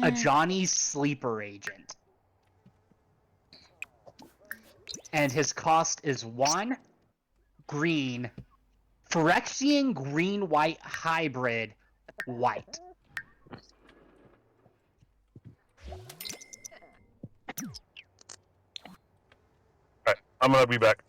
A Johnny's sleeper agent. And his cost is 1 green, Phyrexian green-white hybrid, white. Alright, I'm gonna be back.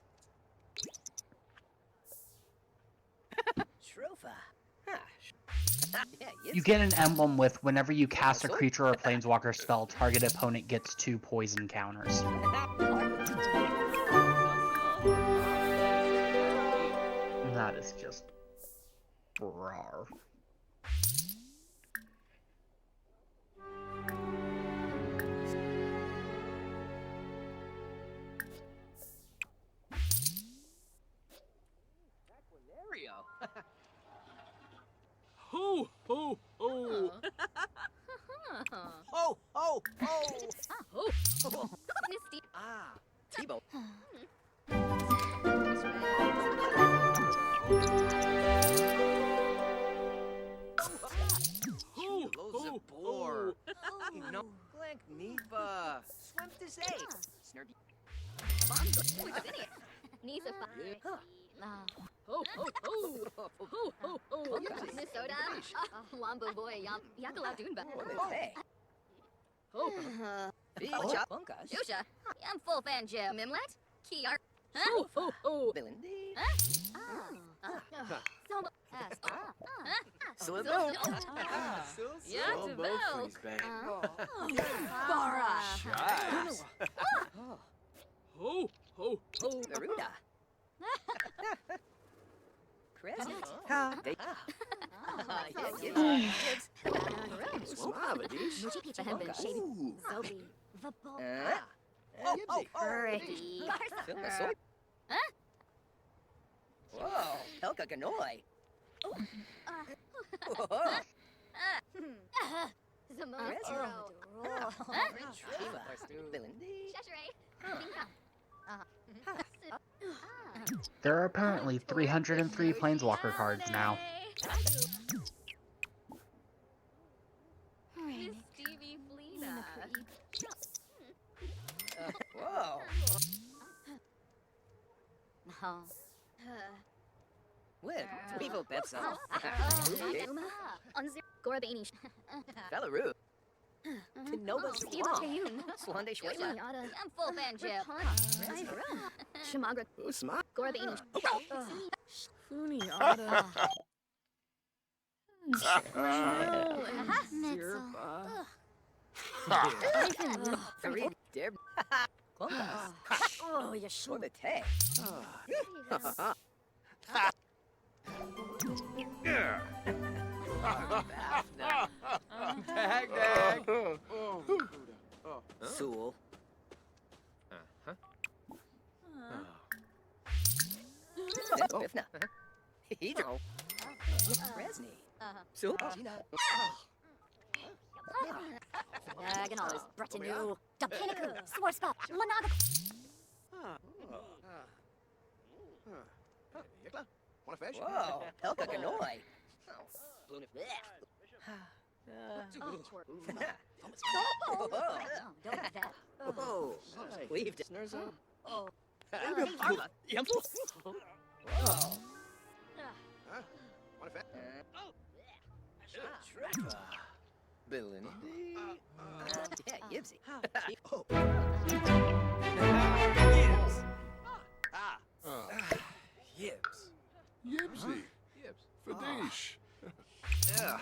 You get an emblem with whenever you cast a creature or planeswalker spell, target opponent gets 2 poison counters. That is just rawr. Ho, ho, ho! Oh, oh, oh! Oh. Misty. Ah, Tebow. Ho, Loads ho, of boar. Oh. No, Blank Nipa. Swim to say. Snurdy. Nisa. ho, ho, ho! Ho, ho, ho! Minnesota. Wamba boy. Yakala Dunba. Hey. Ho, Bicha. Bunkas. Shusha. I'm full fan Jim. Mimlet. Kiar. ho, ho, ho! Belindy. Slibo. Yeah, Deville. Bara. Ho, ho, ho! Garuda. Chris. Whoa, Helka Ganoy. Belindy. There are apparently 303 Planeswalker cards now. Miss Stevie Flina. Whoa. Whip. Weevil Bepsa. Gorbani. Belarus. Nova Steva Tayun. Swande Schwela. I'm full banjip. Shamagra. Usma. Gorbani. Funiata. Farid Deb. Columbus. Oh, you For the tag. Dag, dag. Sewell. Bifna. Hedro. Resny. Sue. Diagonals. Bretanu. Dapiniku. Swarska. Lanaga. Want a fish? Whoa. Helka Ganoi. Don't do that. Oh. Weaved. Oh. Yumful. Whoa. Want a fish? Billin. Yeah, Yibsy. Oh. Yibs. Yibs. Yibsy. Yibs. Fadish. Yeah.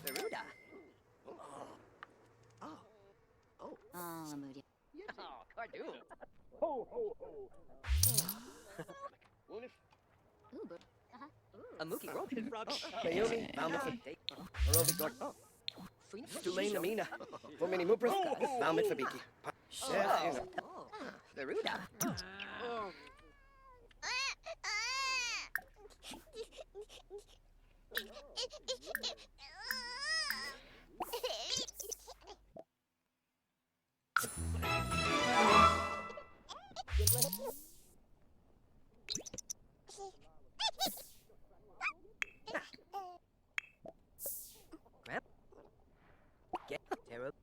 Neruda. Oh, moody. Oh, Cardoon. Ooh, but. A Mookie Robin. Naomi. Malmit. Rovi Gordon. Tulane Amina. For many Mubrufka. Malmit Fabiki. Neruda. Grab. Get. Tarot.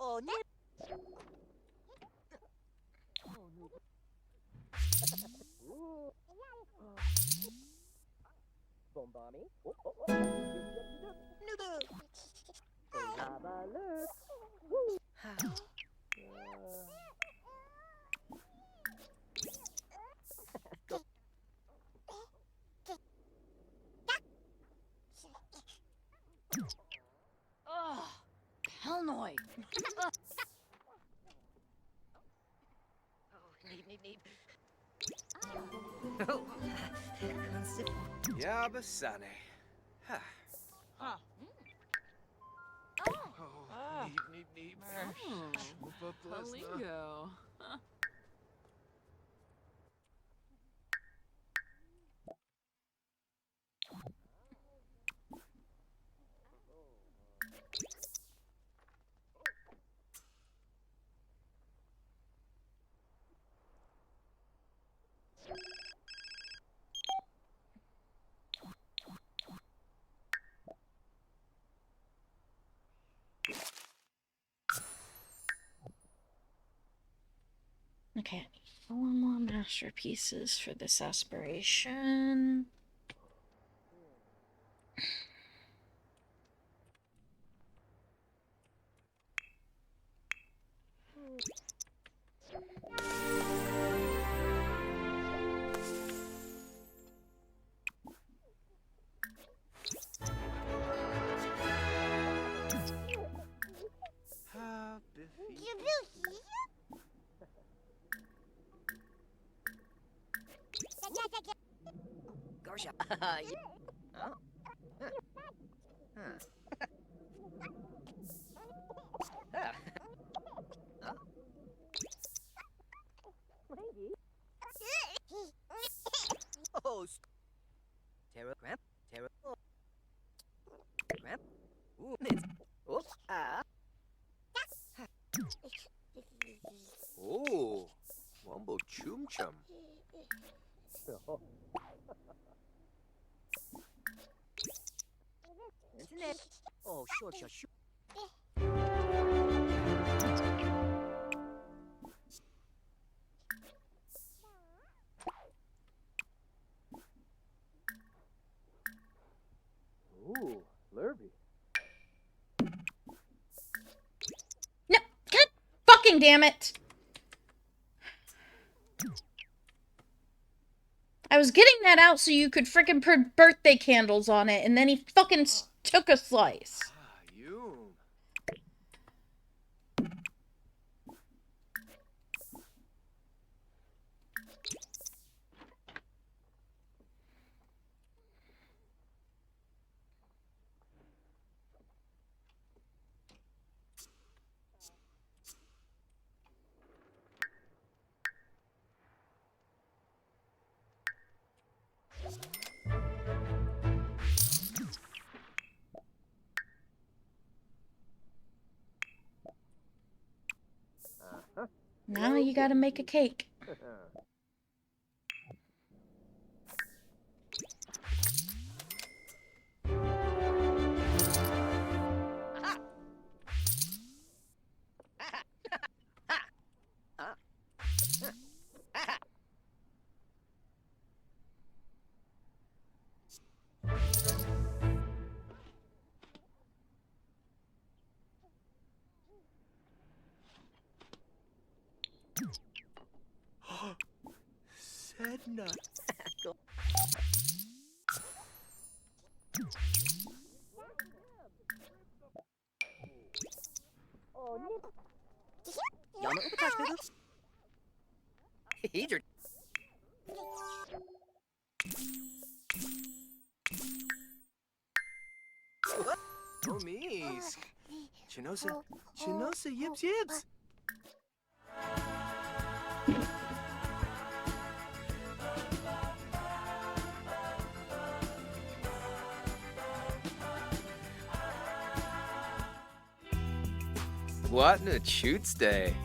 Oh, Bombami. Nubu. Labaloo. Ugh. Hellnoy. Need. Oh. Yabasane. Ha. Huh. Oh, need. Palingo. Okay, 4 more masterpieces for this aspiration. Gorsha. Oh. Huh. Huh. Oh, Terra Cramp, Terra. Cramp. Ooh, it's. Oh, ah. Oh, Wumbo Chum Chum. Internet. Oh, sure, sure, sure. Ooh, Lurby. No, God fucking damn it. I was getting that out so you could frickin' put birthday candles on it, and then he fucking took a slice. Ah, you. Now you gotta make a cake. Said not. Yama Upatash. He's your. Oh, mees. Chinosa, Chinosa, yips, yips. What a shoots day.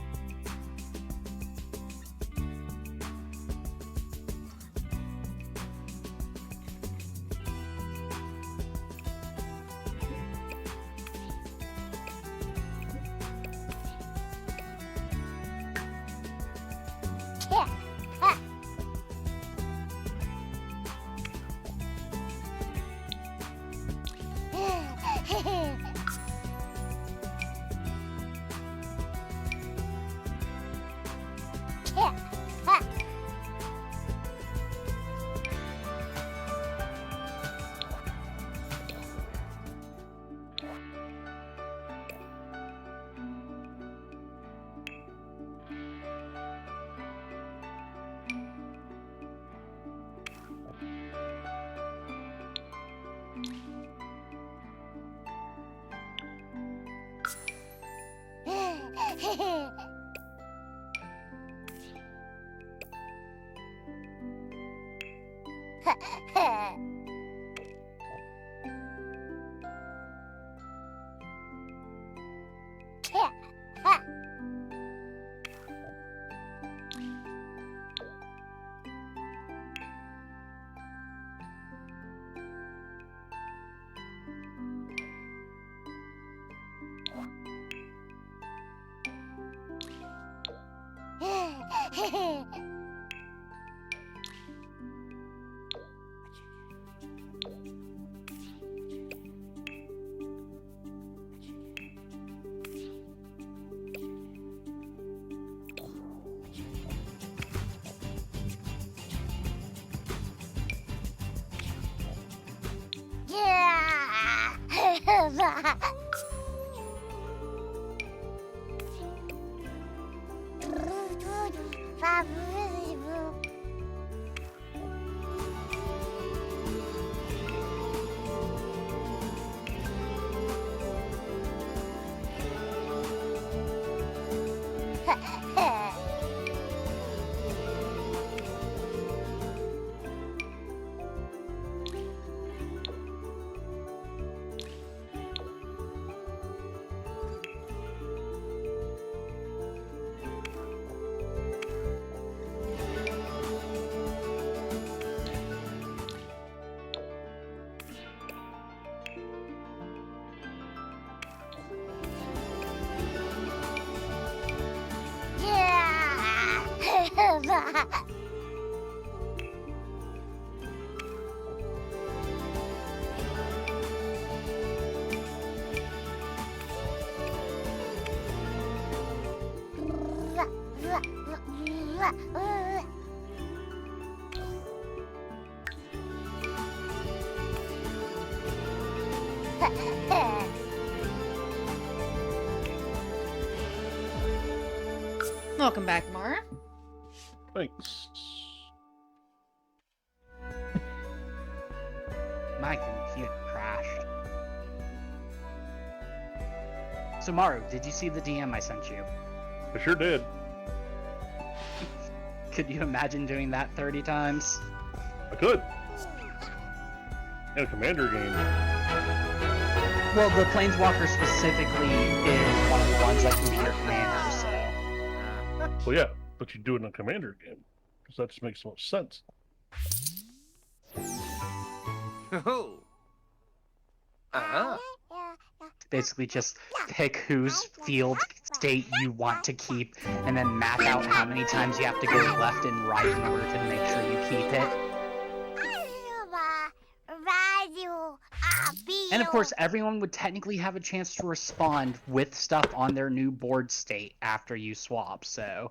Yeah. Welcome back, Mara. Thanks. My computer crashed. So Maru, did you see the DM I sent you? I sure did. Could you imagine doing that 30 times? I could. In a commander game. Well, the Planeswalker specifically is one of the ones that can be your commander, so... Well, yeah, but you do it in a commander game. Because that just makes the most sense. Oh. Uh-huh. Basically just pick whose field state you want to keep, and then map out how many times you have to go left and right in order to make sure you keep it. And of course, everyone would technically have a chance to respond with stuff on their new board state after you swap, so...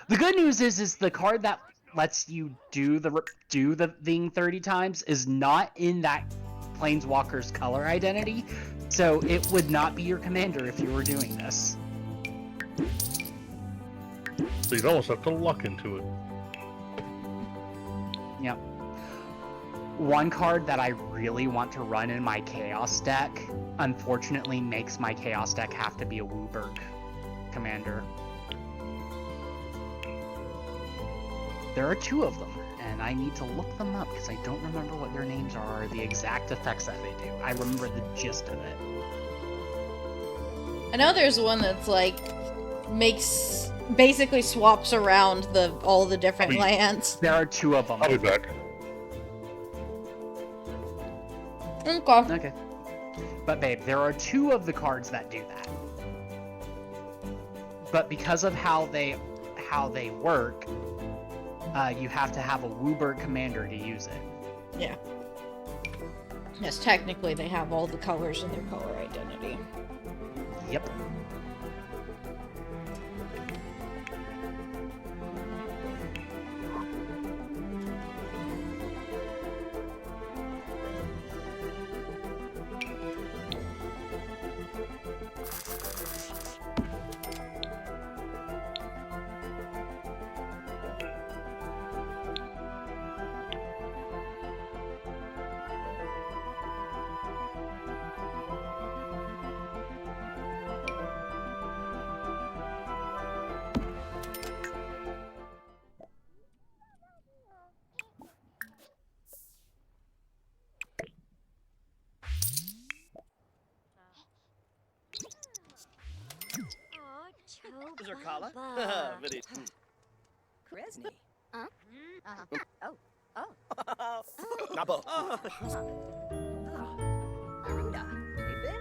The good news is the card that lets you do the thing 30 times is not in that Planeswalker's color identity, so it would not be your commander if you were doing this. So you'd almost have to luck into it. Yep. One card that I really want to run in my Chaos deck, unfortunately makes my Chaos deck have to be a Wooburg commander. There are two of them, and I need to look them up because I don't remember what their names are or the exact effects that they do. I remember the gist of it. I know there's one that's like basically swaps around all the different lands. There are two of them. I'll be back. Okay. Okay. But babe, there are two of the cards that do that. But because of how they work, you have to have a Wooburg commander to use it. Yeah. Yes, technically they have all the colors in their color identity. Yep. Zerkala? Very. Kresny. Huh? Oh. Oh. Nabo. Aruda. Even?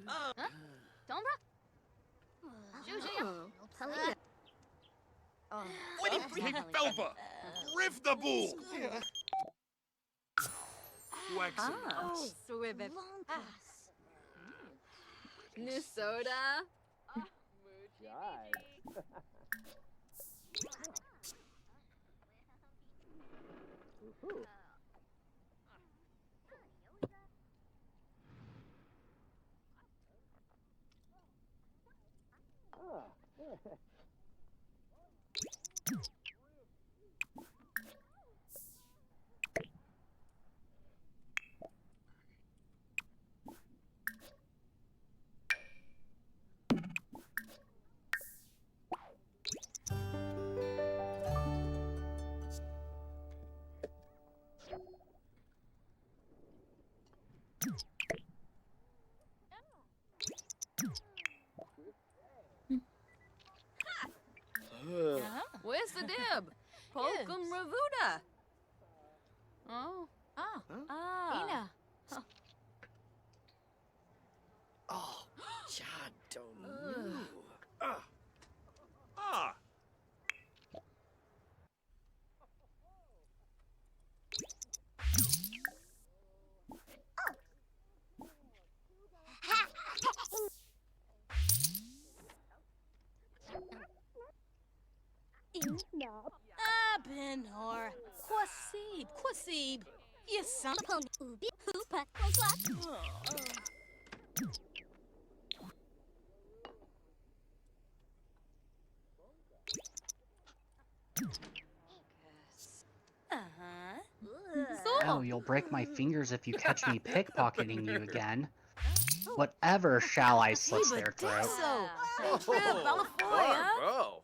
Oh. Sombra? Juju. Talia. Felpa! Riff the bull! Wax Swibit. New soda. Where's the dib? Pokum Ravuda. Oh. Ah. Ina. Oh, Chadonu. Ah. Benhor. Quasib. You son of Oh, you'll break my fingers if you catch me pickpocketing you again. Whatever shall I slit their throat? Bro.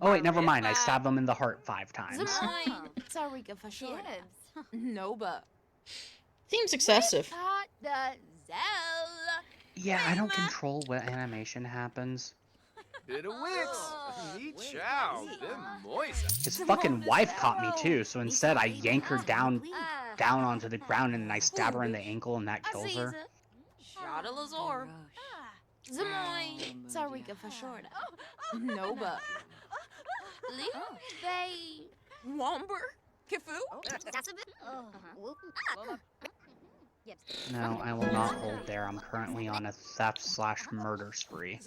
Oh wait, never mind. I stabbed them in the heart 5 times. Sarika for sure. Noba. Seems excessive. Yeah, I don't control what animation happens. Bit of wicks. Neat chow. Bim moisa. His fucking wife caught me too, so instead I yank her down onto the ground and I stab her in the ankle and that kills her. Shada Lazor. Zamoy. Sarika for sure. Noba. Lee. They. Womber. Kifu. No, I will not hold there. I'm currently on a theft/murder spree.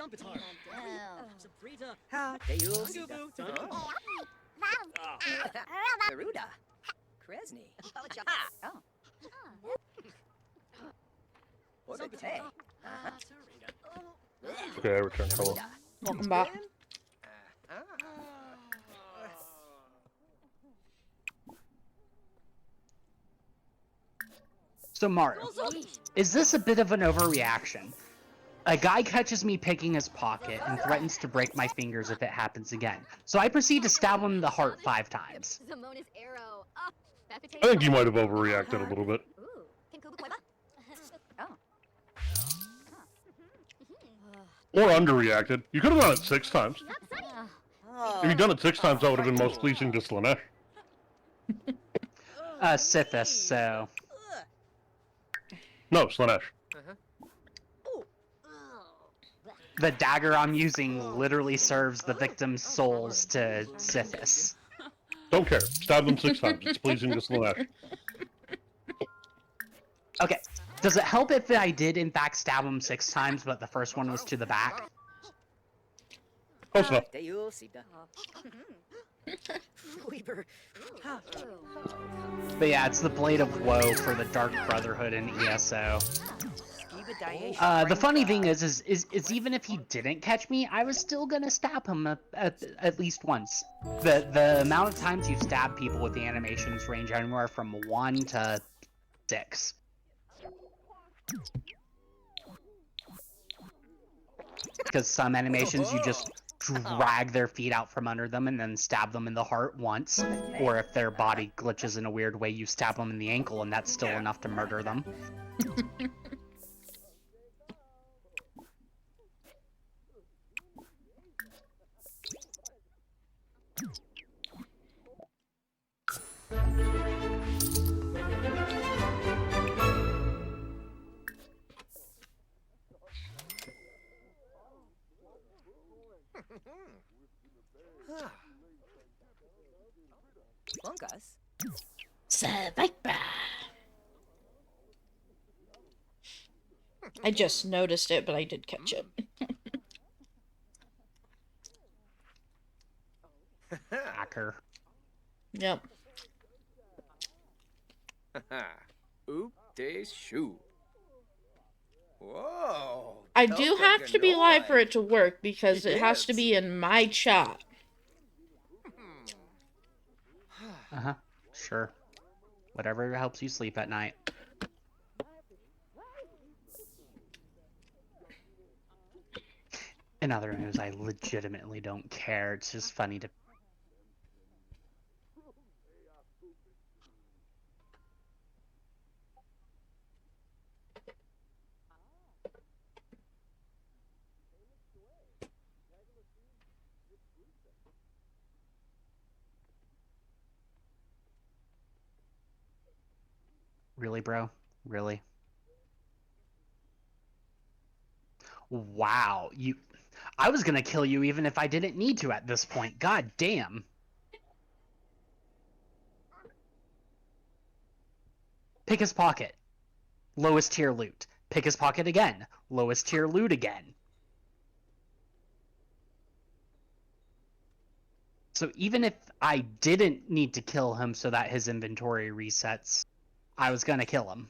Garuda. Kresny. Okay, I returned. Hello. Welcome back. So Mario, is this a bit of an overreaction? A guy catches me picking his pocket and threatens to break my fingers if it happens again. So I proceed to stab him in the heart 5 times. I think you might have overreacted a little bit. Or underreacted. You could have done it 6 times. If you'd done it 6 times, that would have been most pleasing to Slanesh. Sithis, so... No, Slanesh. The dagger I'm using literally serves the victim's souls to Sithis. Don't care. Stab them 6 times. It's pleasing to Slanesh. Okay, does it help if I did in fact stab him 6 times, but the first one was to the back? Close enough. But yeah, it's the Blade of Woe for the Dark Brotherhood in ESO. The funny thing is even if he didn't catch me, I was still gonna stab him at least once. The amount of times you stab people with the animations range anywhere from 1 to 6. Because some animations you just drag their feet out from under them and then stab them in the heart once, or if their body glitches in a weird way, you stab them in the ankle and that's still enough to murder them. Bunkus. Viper. I just noticed it, but I did catch it. Hacker. Yep. Oop de shoe. Whoa. I do have to be live for it to work because it has to be in my chat. Uh-huh. Sure. Whatever helps you sleep at night. In other news, I legitimately don't care. It's just funny to... Really, bro? Really? Wow, I was gonna kill you even if I didn't need to at this point. God damn. Pick his pocket. Lowest tier loot. Pick his pocket again. Lowest tier loot again. So even if I didn't need to kill him so that his inventory resets, I was gonna kill him.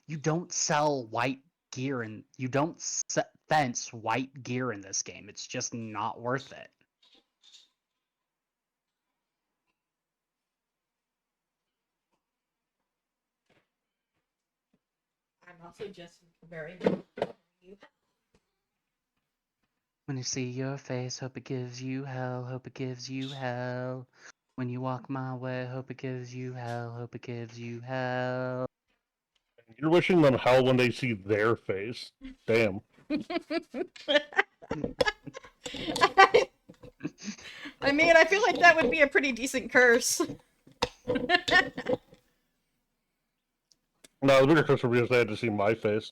You don't sell white gear and you don't fence white gear in this game. It's just not worth it. I'm also just very. When you see your face, hope it gives you hell, hope it gives you hell. When you walk my way, hope it gives you hell, hope it gives you hell. You're wishing them hell when they see their face. Damn. I mean, I feel like that would be a pretty decent curse. No, the bigger curse would be if they had to see my face.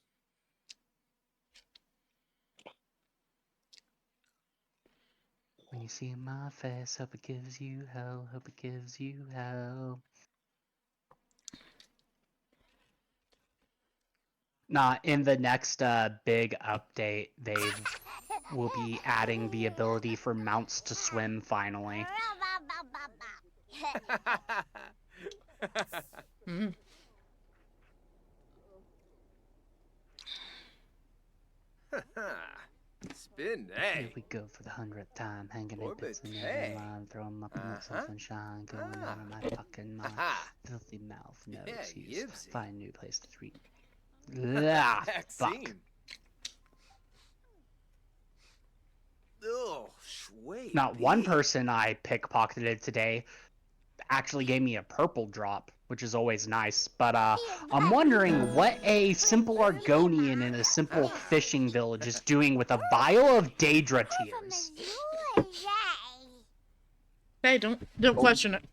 When you see my face, hope it gives you hell, hope it gives you hell. Nah, in the next big update, they will be adding the ability for mounts to swim finally. Mm. Spin, Here we go for the 100th time, hanging in bits and every line, throwing my peanuts in sunshine, going out of my fucking mind. Filthy mouth, no excuse. Find a new place to treat. Ah, fuck. Oh, sweet. Not one person I pickpocketed today actually gave me a purple drop, which is always nice, but I'm wondering what a simple Argonian in a simple fishing village is doing with a vial of Daedra tears. Hey, don't question it.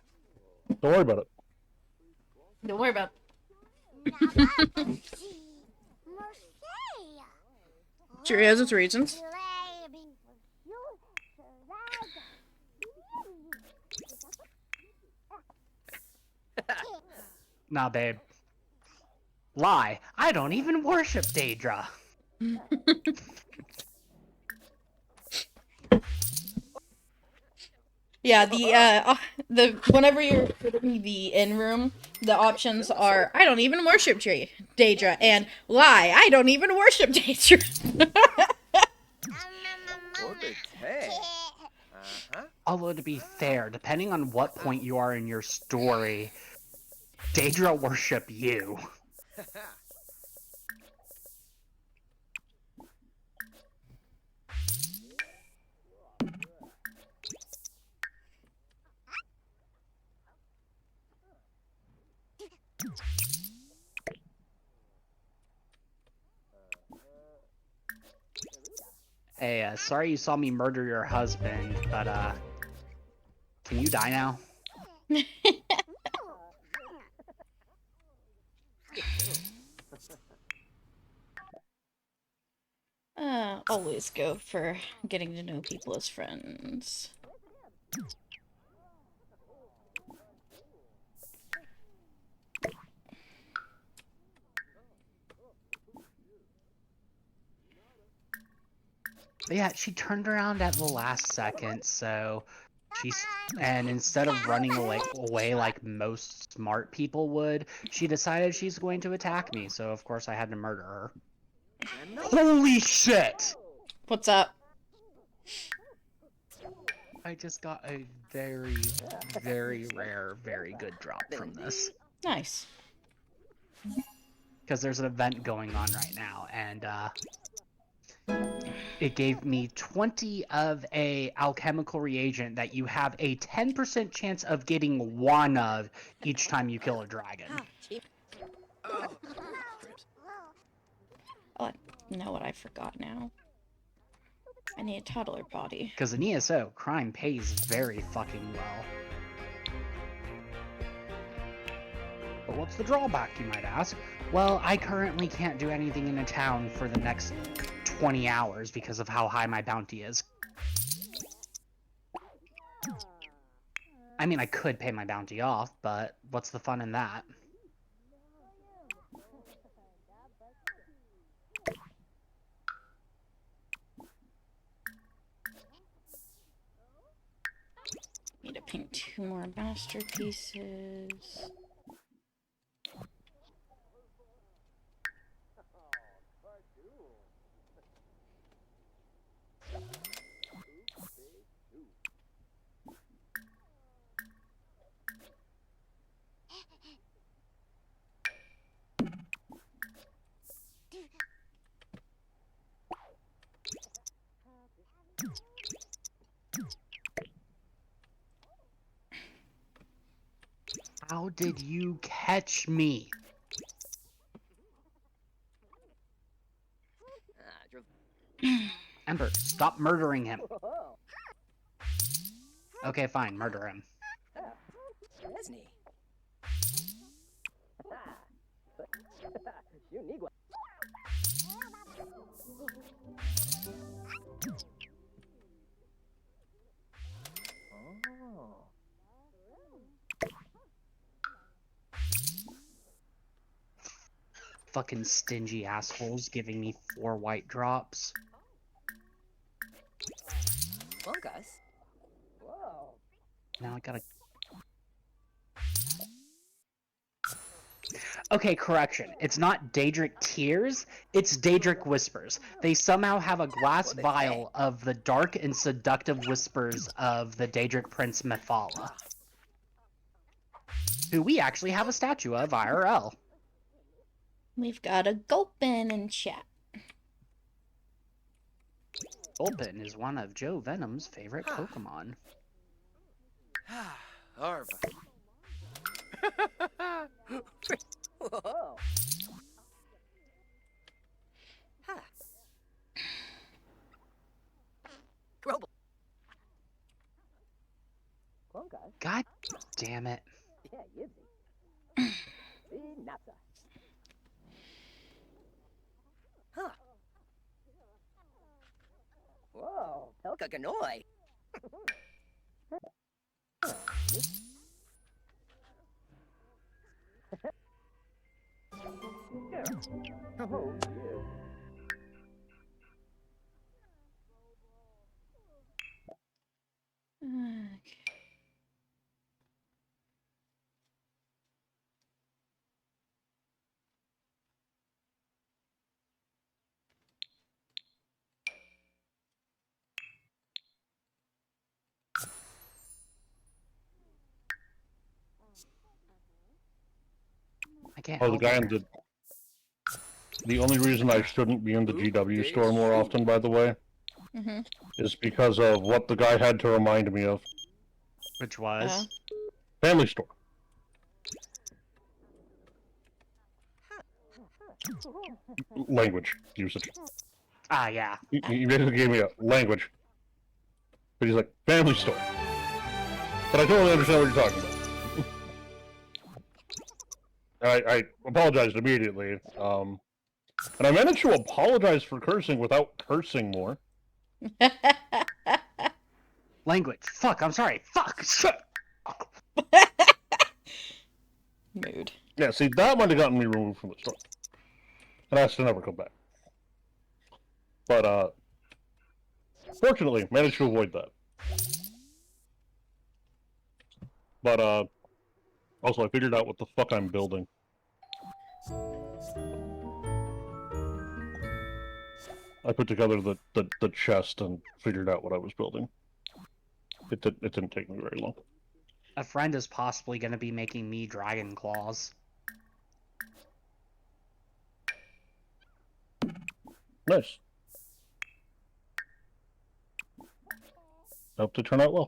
Don't worry about it. Don't worry about it. Sure, he has its reasons. Nah, babe. Lie. I don't even worship Daedra. Yeah, the whenever you're in the in room, the options are I don't even worship Daedra and lie. I don't even worship Daedra. Although to be fair, depending on what point you are in your story, Daedra worship you. Hey, sorry you saw me murder your husband, but, can you die now? Always go for getting to know people as friends. But yeah, she turned around at the last second, so and instead of running away like most smart people would, she decided she's going to attack me, so of course I had to murder her. Holy shit! What's up? I just got a very, very rare, very good drop from this. Nice. Because there's an event going on right now, and it gave me 20 of a alchemical reagent that you have a 10% chance of getting one of each time you kill a dragon. Know what I forgot now? I need a toddler potty. Because in ESO, crime pays very fucking well. But what's the drawback, you might ask? Well, I currently can't do anything in a town for the next 20 hours because of how high my bounty is. I mean, I could pay my bounty off, but what's the fun in that? Need to paint 2 more masterpieces. How did you catch me? Ember, stop murdering him. Okay, fine, murder him. Disney. You need one. Oh. Fucking stingy assholes giving me 4 white drops. Fungus. Whoa. Now I gotta... Okay, correction. It's not Daedric Tears, it's Daedric Whispers. They somehow have a glass vial of the dark and seductive whispers of the Daedric Prince Methala, who we actually have a statue of IRL. We've got a Gulpin in chat. Gulpin is one of Joe Venom's favorite Pokemon. Arva. Whoa. Huh. Grumble. Fungus. God damn it. Yeah, Yibsy. Nasa. Huh. Whoa, Pelka Ganoi. Oh, yeah. Okay. I can't Oh, the help guy it. in the only reason I shouldn't be in the GW store more often, by the way, is because of what the guy had to remind me of. Which was? Family store. Language usage. Ah, yeah. He basically gave me a language. But he's like, family store. But I totally understand what you're talking about. I apologized immediately. And I managed to apologize for cursing without cursing more. Language. Fuck, I'm sorry. Fuck! Shit! Mood. Yeah, see, that might have gotten me removed from the store. And I asked to never come back. But, fortunately, managed to avoid that. But, also I figured out what the fuck I'm building. I put together the chest and figured out what I was building. It didn't take me very long. A friend is possibly going to be making me dragon claws. Nice. Hope to turn out well.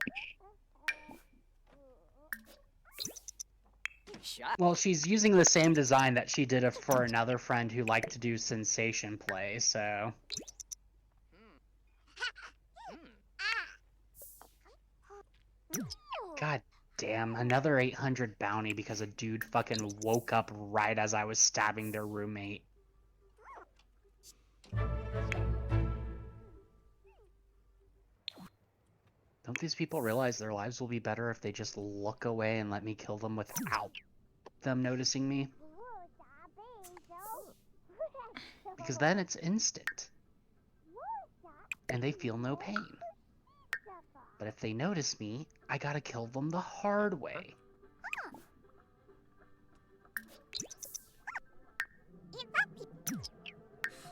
Shot. Well, she's using the same design that she did for another friend who liked to do sensation play, so... God damn, another 800 bounty because a dude fucking woke up right as I was stabbing their roommate. Don't these people realize their lives will be better if they just look away and let me kill them without them noticing me? Because then it's instant. And they feel no pain. But if they notice me, I gotta kill them the hard way.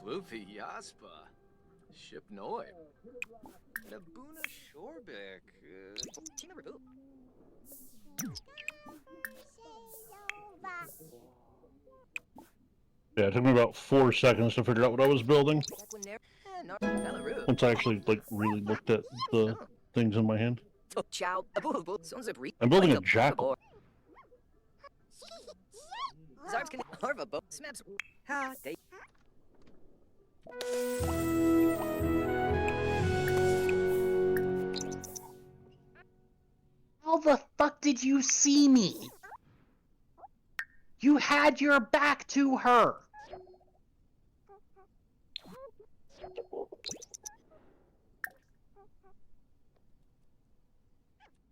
Floofy Yaspa. Ship Noi. Nabuna Shorbek. Tina Rabu. Yeah, it took me about 4 seconds to figure out what I was building. Once I actually, like, really looked at the things in my hand. Ciao. I'm building a jackal. Zarskin Harva Bo Smaps. Ha, they. How the fuck did you see me? You had your back to her!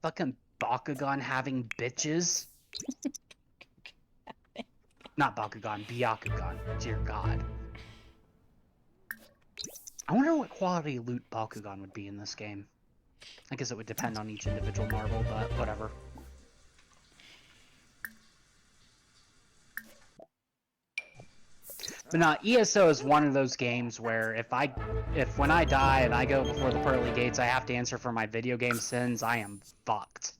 Fucking Bakugan having bitches. Not Bakugan, Byakugan. Dear God. I wonder what quality loot Bakugan would be in this game. I guess it would depend on each individual marble, but whatever. But no, ESO is one of those games where if when I die and I go before the pearly gates, I have to answer for my video game sins, I am fucked.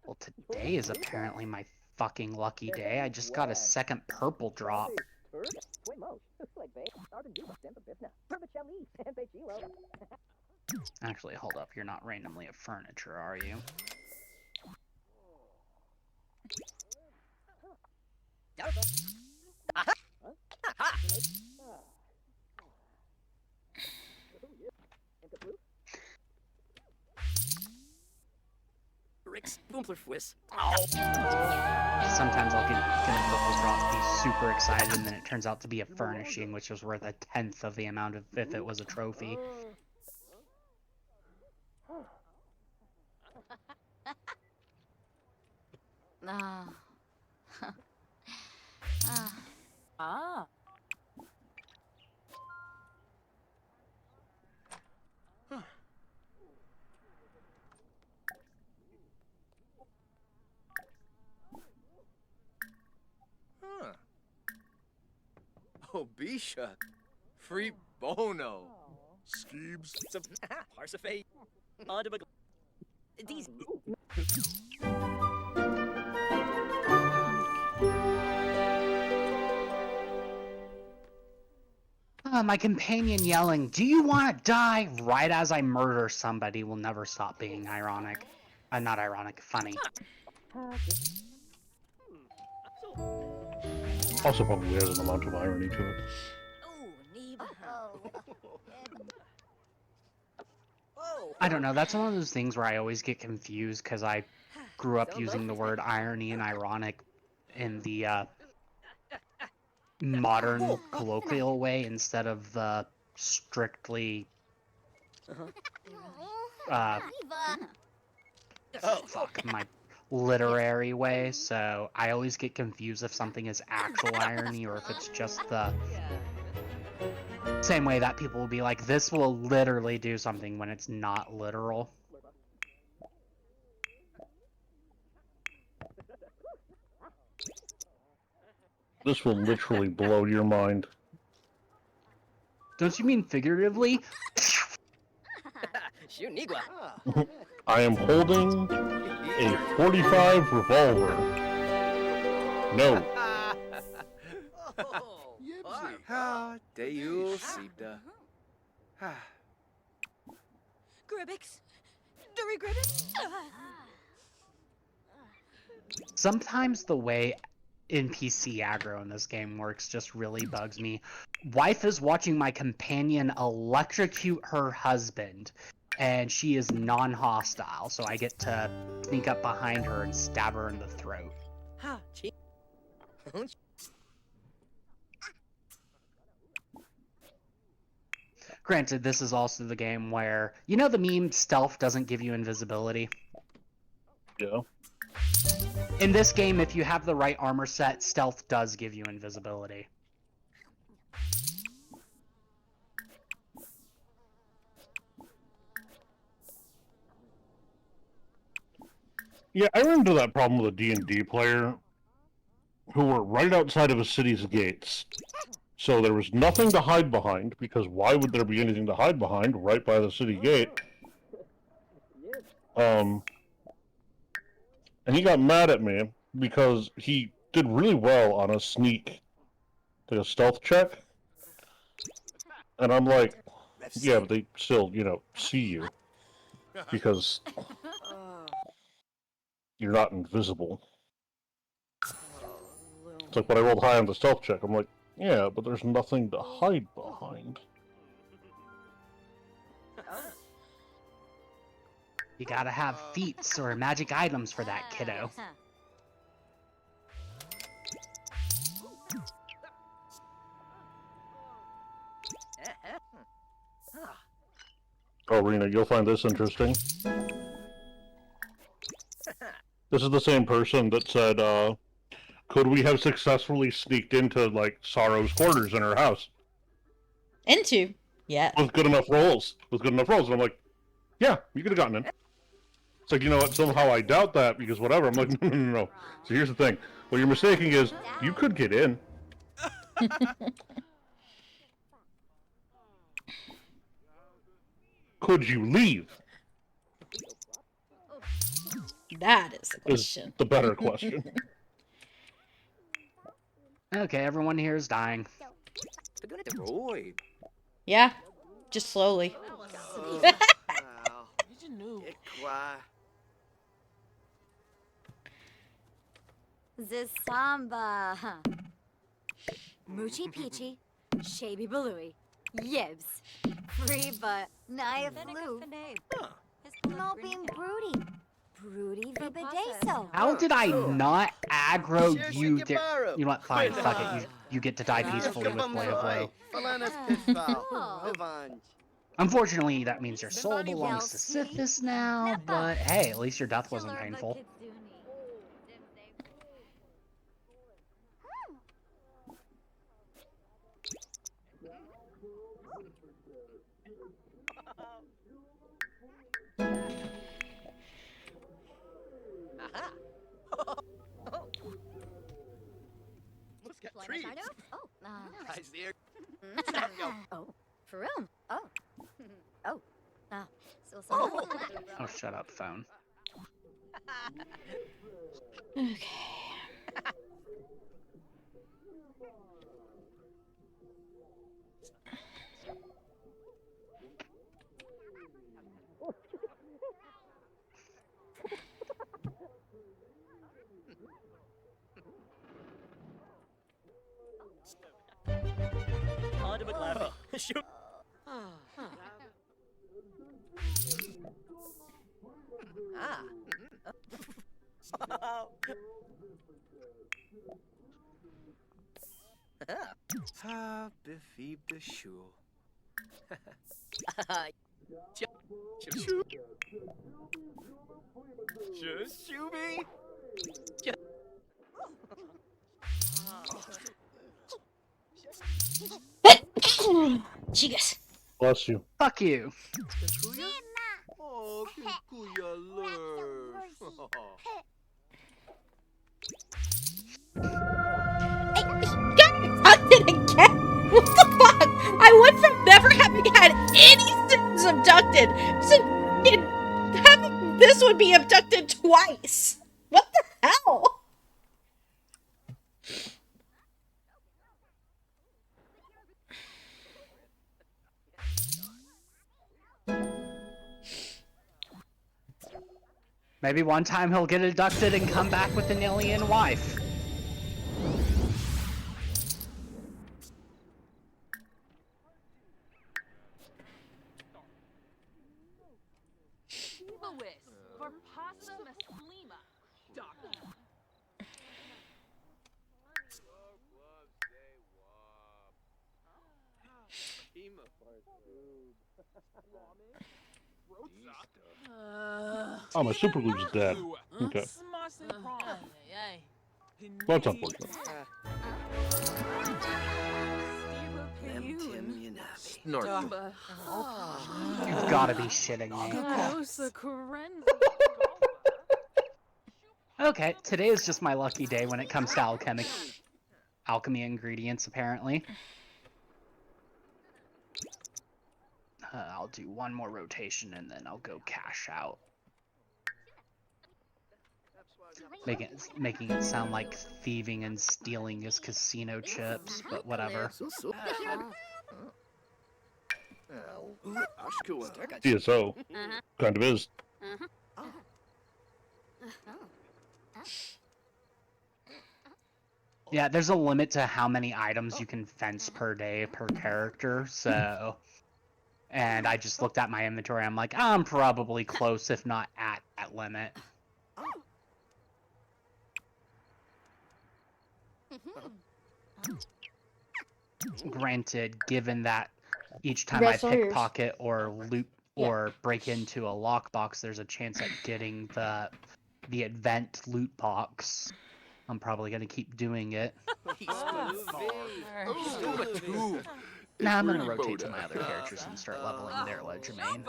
Well, today is apparently my fucking lucky day. I just got a second purple drop. Actually, hold up. You're not randomly a furniture, are you? Rick's Boompler Fwiss. Sometimes I'll get a purple drop, be super excited, and then it turns out to be a furnishing, which was worth 1/10 of the amount of if it was a trophy. Ah. Huh. Oh, Bisha. Free Bono. Skeebs. Some Parsifal. These. My companion yelling, "Do you want to die?" right as I murder somebody will never stop being ironic. Not ironic, funny. Also probably has an amount of irony to it. I don't know, that's one of those things where I always get confused because I grew up using the word irony and ironic in the modern colloquial way instead of the strictly fuck, my literary way, so I always get confused if something is actual irony or if it's just the same way that people will be like, this will literally do something when it's not literal. This will literally blow your mind. Don't you mean figuratively? I am holding a .45 revolver. No. Yipsy. Ah, Deyu Sibda. Ah. Gribbix. Dury Gribbix. Sometimes the way NPC aggro in this game works just really bugs me. Wife is watching my companion electrocute her husband, and she is non-hostile, so I get to sneak up behind her and stab her in the throat. Ha, chi. Granted, this is also the game where, you know the meme, stealth doesn't give you invisibility? Yeah. In this game, if you have the right armor set, stealth does give you invisibility. Yeah, I ran into that problem with a D&D player who were right outside of a city's gates. So there was nothing to hide behind, because why would there be anything to hide behind right by the city gate? And he got mad at me because he did really well on a sneak, like a stealth check. And I'm like, yeah, but they still, see you. Because you're not invisible. It's like when I rolled high on the stealth check, I'm like, yeah, but there's nothing to hide behind. You gotta have feats or magic items for that, kiddo. Oh, Rena, you'll find this interesting. This is the same person that said, could we have successfully sneaked into, like, Sorrow's quarters in her house? Into? Yeah. With good enough rolls. And I'm like, yeah, you could have gotten in. It's like, you know what, somehow I doubt that, because whatever. I'm like, no. So here's the thing. What you're mistaking is, you could get in. Could you leave? That is the question. Is the better question. Okay, everyone here is dying. Yeah, just slowly. The samba. Moochie Peachy, Shaby Balooey, Yibs, Free Butt, Naya Floof, Not Being Broody, Broody Vibadeso. How did I not aggro you? You know what? Fine, fuck it. You get to die peacefully with Blade of Blow. Unfortunately, that means your soul belongs to Sithis now, but hey, at least your death wasn't painful. Oh, for real? Oh. Oh. Oh, shut up, phone. Okay. Ha, Biffy the Shul. Just Shooby. Chicas. Bless you. Fuck you. Oh, Kuya Lurf. Abducted again? What the fuck? I went from never having had any students abducted to having this would be abducted twice. What the hell? Maybe one time he'll get abducted and come back with an alien wife. For pasta maslima. Oh, my super glue's dead. Okay. Well, that's unfortunate. Snort. You've gotta be shitting me. Okay, today is just my lucky day when it comes to alchemy ingredients, apparently. I'll do one more rotation and then I'll go cash out. Making it sound like thieving and stealing is casino chips, but whatever. DSO. Kind of is. Yeah, there's a limit to how many items you can fence per day per character, so... And I just looked at my inventory, I'm like, I'm probably close, if not at that limit. Granted, given that each time I pickpocket or loot or break into a lockbox, there's a chance at getting the event loot box. I'm probably gonna keep doing it. Nah, I'm gonna rotate to my other characters and start leveling their legerdemain.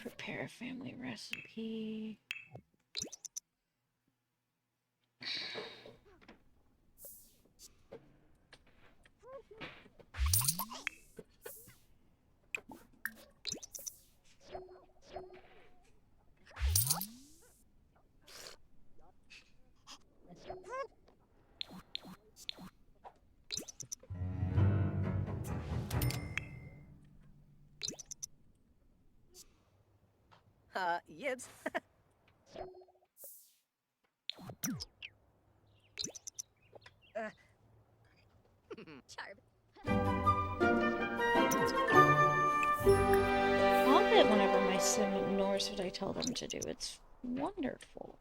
Prepare a family recipe. Yibs. I love it whenever my sim ignores what I tell them to do. It's wonderful.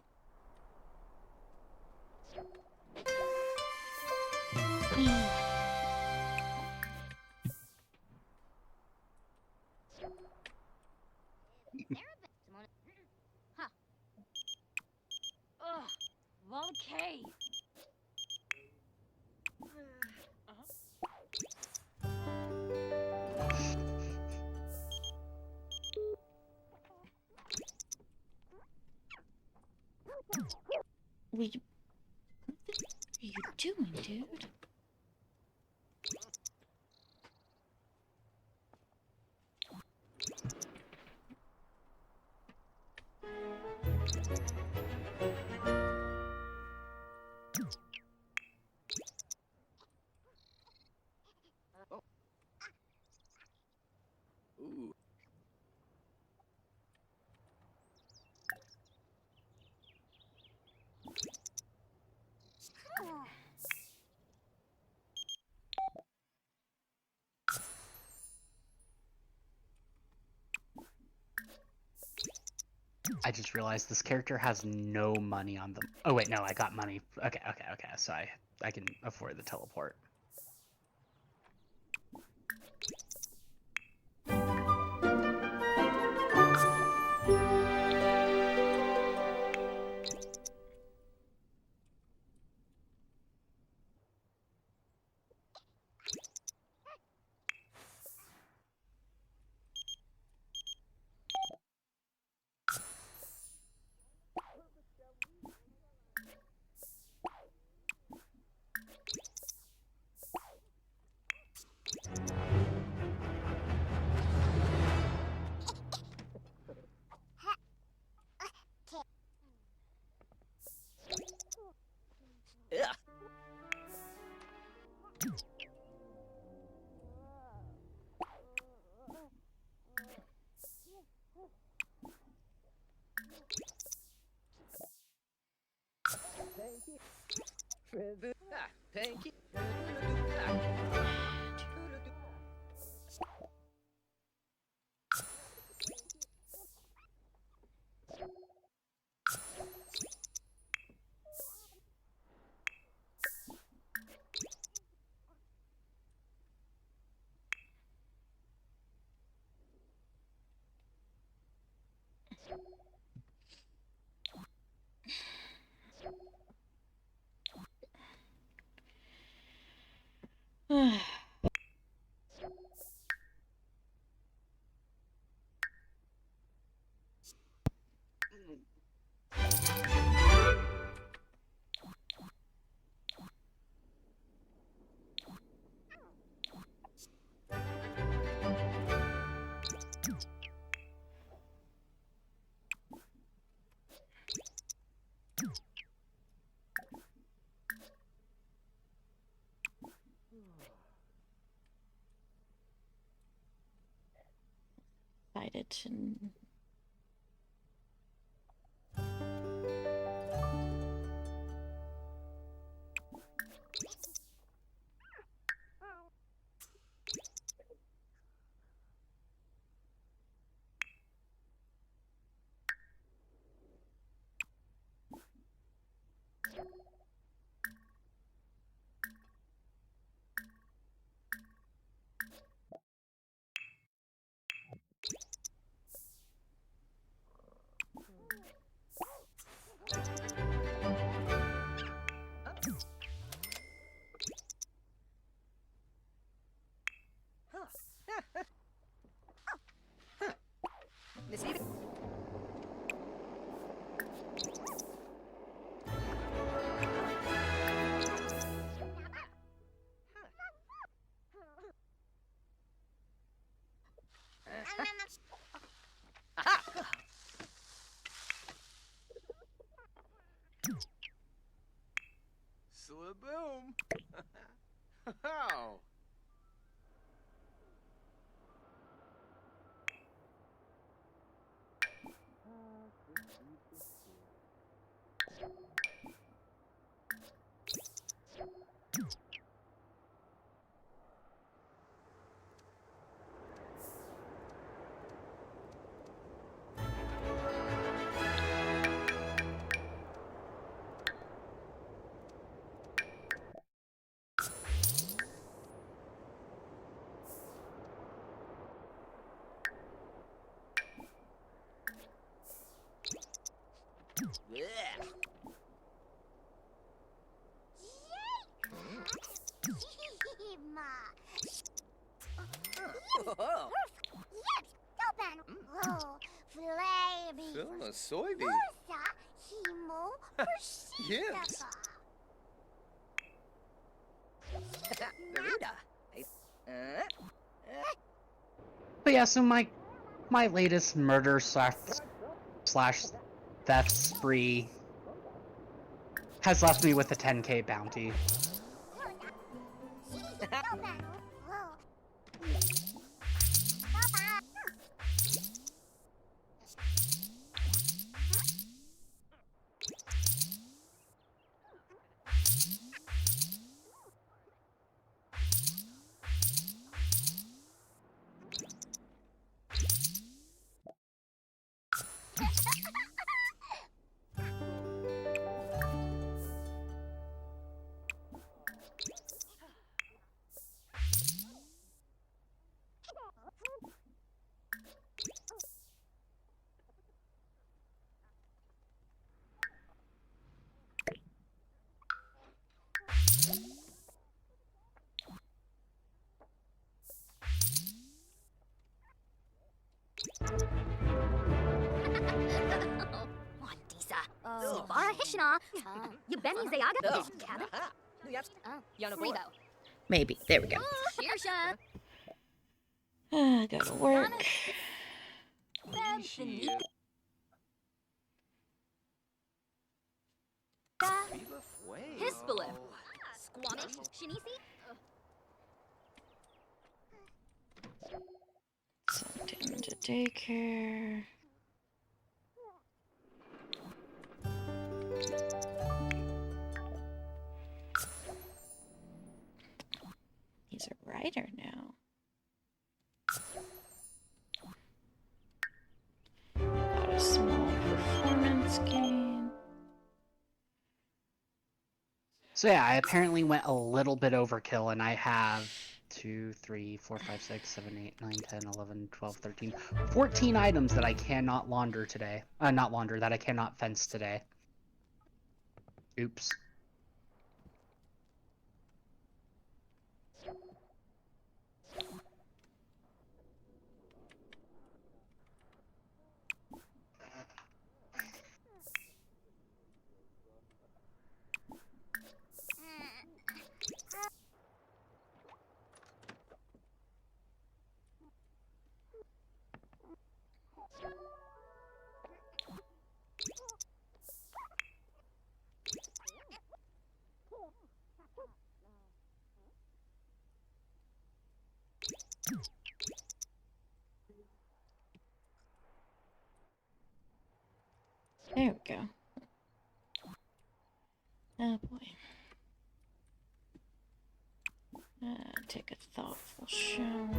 Volcay. What are you doing, dude? I just realized this character has no money on them. Oh wait, no, I got money. Okay. So I can afford the teleport. Yeah. Thank you. Decided to. Miss Edith. Aha! Slaboom! How? Yeah. Oh, Oh, soybean. Yes. Merida. But yeah, so my latest murder slash theft spree has left me with a 10k bounty. Shana. You Benny Zayaga. Cabin. Freebo. Maybe. There we go. Shearsha. Go to work. Hispalip. Squamish. Shinisi. Send him to daycare. He's a writer now. Got a small performance gain. So yeah, I apparently went a little bit overkill, and I have 2, 3, 4, 5, 6, 7, 8, 9, 10, 11, 12, 13, 14 items that I cannot launder today. Not launder, that I cannot fence today. Oops. There we go. Oh boy. Take a thoughtful shower.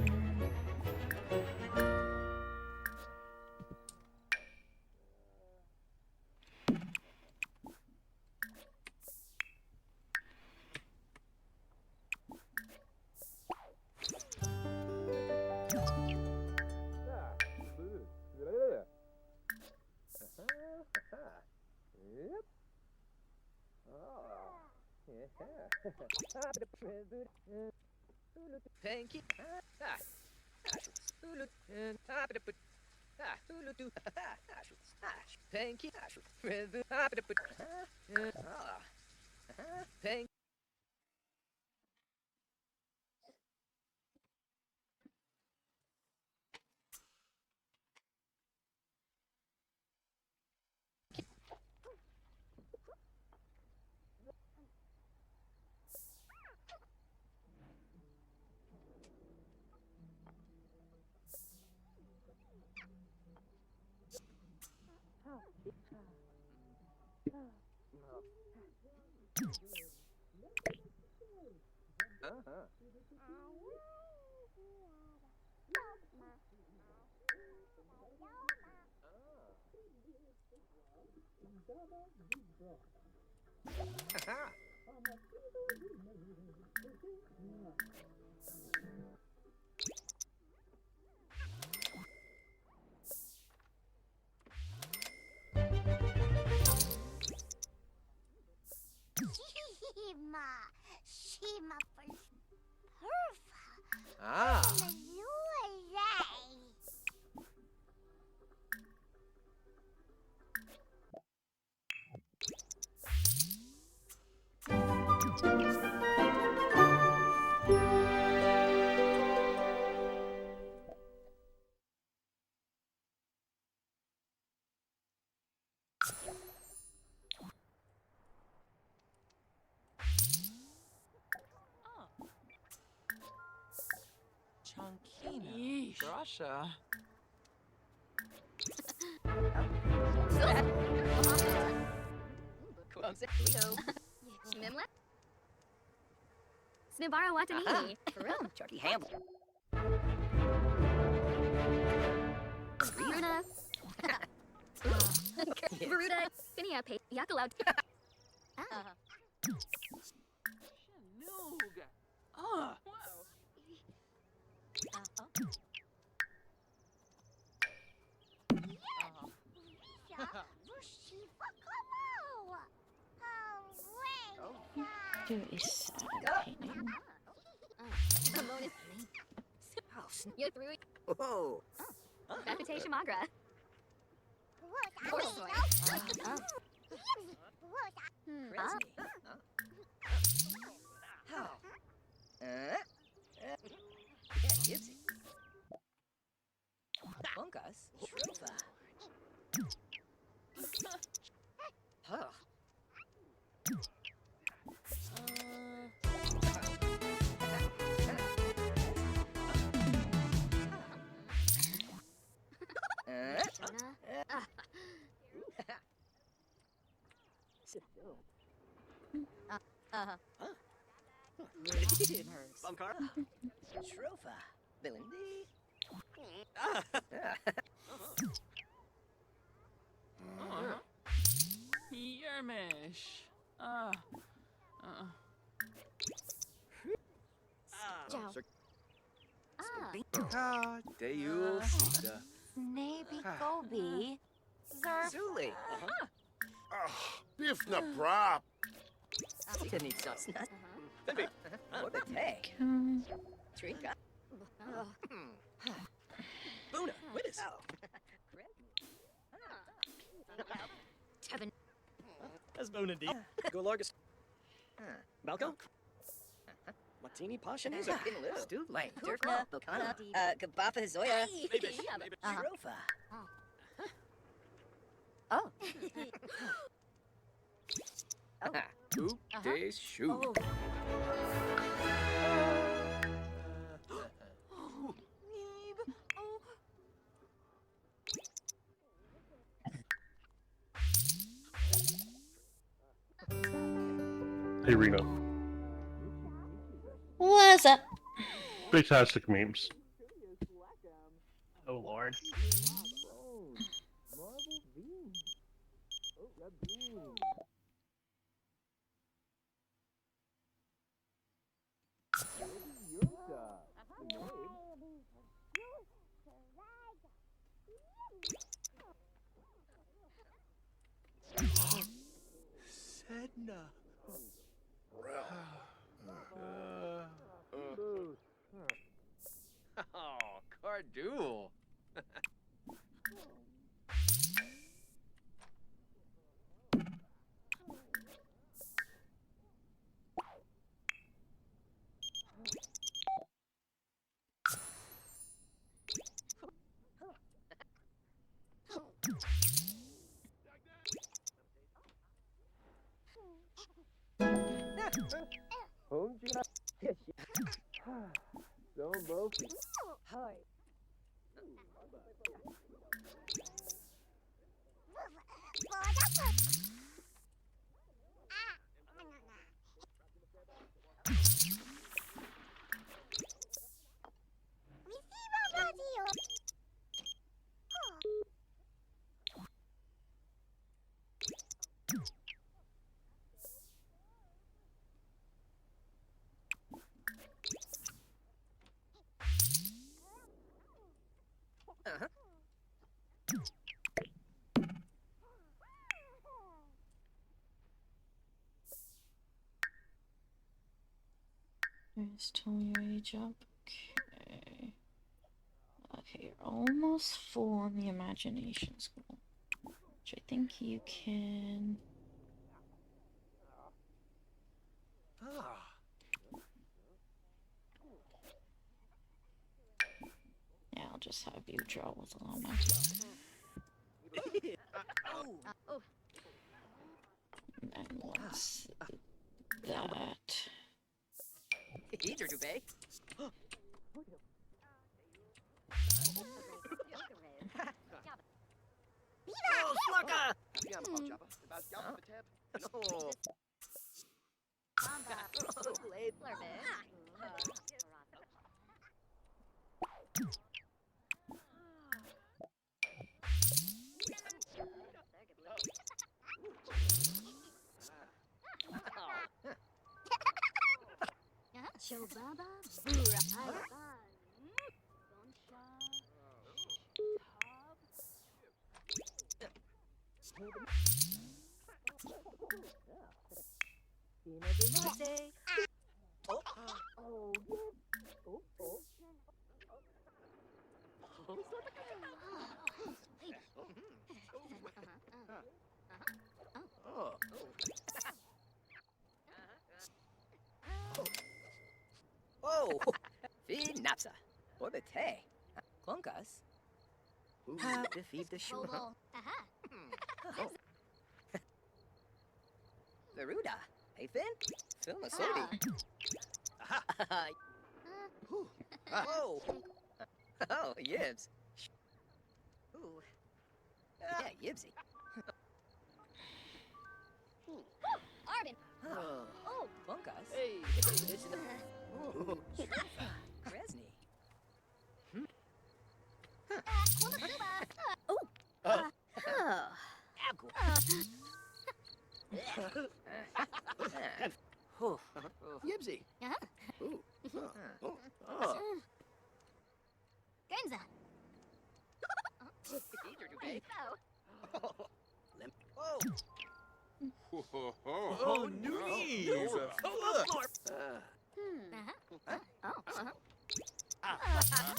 Shima Ah. Chunkina. Grasha. Snimlet. Snivara Watani. Room. Turkey Hamble. Ruda. Veruda. Finia. Yakalout. Shanoog. Ah. Do a sad painting. You're through. Oh. Reputation Magra. Crazy. How? Yeah, Gibsy. Bunkas. Shrufa. Huh. Bumcar. Shrufa. Bilindi. Yermish. Ah, Deul Sita. Maybe Gobi. Zuli. Biff na prop. Sita needs sauce. Baby. What the take? Trinka. Buna. Witness. Tevin. That's Buna D. Go Largus. Balco. Martini Pasha. Stu Lane. Durfna. Bokana. Kabafa Zoya. Shrofa. Oh. Oop, days shoot. Hey, Rena. What's up? Fantastic memes. Oh lord. Sedna. Oh, Cardul. Hi. Just tell me your age up. Okay. Okay, you're almost full on the imagination school. Which I think you can. Yeah, I'll just have you draw with Llama. And then once that. Eater to bake. Oh, Slugger! No. Shobaba, Bura, Oh, feed napsa. Orbite. Clunkas. Ha, defeat the shoe. Bobo. Aha. Oh. Veruda. Hey, Finn? Film a sortie. Whoa. Oh, Yibs. Ooh. Yeah, Yibsy. Arvin. Oh, Bunkas. Hey. Ooh. Kresny. Konosuba. Apple. Yibsy. Ooh. Oh. Genza. Eater to bake. So. Oh. Oh, Nunies!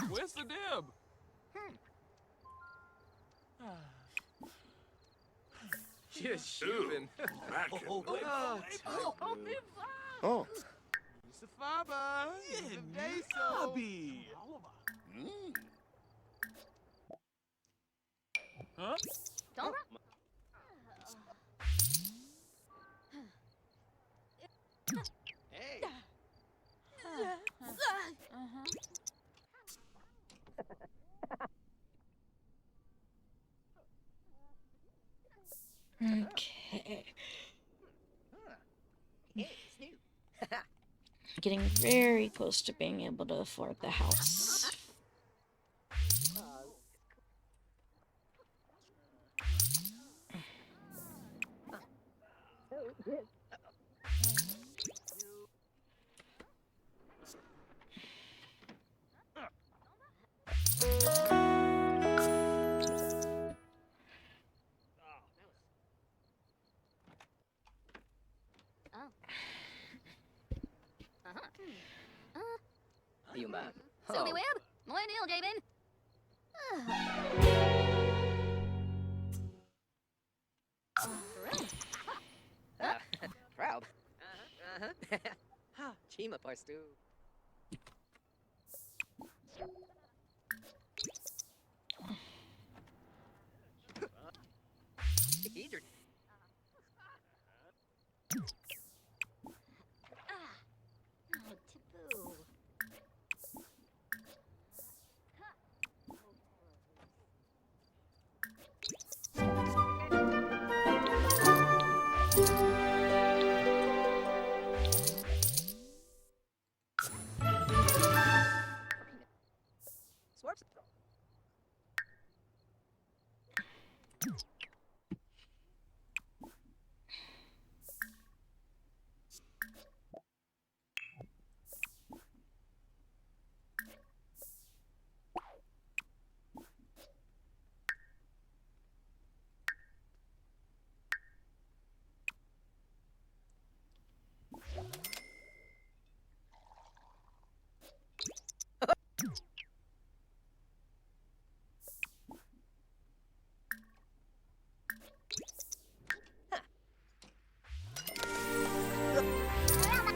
Where's the dib? Just shooting. Oh. Safaba. Nobby. Huh? Don't Hey. Okay. Hey, Snoop. Getting very close to being able to afford the house. Yuma. Sylvie Webb. Moin Neil, Jabin. Proud. Chima Parstu. Eater. Taboo. Swarps.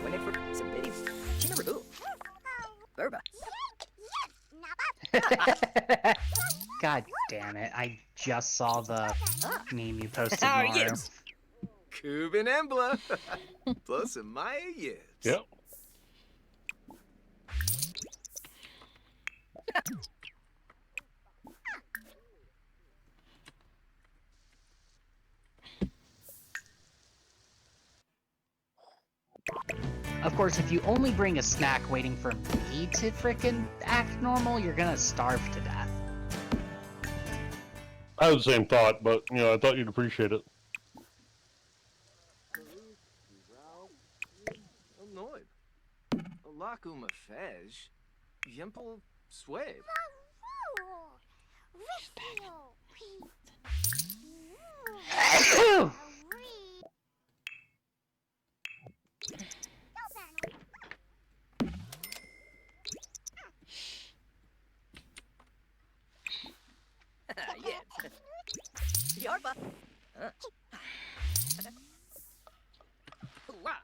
When it for some bitties. Chima Rabu. Burba. God damn it! I just saw the meme you posted, How are Mario. you? Cuban Embla. Plus a Maya Yibs. Yep. Of course, if you only bring a snack waiting for me to frickin' act normal, you're gonna starve to death. I had the same thought, but you know, I thought you'd appreciate it. Noib. Alakuma Fej. Yimple Swabe. Yeah. Yarba. Hoorah.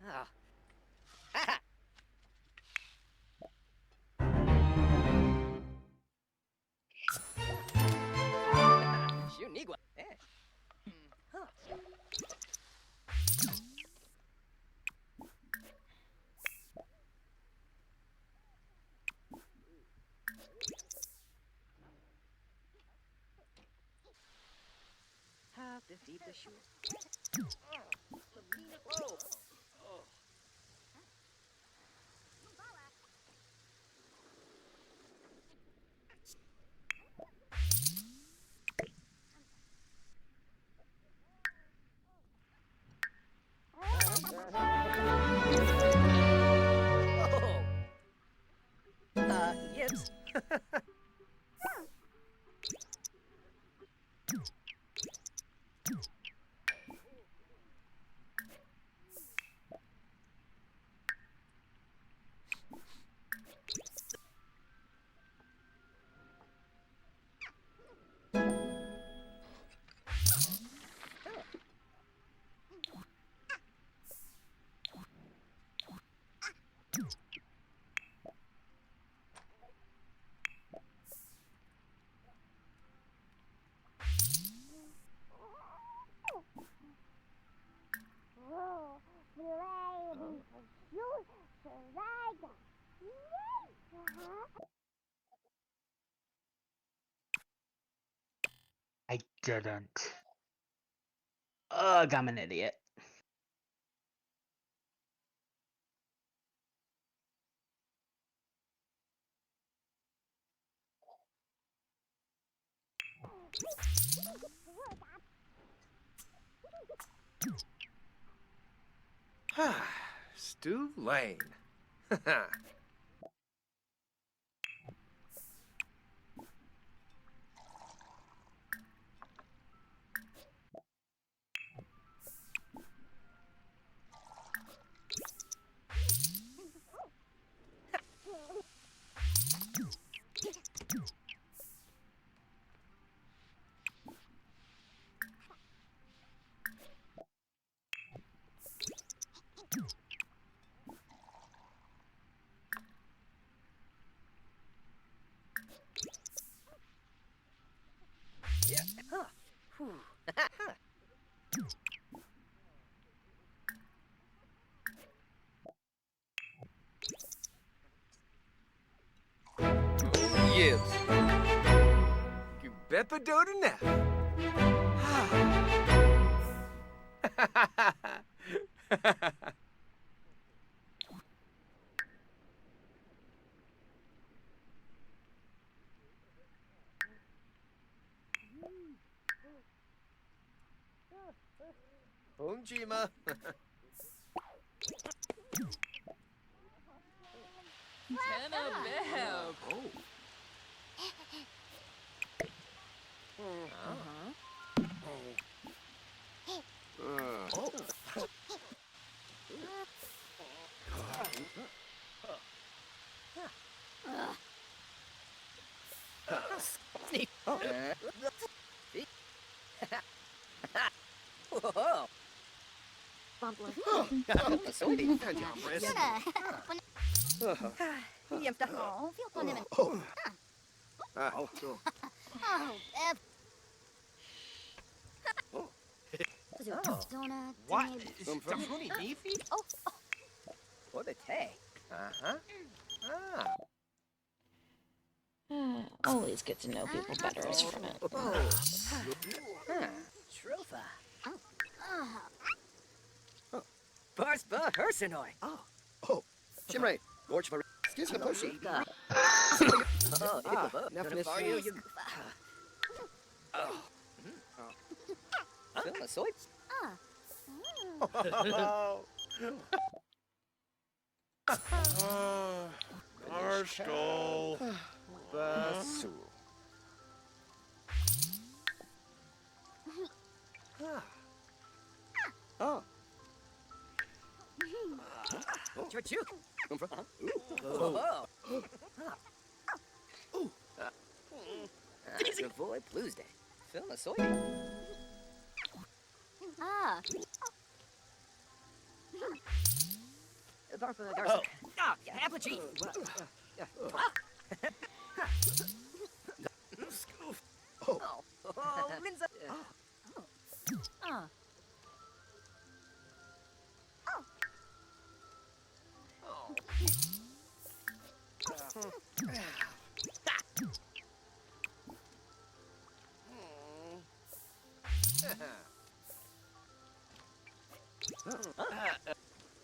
Ah. Ha-ha. deep the shoe. Whoa. Oh. Yips. I didn't. Ugh, I'm an idiot. Stu Lane. Yeah. Huh. Whew. Yibs. You bepadodina. Homjima. Tenna Bev. Oh. Sneak. Whoa. Bumpler. Soybean. Good job, Briss. Jämta. Oh, feel fun in it. Oh. Oh, Bev. Oh. Donut. What? From- Stafuni beefy? Oh, What a tay. Uh-huh. Ah. Always get to know people better as friends. Trofa. Barspa Hersenoi. Oh. Shimray. Gorge for. Excuse me, Poshi. Oh, Nephilis. Oh. Film a soy. Barstool. Basu. Oh. Chuk. Oh. Avoid Blues Day. Film a soybean. ah. Barpa Garson. Ah, apple cheese. Scoof. Oh. Oh, Linza. Ah.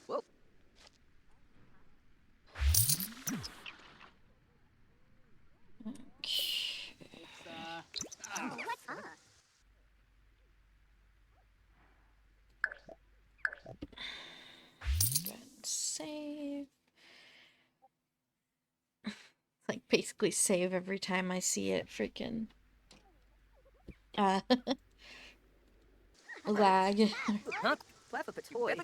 Whoa. Save. Like basically save every time I see it freaking lag. Huh? Flap up a toy.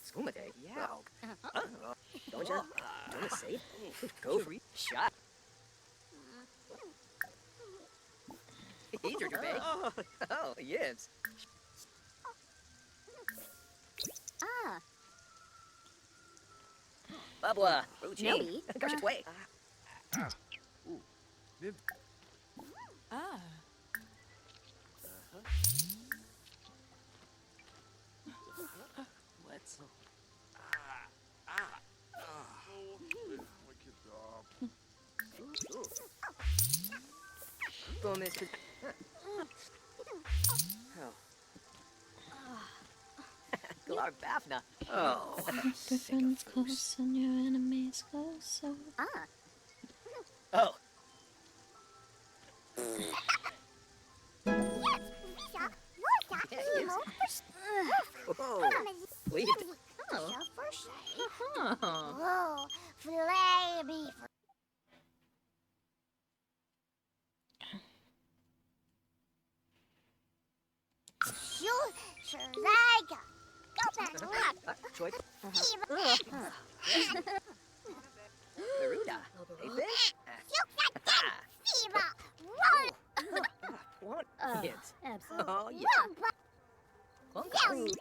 Skooma day. Yow. Don't you? Don't you say? Go free. Shot. Eater to bake. Oh, yes. Ah, Babwa. Routine. Nobi. Gosh, it's way. Ah. Let's. Boom is. Oh. Glar Bafna. Oh. Defense close and your enemies closer. ah. Oh. Oh. Wait. Whoa, filet beef. Sure, like. Go back. Choice. Maruda. Hey, fish. What? Yes. Absolutely. Oh, yeah. Yes.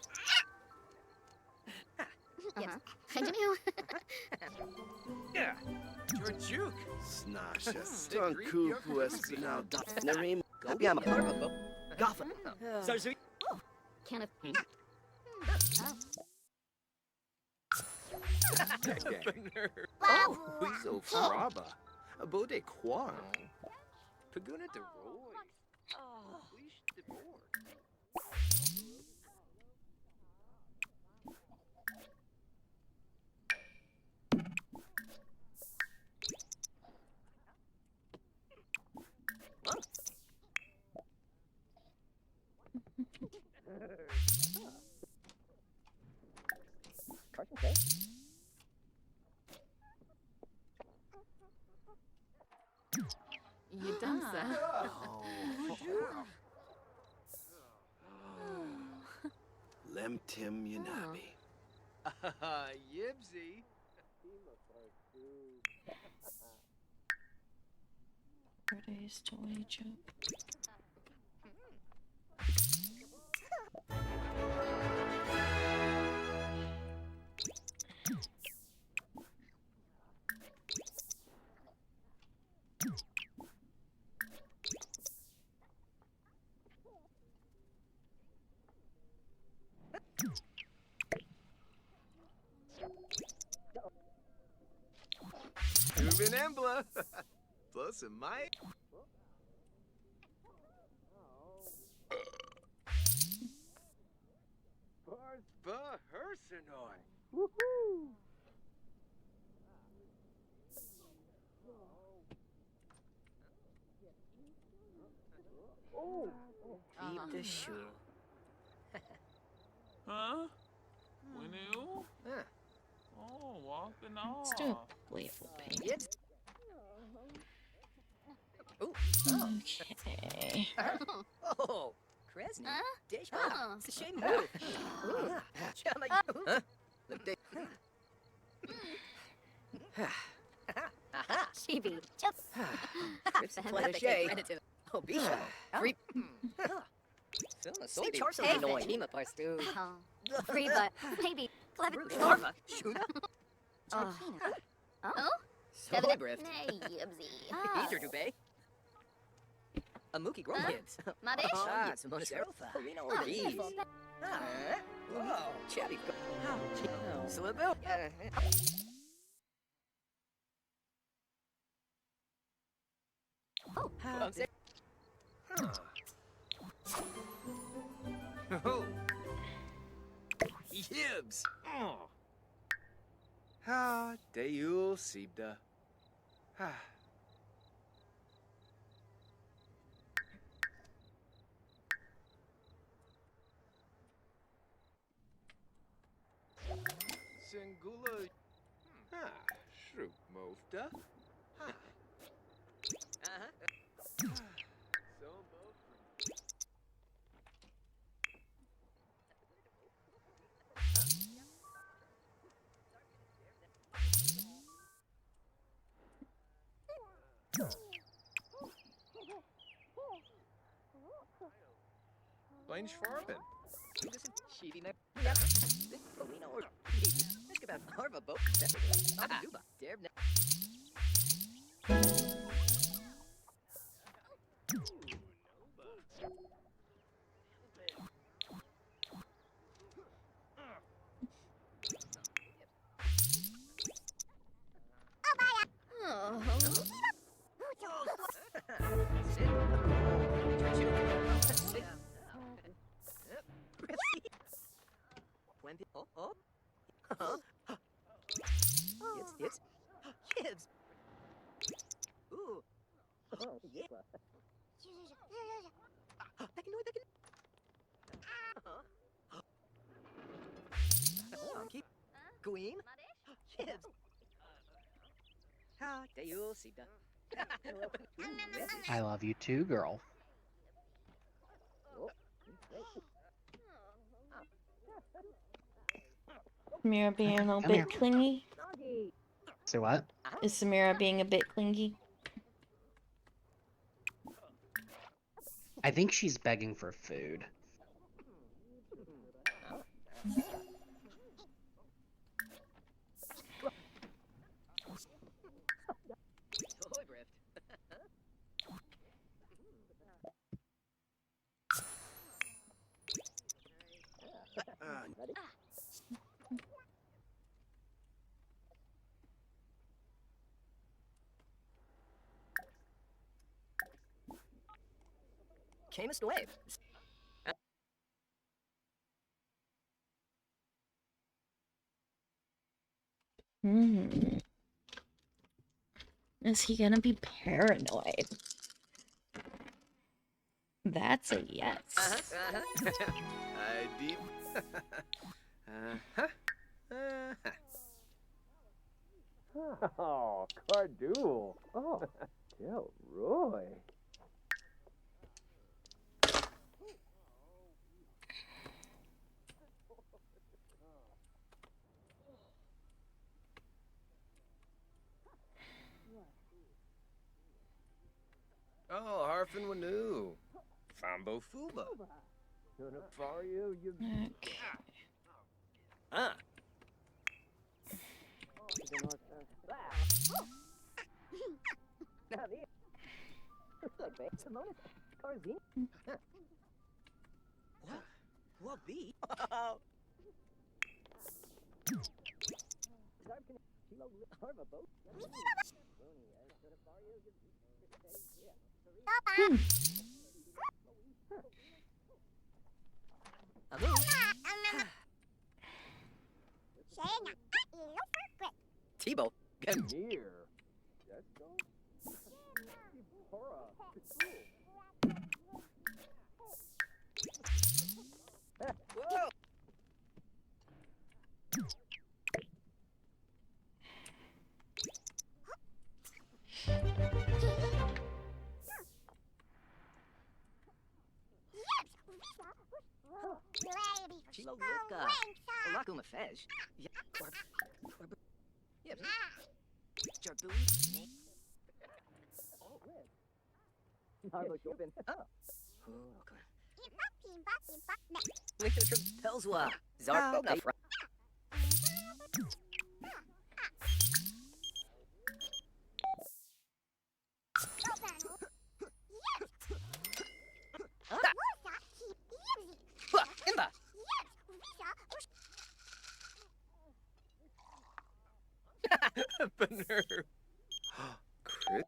Yes. Continue. Yeah. Georgiuk. Snasha. Stunku Puespinal. Narim. Gobiama. Goffa. Sarzui. Can of. Oh, Weasel Fraba. Abode Quan. Paguna de Roy. Leash de Board. Carson K. You done that? Lem Tim Yanabi. Yibsy. Today's toy joke. Ruben Embla. Plus a Mike. Barsba Hersenoi. Woohoo! Keep the shoe. Huh? Winu? Huh. Oh, walking off. Let's do a playful paint. Yes. Ooh. Okay. Oh. Kresny. Dish. Oh. It's a shame move. Chama you. Huh? Look, they. Aha. Chibi. It's a cliche. Oh, Bisha. Free. See, Charson annoying. Tima Parstu. Free but maybe clever. Karma. Shuna. Oh. Celebrift. Hey, Yibsy. Eater Dubé. A Mookie Grove Gibbs. My bitch. Ah, Simona Serapha. Reno Ortiz. Whoa. Chatty. Syllable. Oh. Oh. Kibbs. Oh. Ah, Deul Sibda. Ah. Singula. Ah, Shroop Mofta. Ah. So both. Blaine Schwarben. Sheedy neck. Yep. Polino or think about Harva boat. Duba. Dare neck. Plenty. Oh, oh. It's kids. Ooh. Oh, yeah. That can do it. That can. Keep. Queen. Kids. Ah, Deul Sibda. I love you too, girl. Samira being a little Come bit here. clingy. Say what? Is Samira being a bit clingy? I think she's begging for food. Toy brift. Camest away. Hmm. Is he gonna be paranoid? That's a yes. Deep. Oh, Cardul. Oh, Del Roy. Oh, Harfin Wanu. Fambo Fuba. Fario, you. Okay. Ah. What be? Tebow. Ganir. Whoa. Chilo Lipka. Olakuma Fej. Yep. Jarbui. Harbo Shobin. Oh. Okay. Winter Trip Pelswa. Zarbo Nafra. Imba. Bener. Chris.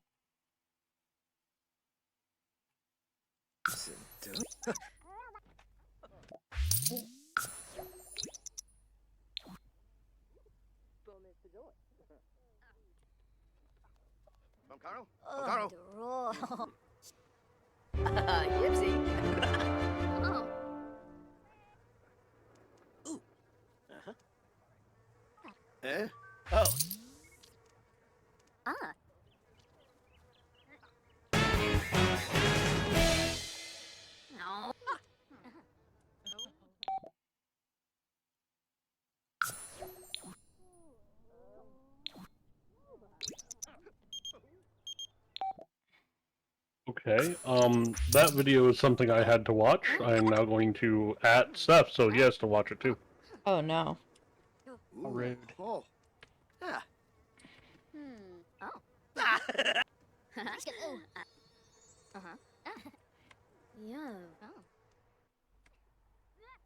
Carl? Oh, Carl? drool. Yipsy. Oh. Eh? Oh. Ah. No. Okay, that video is something I had to watch. I am now going to at Seth, so he has to watch it too. Oh no. How rude. Oh. Ah. Oh. Ah. Uh-huh. Yeah. Oh. Ah.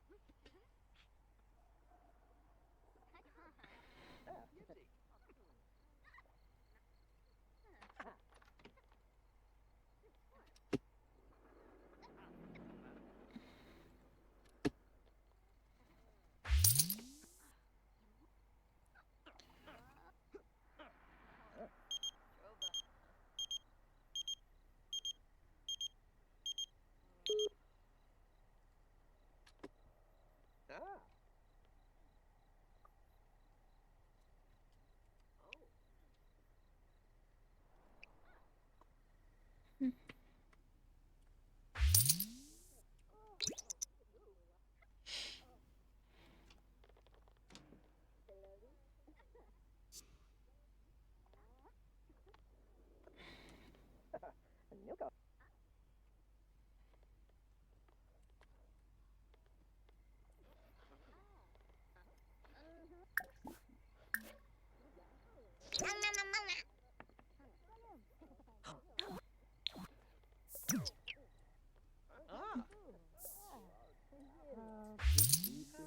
Ah.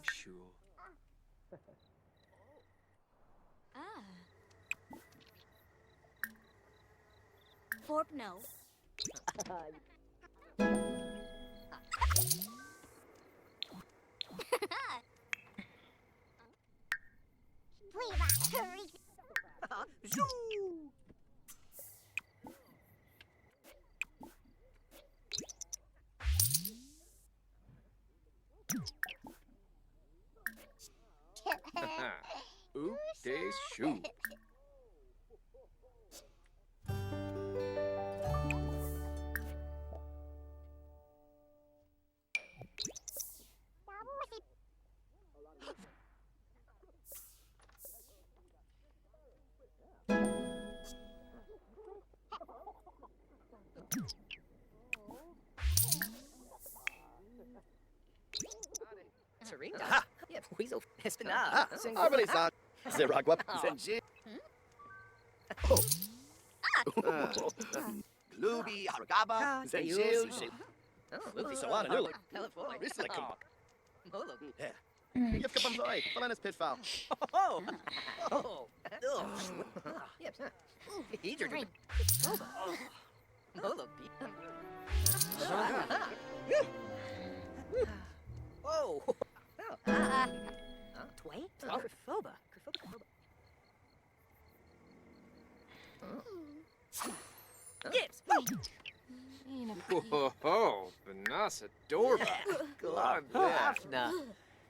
Sure. Ah. Forp no. Zoo. Oop, they shoot. Serena. Ah. Yep. Weasel. Espina. Ah. Arbalisan. Zeragwap. Zenji. Oh. Luby. Haragaba. Zenji. Oh, Luffy. So on and Lulu. Telefoy. Rislikum. Molo. Yeah. You've come by. Falanas pitfall. Oh. Oh. Yep. Eager to. Molo. Whoa. Tway? Crifoba. Crifoba. Gibbs. Whoa, Banasa Dorba. Glarbafna.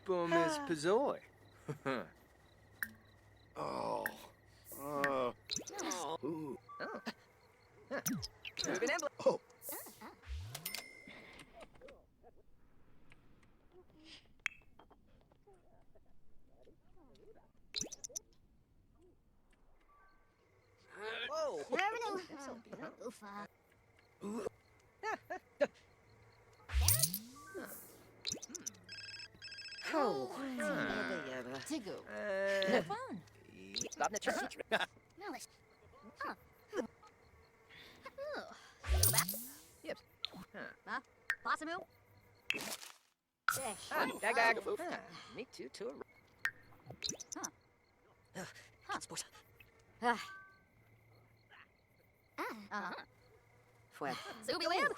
Bumis Pazoi. Oh. Ooh. Moving emblem. Oh. Whoa. Oofa. Oh. Tigu. Bob Nature. Malice. Huh. Yep. Possible? Gag. Me too. Sport. Uh-huh. Fue. Zuby Web?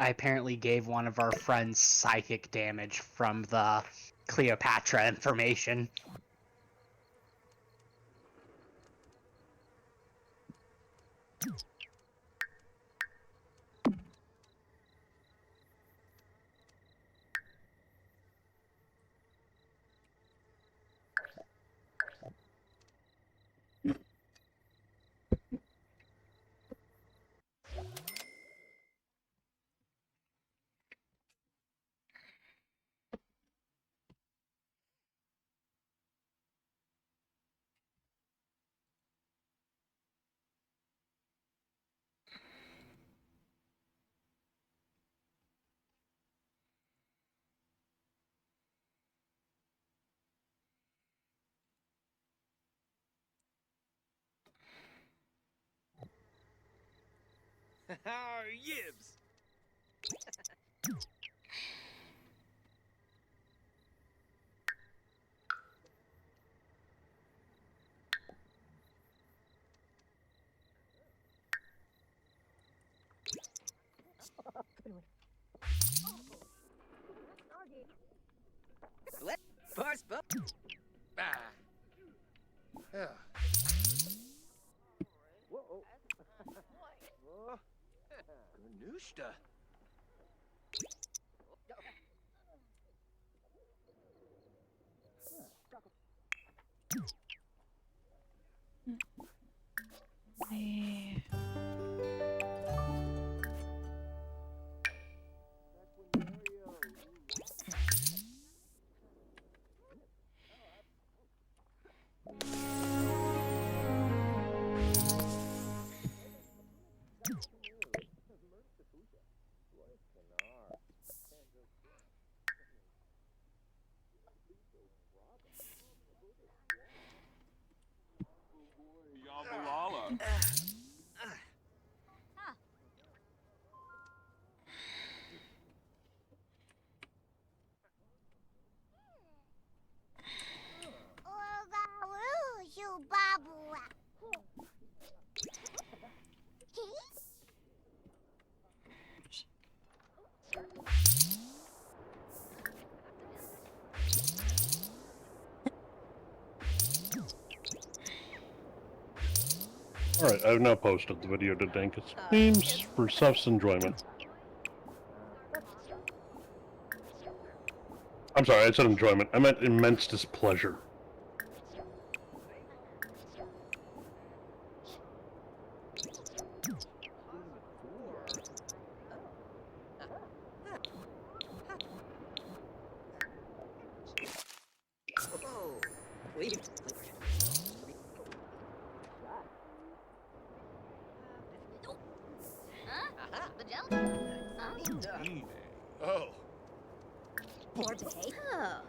I apparently gave one of our friends psychic damage from the Cleopatra information. Yibs! Let Bars bu- Ah. Yeah. Whoa. Whoa. Ganushta. Yambalala. You babu. Alright, I've now posted the video to Dinkus Memes for Seth's enjoyment. I'm sorry, I said enjoyment. I meant immense displeasure. Whoa. Please. Huh? The jelly? Oh. More potato.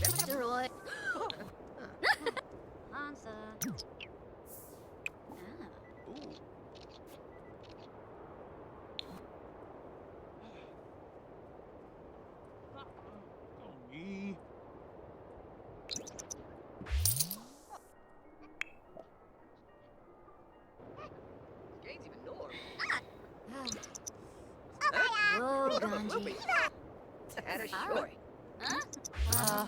Destroy. Answer. Ye. Game's even norm. Oh, Ganji. Had a short. Huh?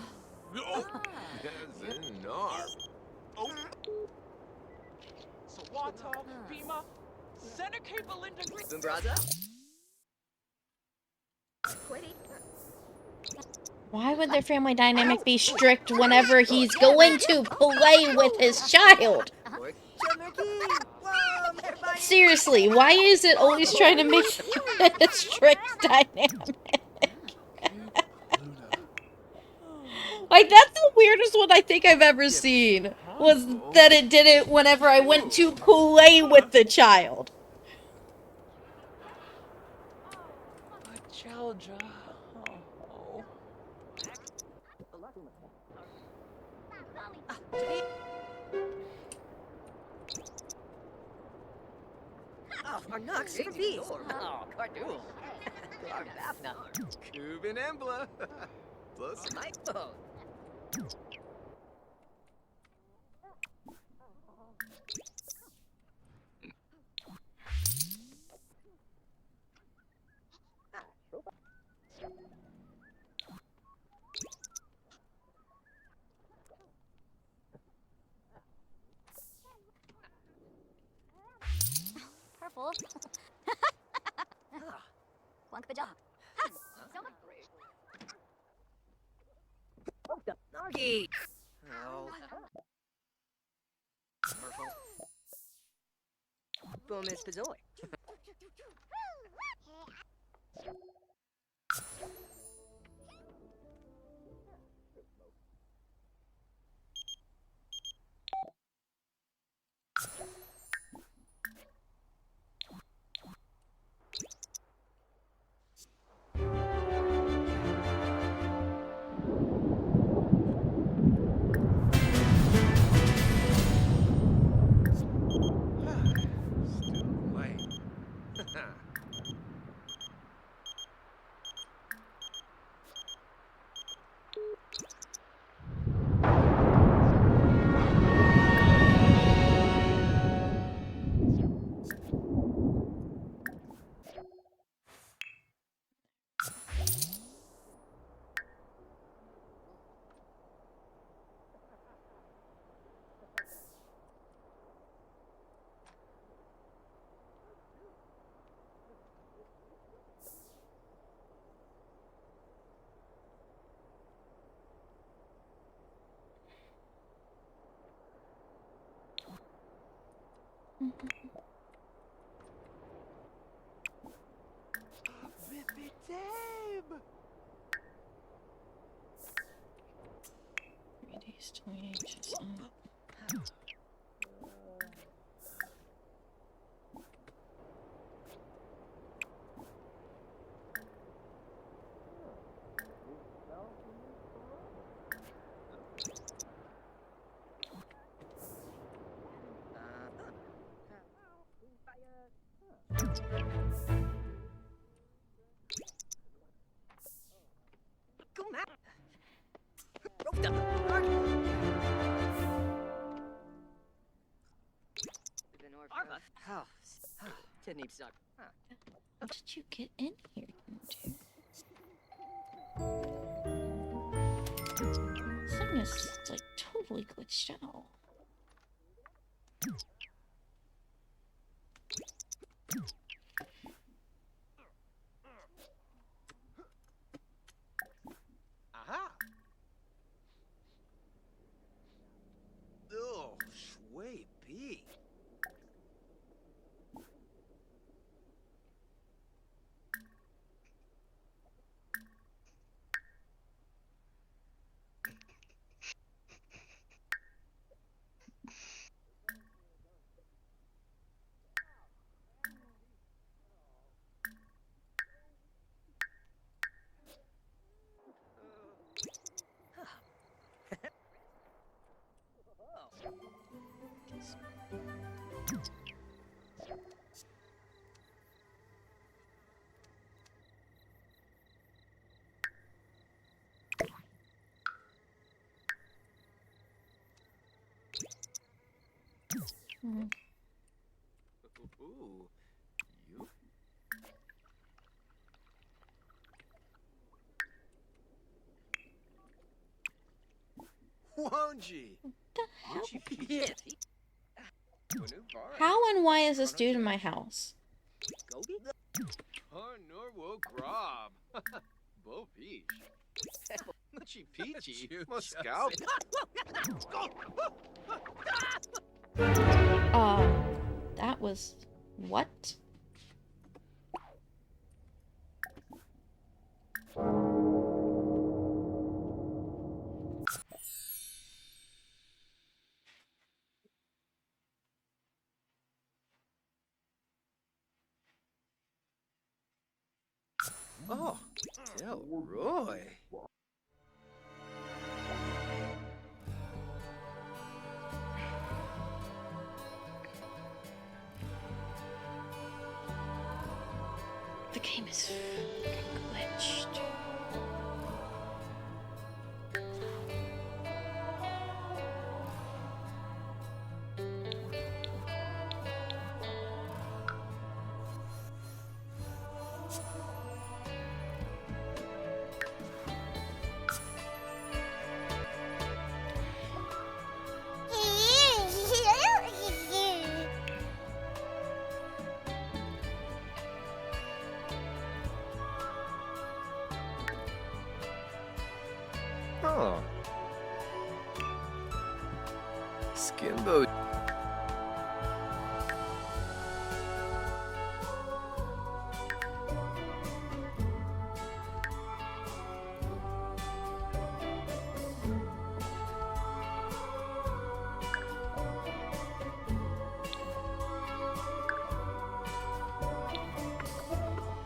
Oh. Zenar. Oh. Sawata, Pima, Seneca, Belinda, Zumbraza? Quitty. Why would their family dynamic be strict whenever he's going to play with his child? Or Chamerky? Whoa, everybody! Seriously, why is it always trying to make a strict dynamic? Like, that's the weirdest one I think I've ever seen. Was that it did it whenever I went to play with the child. Chalja. Oh. Oh, our Nox, super bees! Oh, Cardool! Our Bafna! Cuban Embla. Plus Mike! Oh, full. Quank the job. So much. Narky! Oh. Merful. Boom is Pizoi. Still late. Rippy Dab! 3 days, 28 Go map! Arva? Oh, didn't even suck. How did you get in here, dude? This thing is like totally glitched out. Aha! Oh, shui bee. Ooh, you? Wonji! How and why is this dude in my house? Oh, Norwo Grob. Bo Peach. Muchy Peachy. Moscow. That was what? Oh, Del Roy. The game is glitched. Skimbo.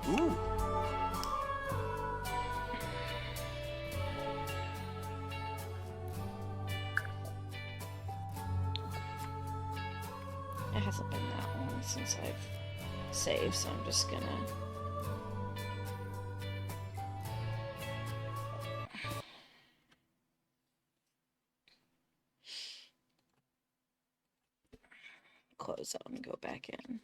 Ooh. It hasn't been that long since I've saved, so I'm just gonna... close out and go back in.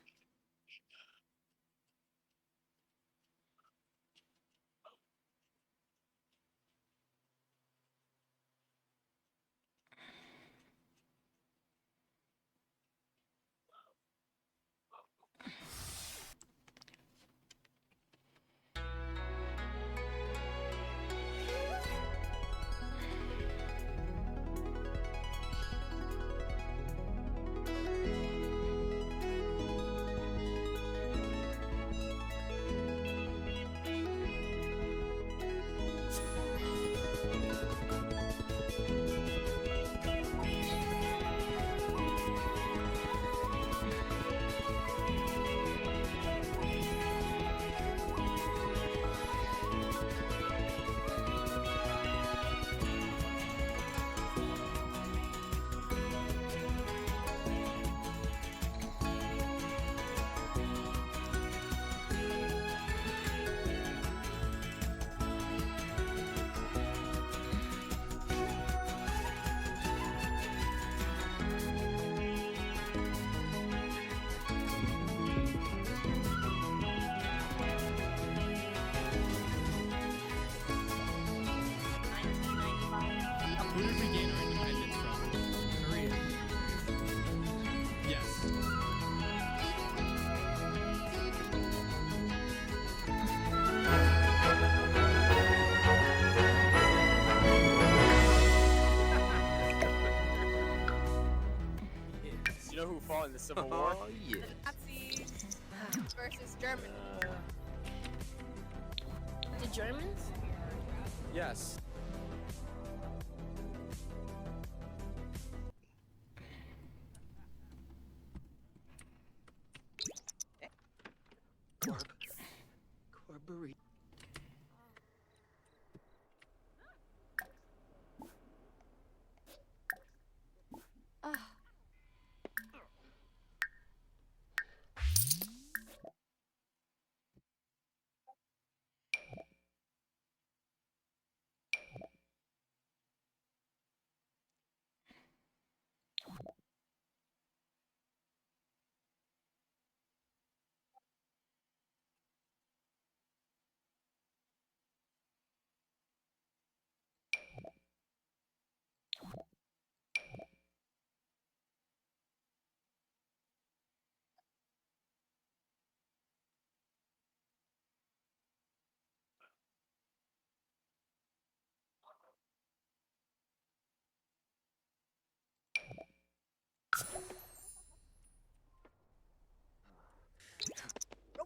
Who did we gain our independence from? Korea. Yes. You know who fought in the Civil War? Oh, yeah. Nazis versus Germans. The Germans? Yes. Corbury.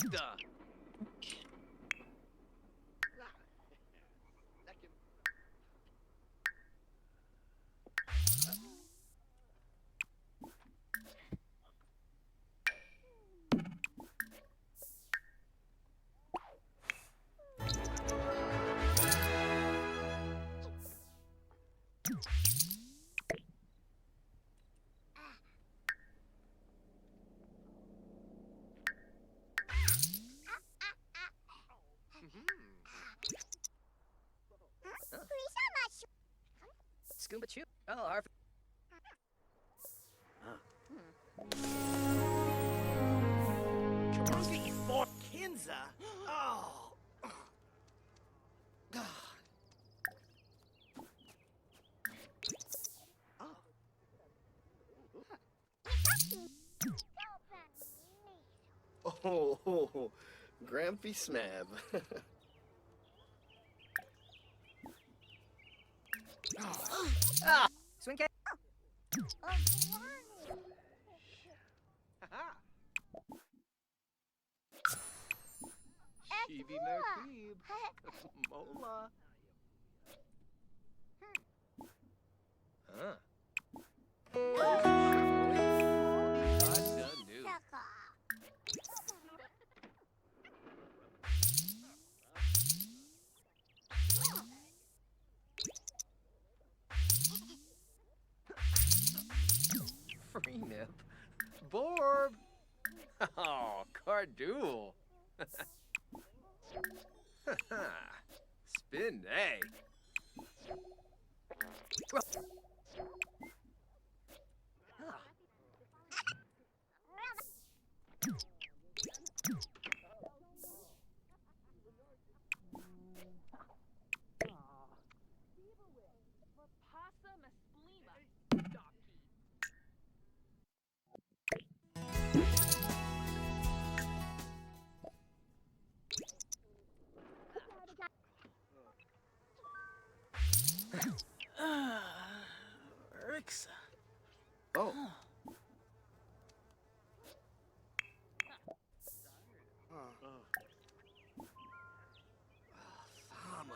Rhoda. Scuba Chew. Oh, our. Karugi for Kinza. Oh. Oh, Grampy Smab. Ah, swing cat. Shivi Merkib. Mola. Huh. Free nip. Borb. Oh, Cardool. Spin, eh? Rixa. Oh.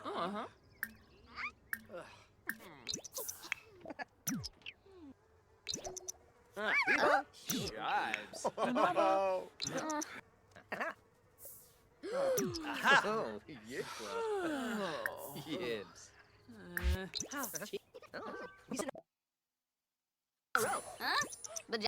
Uh-huh. Jives. Oh. Oh, Yikla. Yibs. Huh? The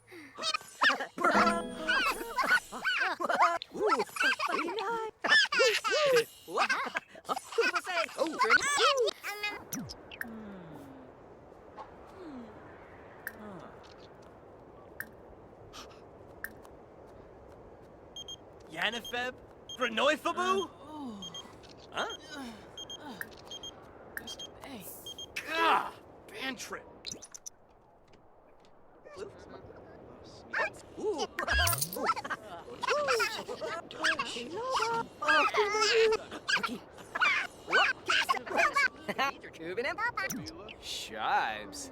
Yanifeb? Branoifabu? Huh? Hey. Gah! Band trip. Ooh. Shives.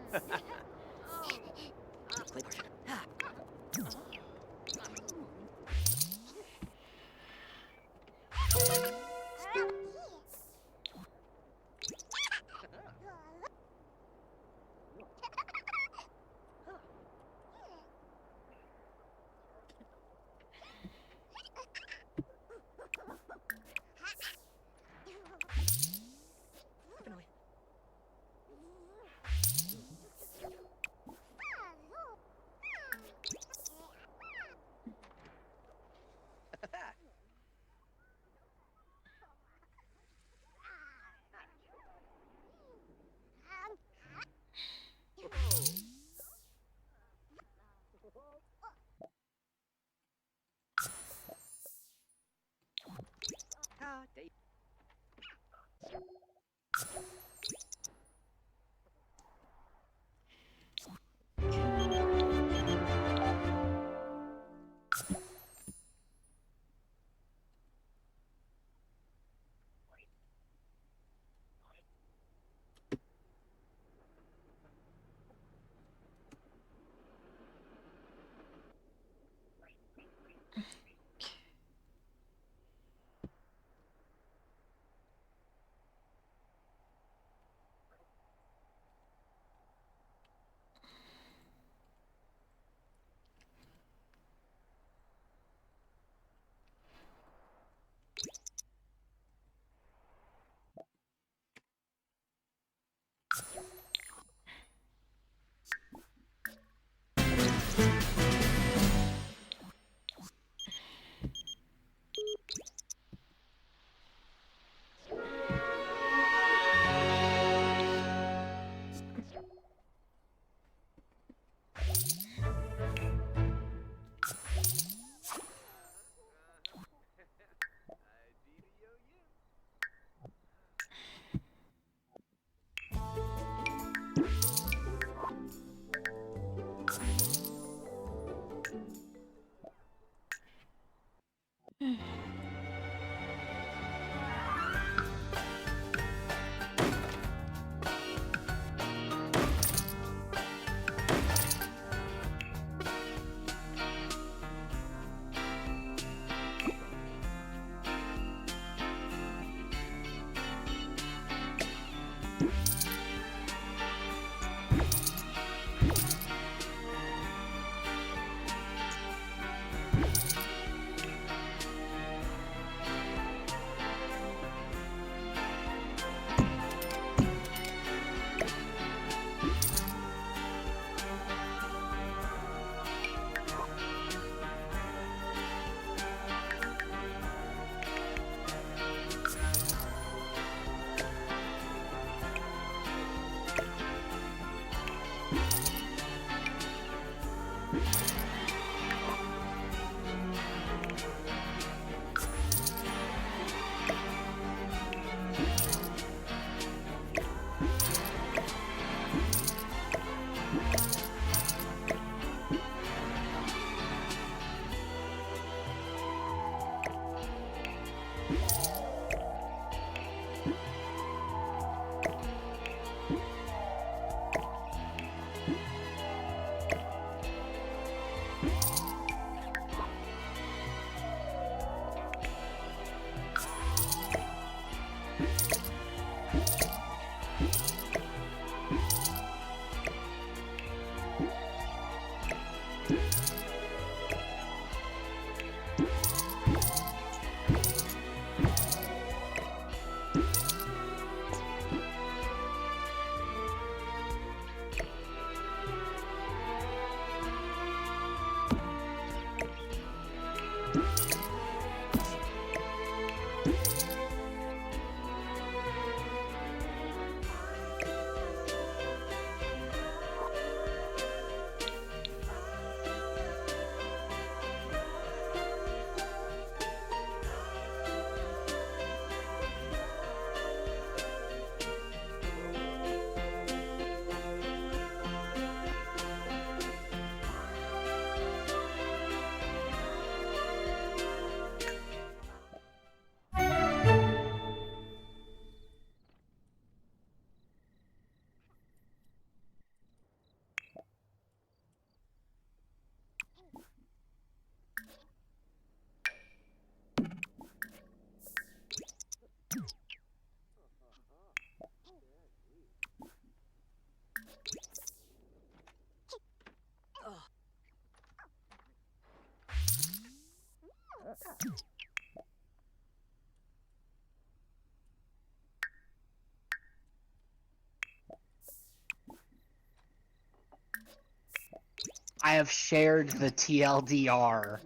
I have shared the TLDR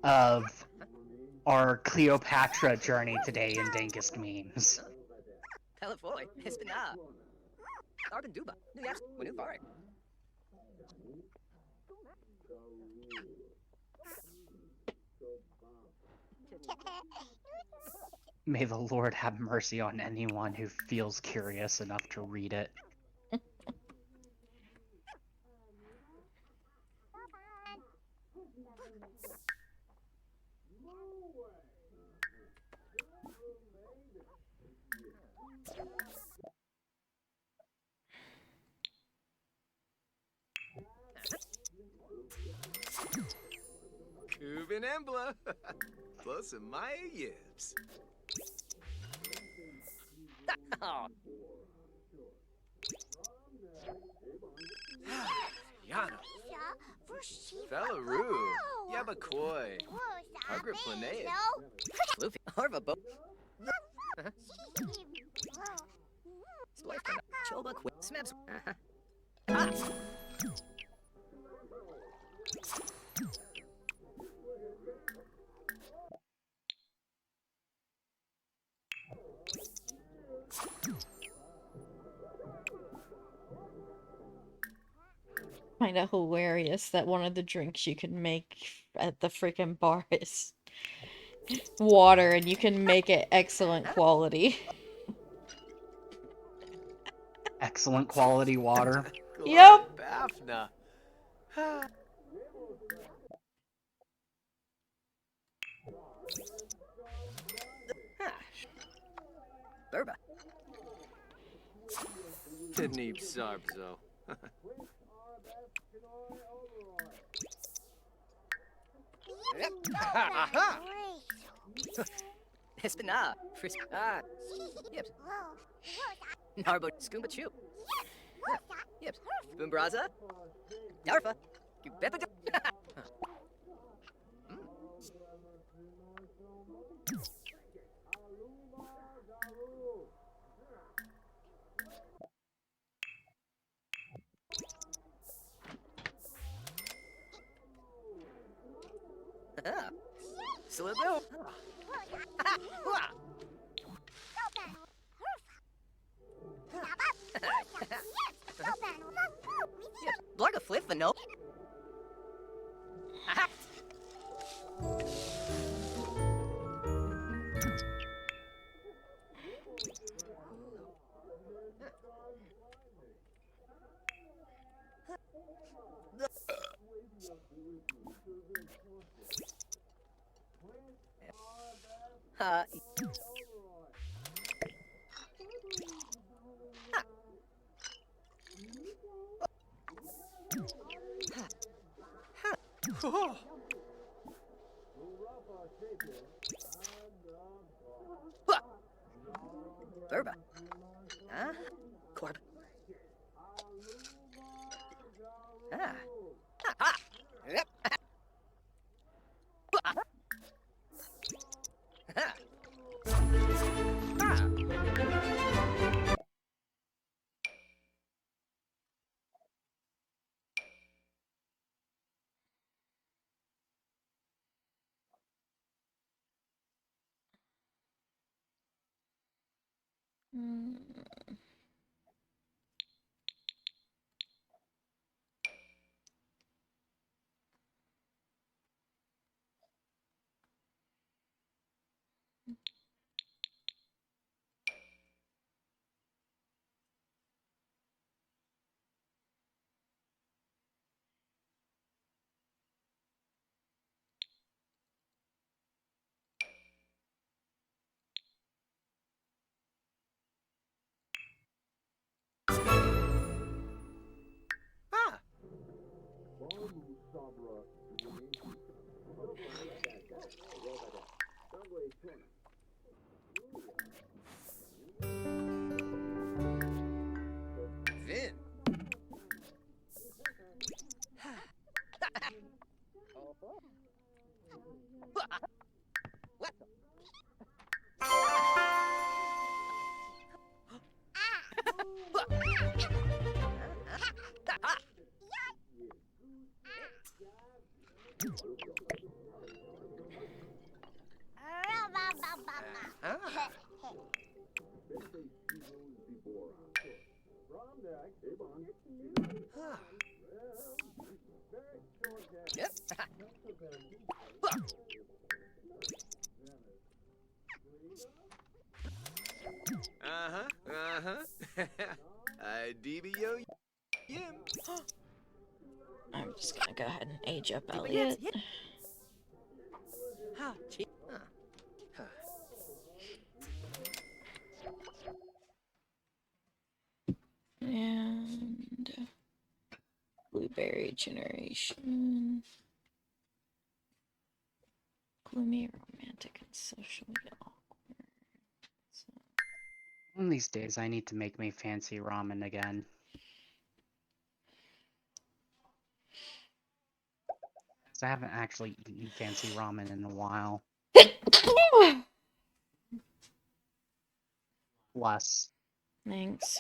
of our Cleopatra journey today in Dankest Memes. Pelafoy, Hispana. Arbanduba, New Yaps, Winu Farik. May the Lord have mercy on anyone who feels curious enough to read it. Kuban Embla. Close to my yips. Oh. Yana. Fellaroo. Yabakoi. Hargrip Planea. Luffy, Harva Bo. Sploifka, Choba Quick Smaps. Ah! Kind of hilarious that one of the drinks you can make at the freaking bar is water, and you can make it excellent quality. Excellent quality water. Yep. Bafna. Burba. Tidney Sarbzo. Aha! Hispana, Frisk. Ah. Yips. Narbo Scoomba Chew. Yips. Boombraza. Darfa. Gubeppa. Salute. Blarga Flip the no. Burba. Huh? Corb. Ah. Ha! Yep. Vin. Ah. Ah. Yep. DBO Yim. I'm just gonna go ahead and age up Yep. Elliot. Ha. And Blueberry Generation. Gloomy, romantic, and socially awkward. So, One of these days, I need to make me fancy ramen again. 'Cause I haven't actually eaten fancy ramen in a while. Less. Thanks.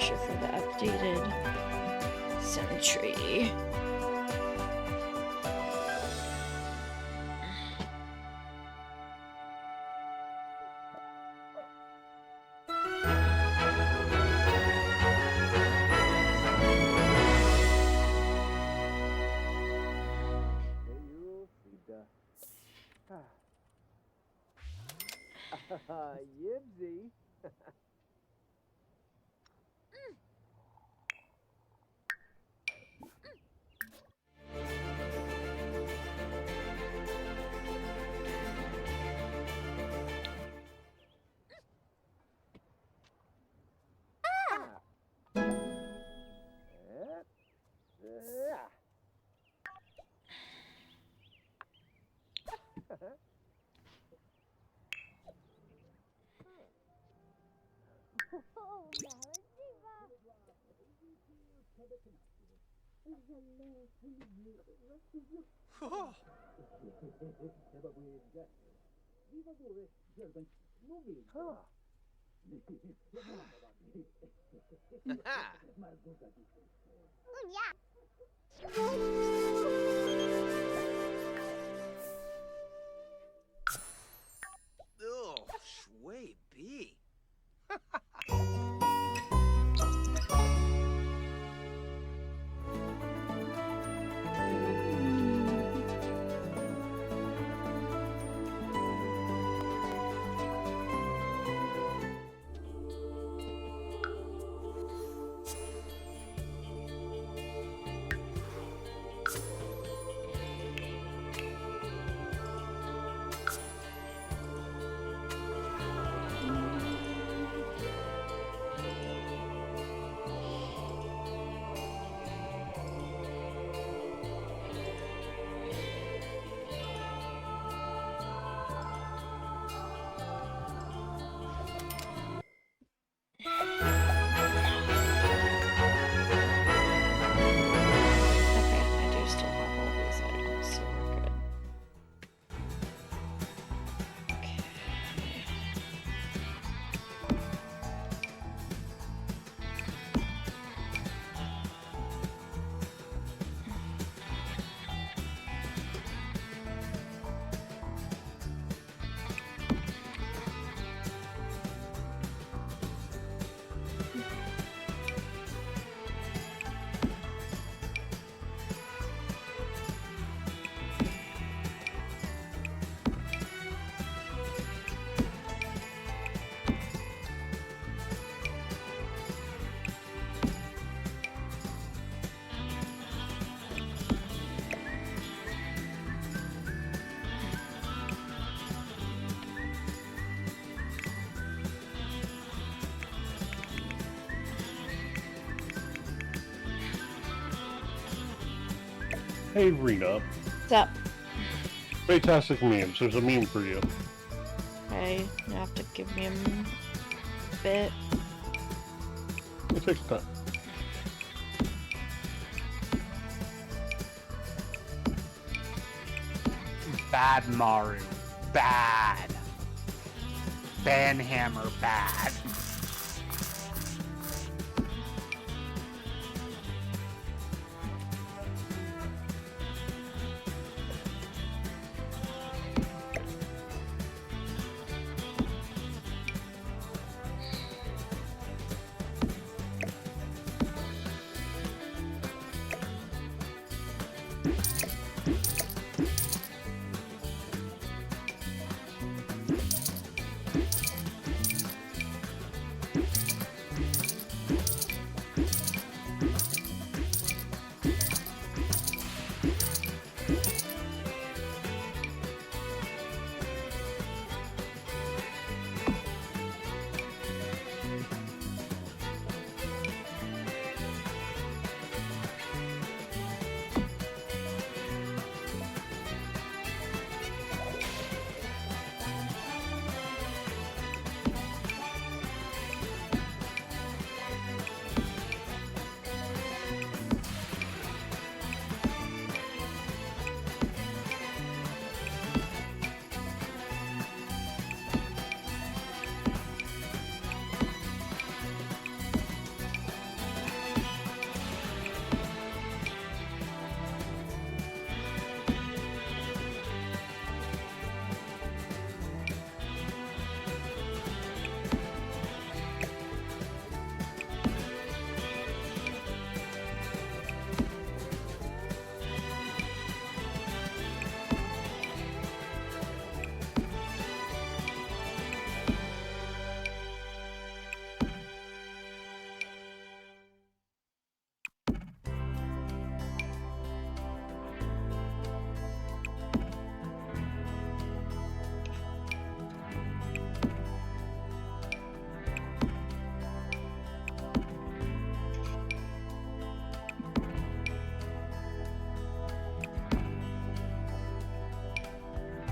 picture for the updated Sentry. Yibsy. Oh, Shui B. Okay, I do still have all these items, so we're good. Okay. Hey, Rena. What's up? Fantastic memes. There's a meme for you. Okay, you have to give me a bit. It takes time. Bad Maru. Bad. Banhammer bad.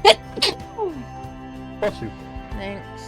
Bless you. Thanks.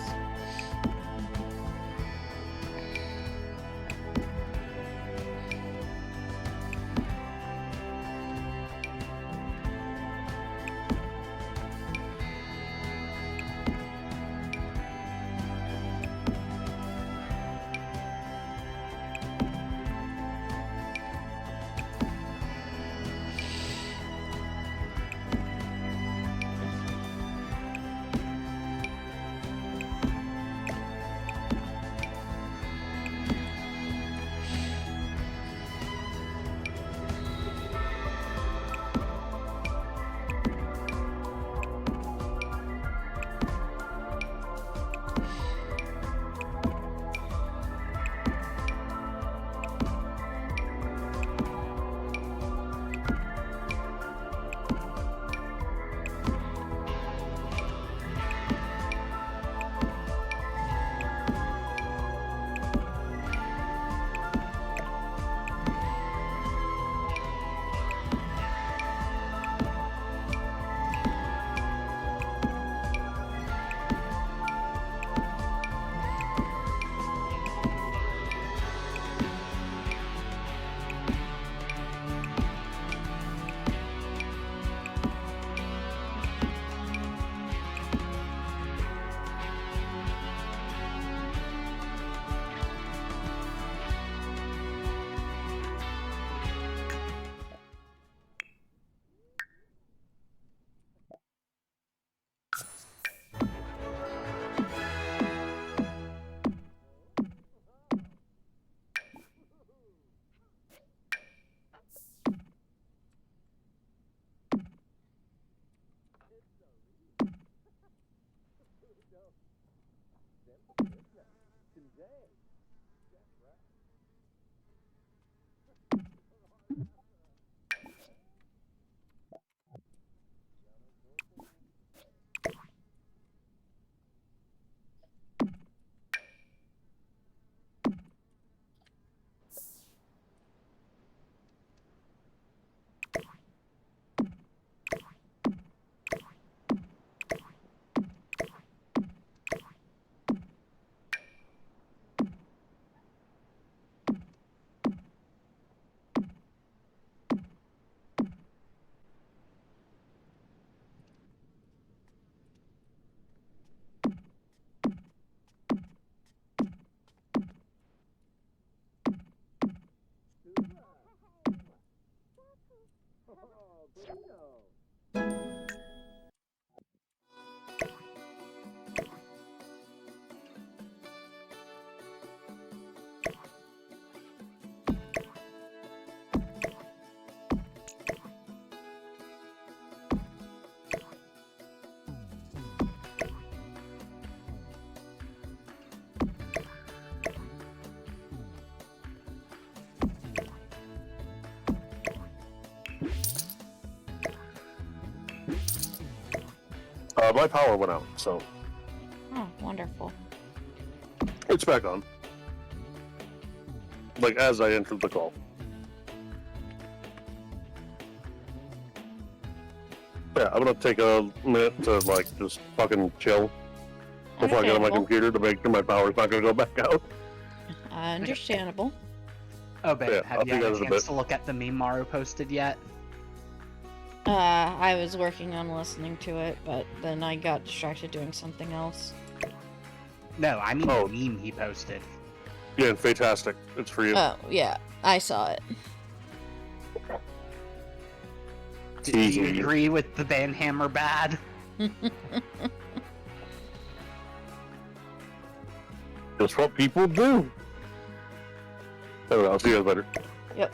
My power went out, so Oh, wonderful. it's back on. Like, as I entered the call. Yeah, I'm gonna take a minute to, like, just fucking chill before I get on my Understandable. computer to make sure my power's not gonna go back out. Understandable. Oh, babe, Yeah, I'll have you do had that a in a chance bit. to look at the meme Maru posted yet? I was working on listening to it, but then I got distracted doing something else. No, I mean Oh. the meme he posted. Yeah, and fantastic. It's for you. Oh, yeah, I saw it. Do you agree with the Banhammer bad? That's what people do. Anyway, I'll see you guys later. Yep.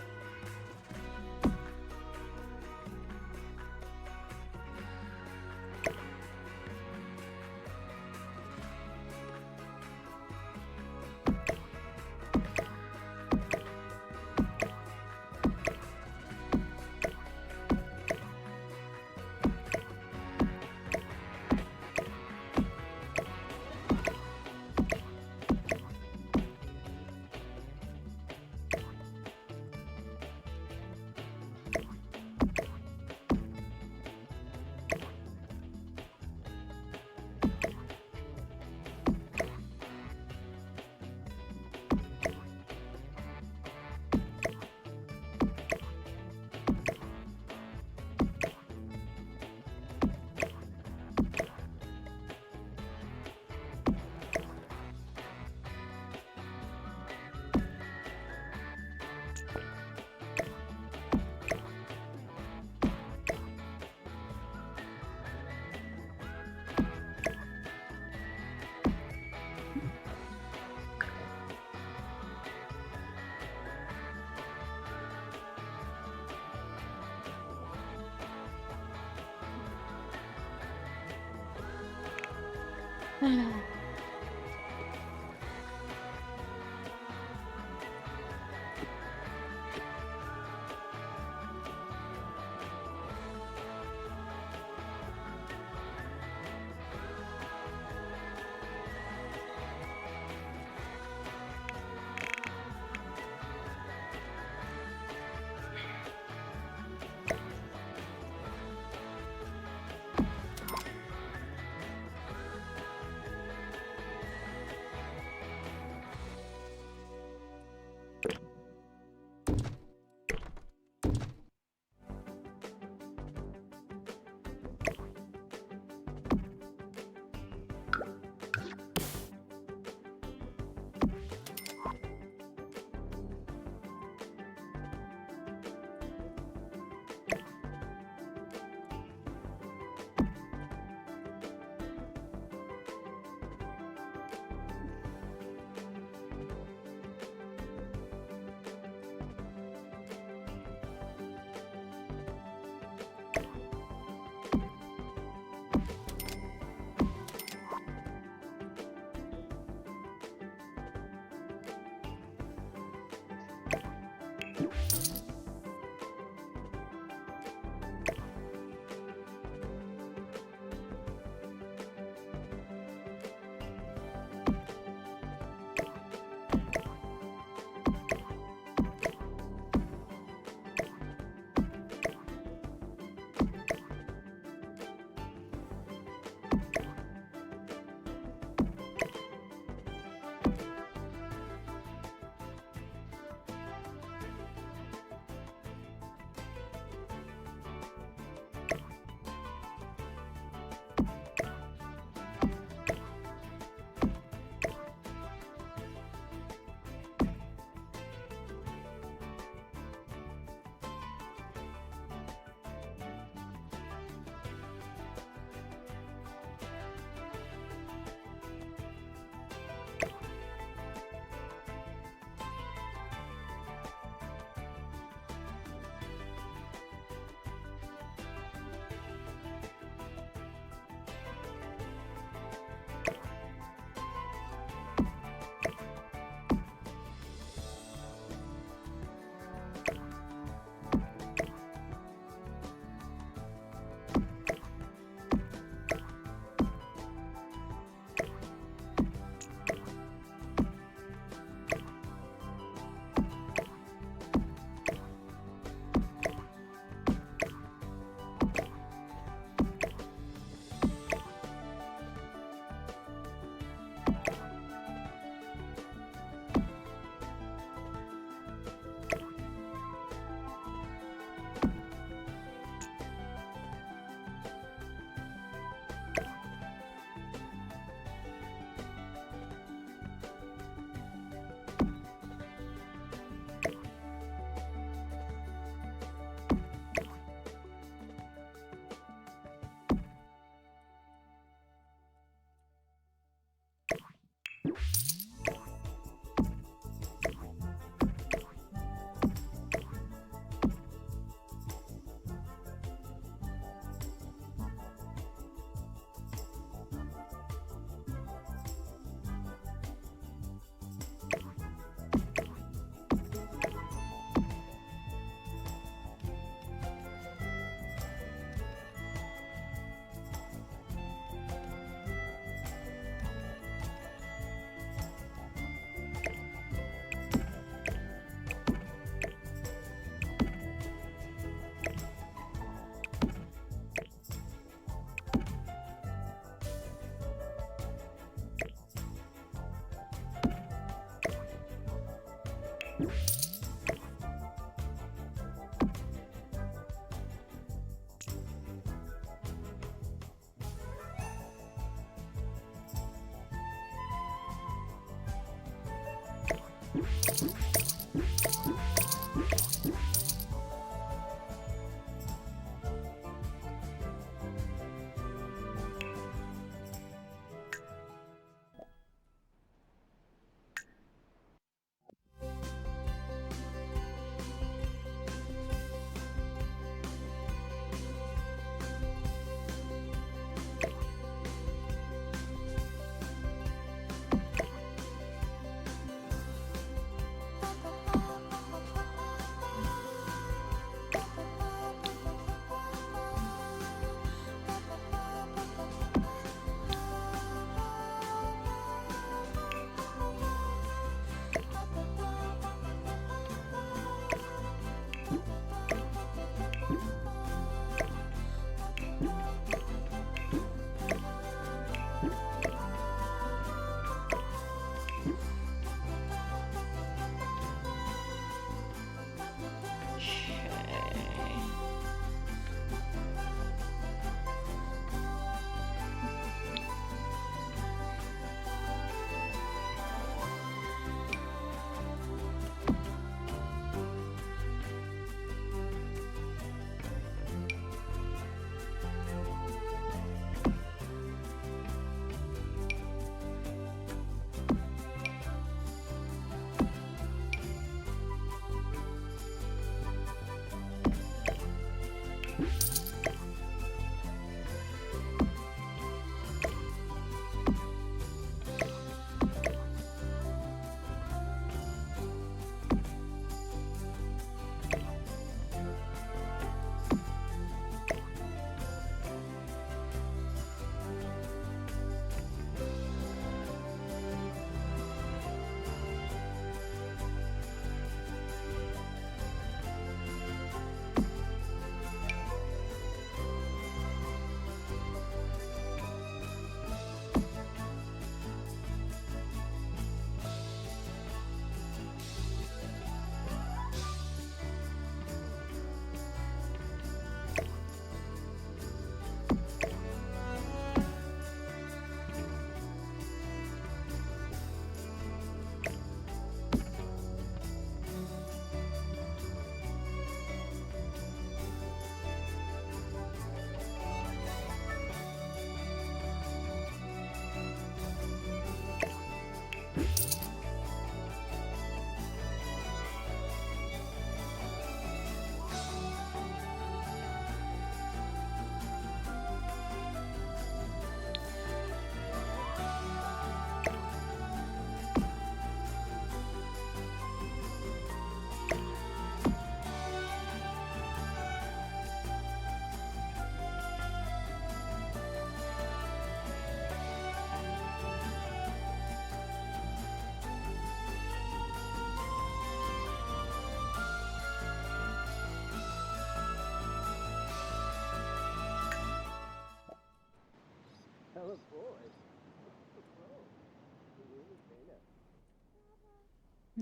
Hello, boy.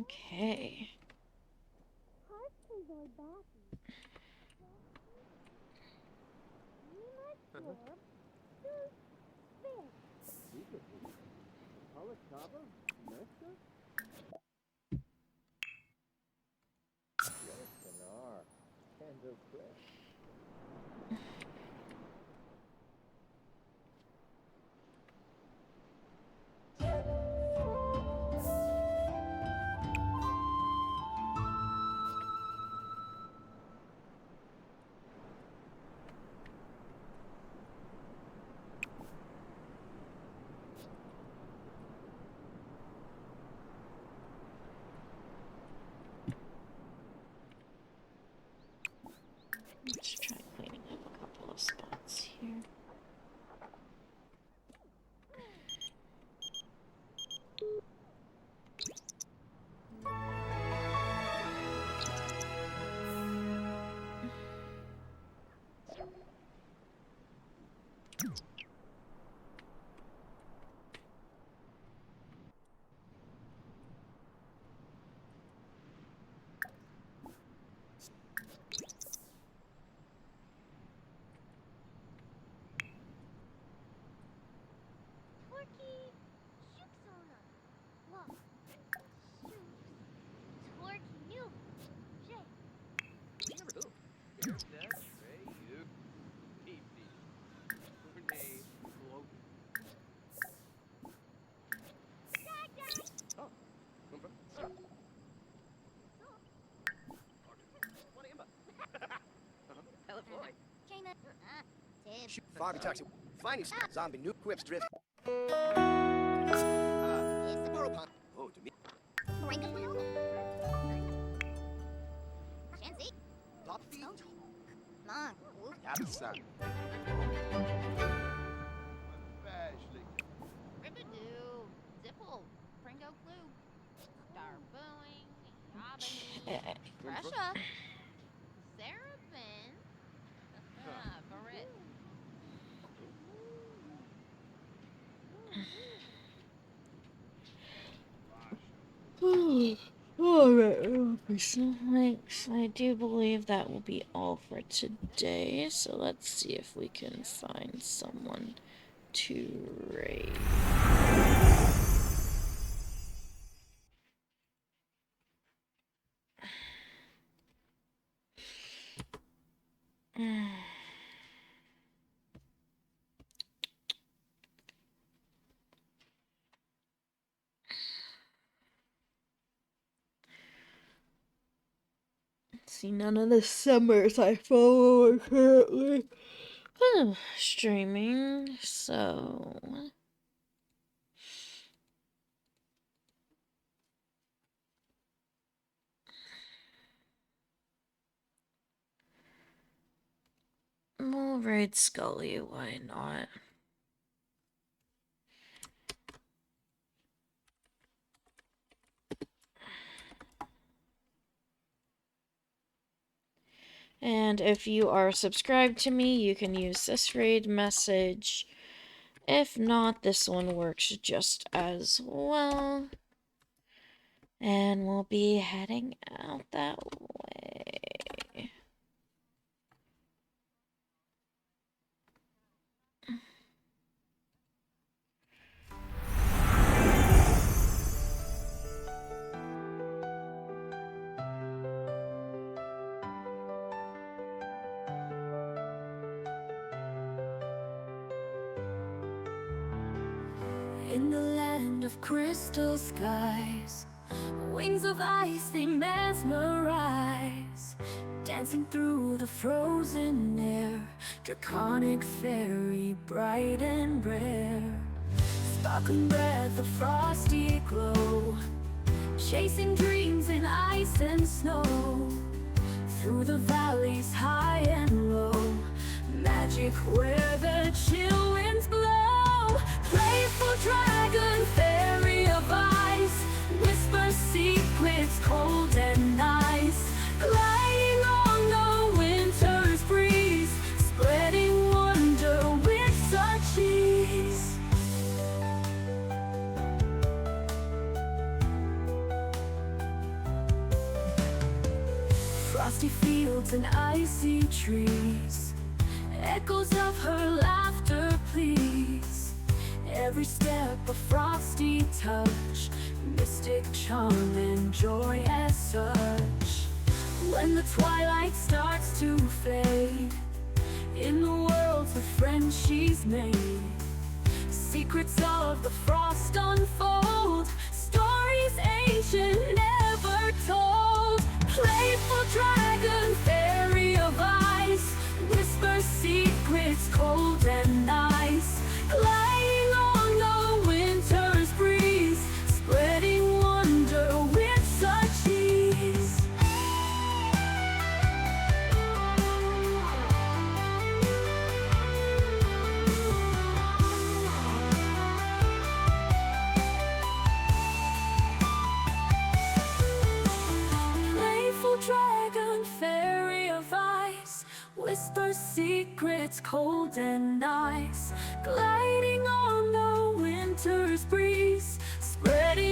Okay. Let's try cleaning up a couple of spots here. Hello, boy. Tim. Shoot, Foggy Taxi. Finally, zombie new quips drift. Borrow pond. Oh, to me. Chancy. Top feet. Mom. Yapsa. Ribbidoo, Zipple, Pringo Clue, Starbooing, Yabany, Okay. Pressure, Seraphim, Barret. Alright, personal links. I do believe that will be all for today. So let's see if we can find someone to raid. See, none of the summers I follow are currently streaming, so we'll raid Scully, why not? And if you are subscribed to me, you can use this raid message. If not, this one works just as well. And we'll be heading out that way. In the land of crystal skies, wings of ice they mesmerize, dancing through the frozen air, draconic fairy bright and rare, sparkling breath of frosty glow, chasing dreams in ice and snow, through the valleys high and low, magic where the chill winds blow. Playful dragon, fairy of ice, whisper secrets cold and nice, gliding on the winter's breeze, spreading wonder with such ease. frosty fields and icy trees. Echoes of her laughter please. Every step a frosty touch, mystic charm and joy as such. When the twilight starts to fade, in the world's of friends she's made, secrets of the frost unfold, stories ancient never told. Playful dragon, fairy of ice, whispers secrets cold and nice, gliding on the winter's breeze, spreading wonder with such ease. Playful dragon, fairy of ice, whispers secrets cold and nice, gliding on the winter's breeze, spreading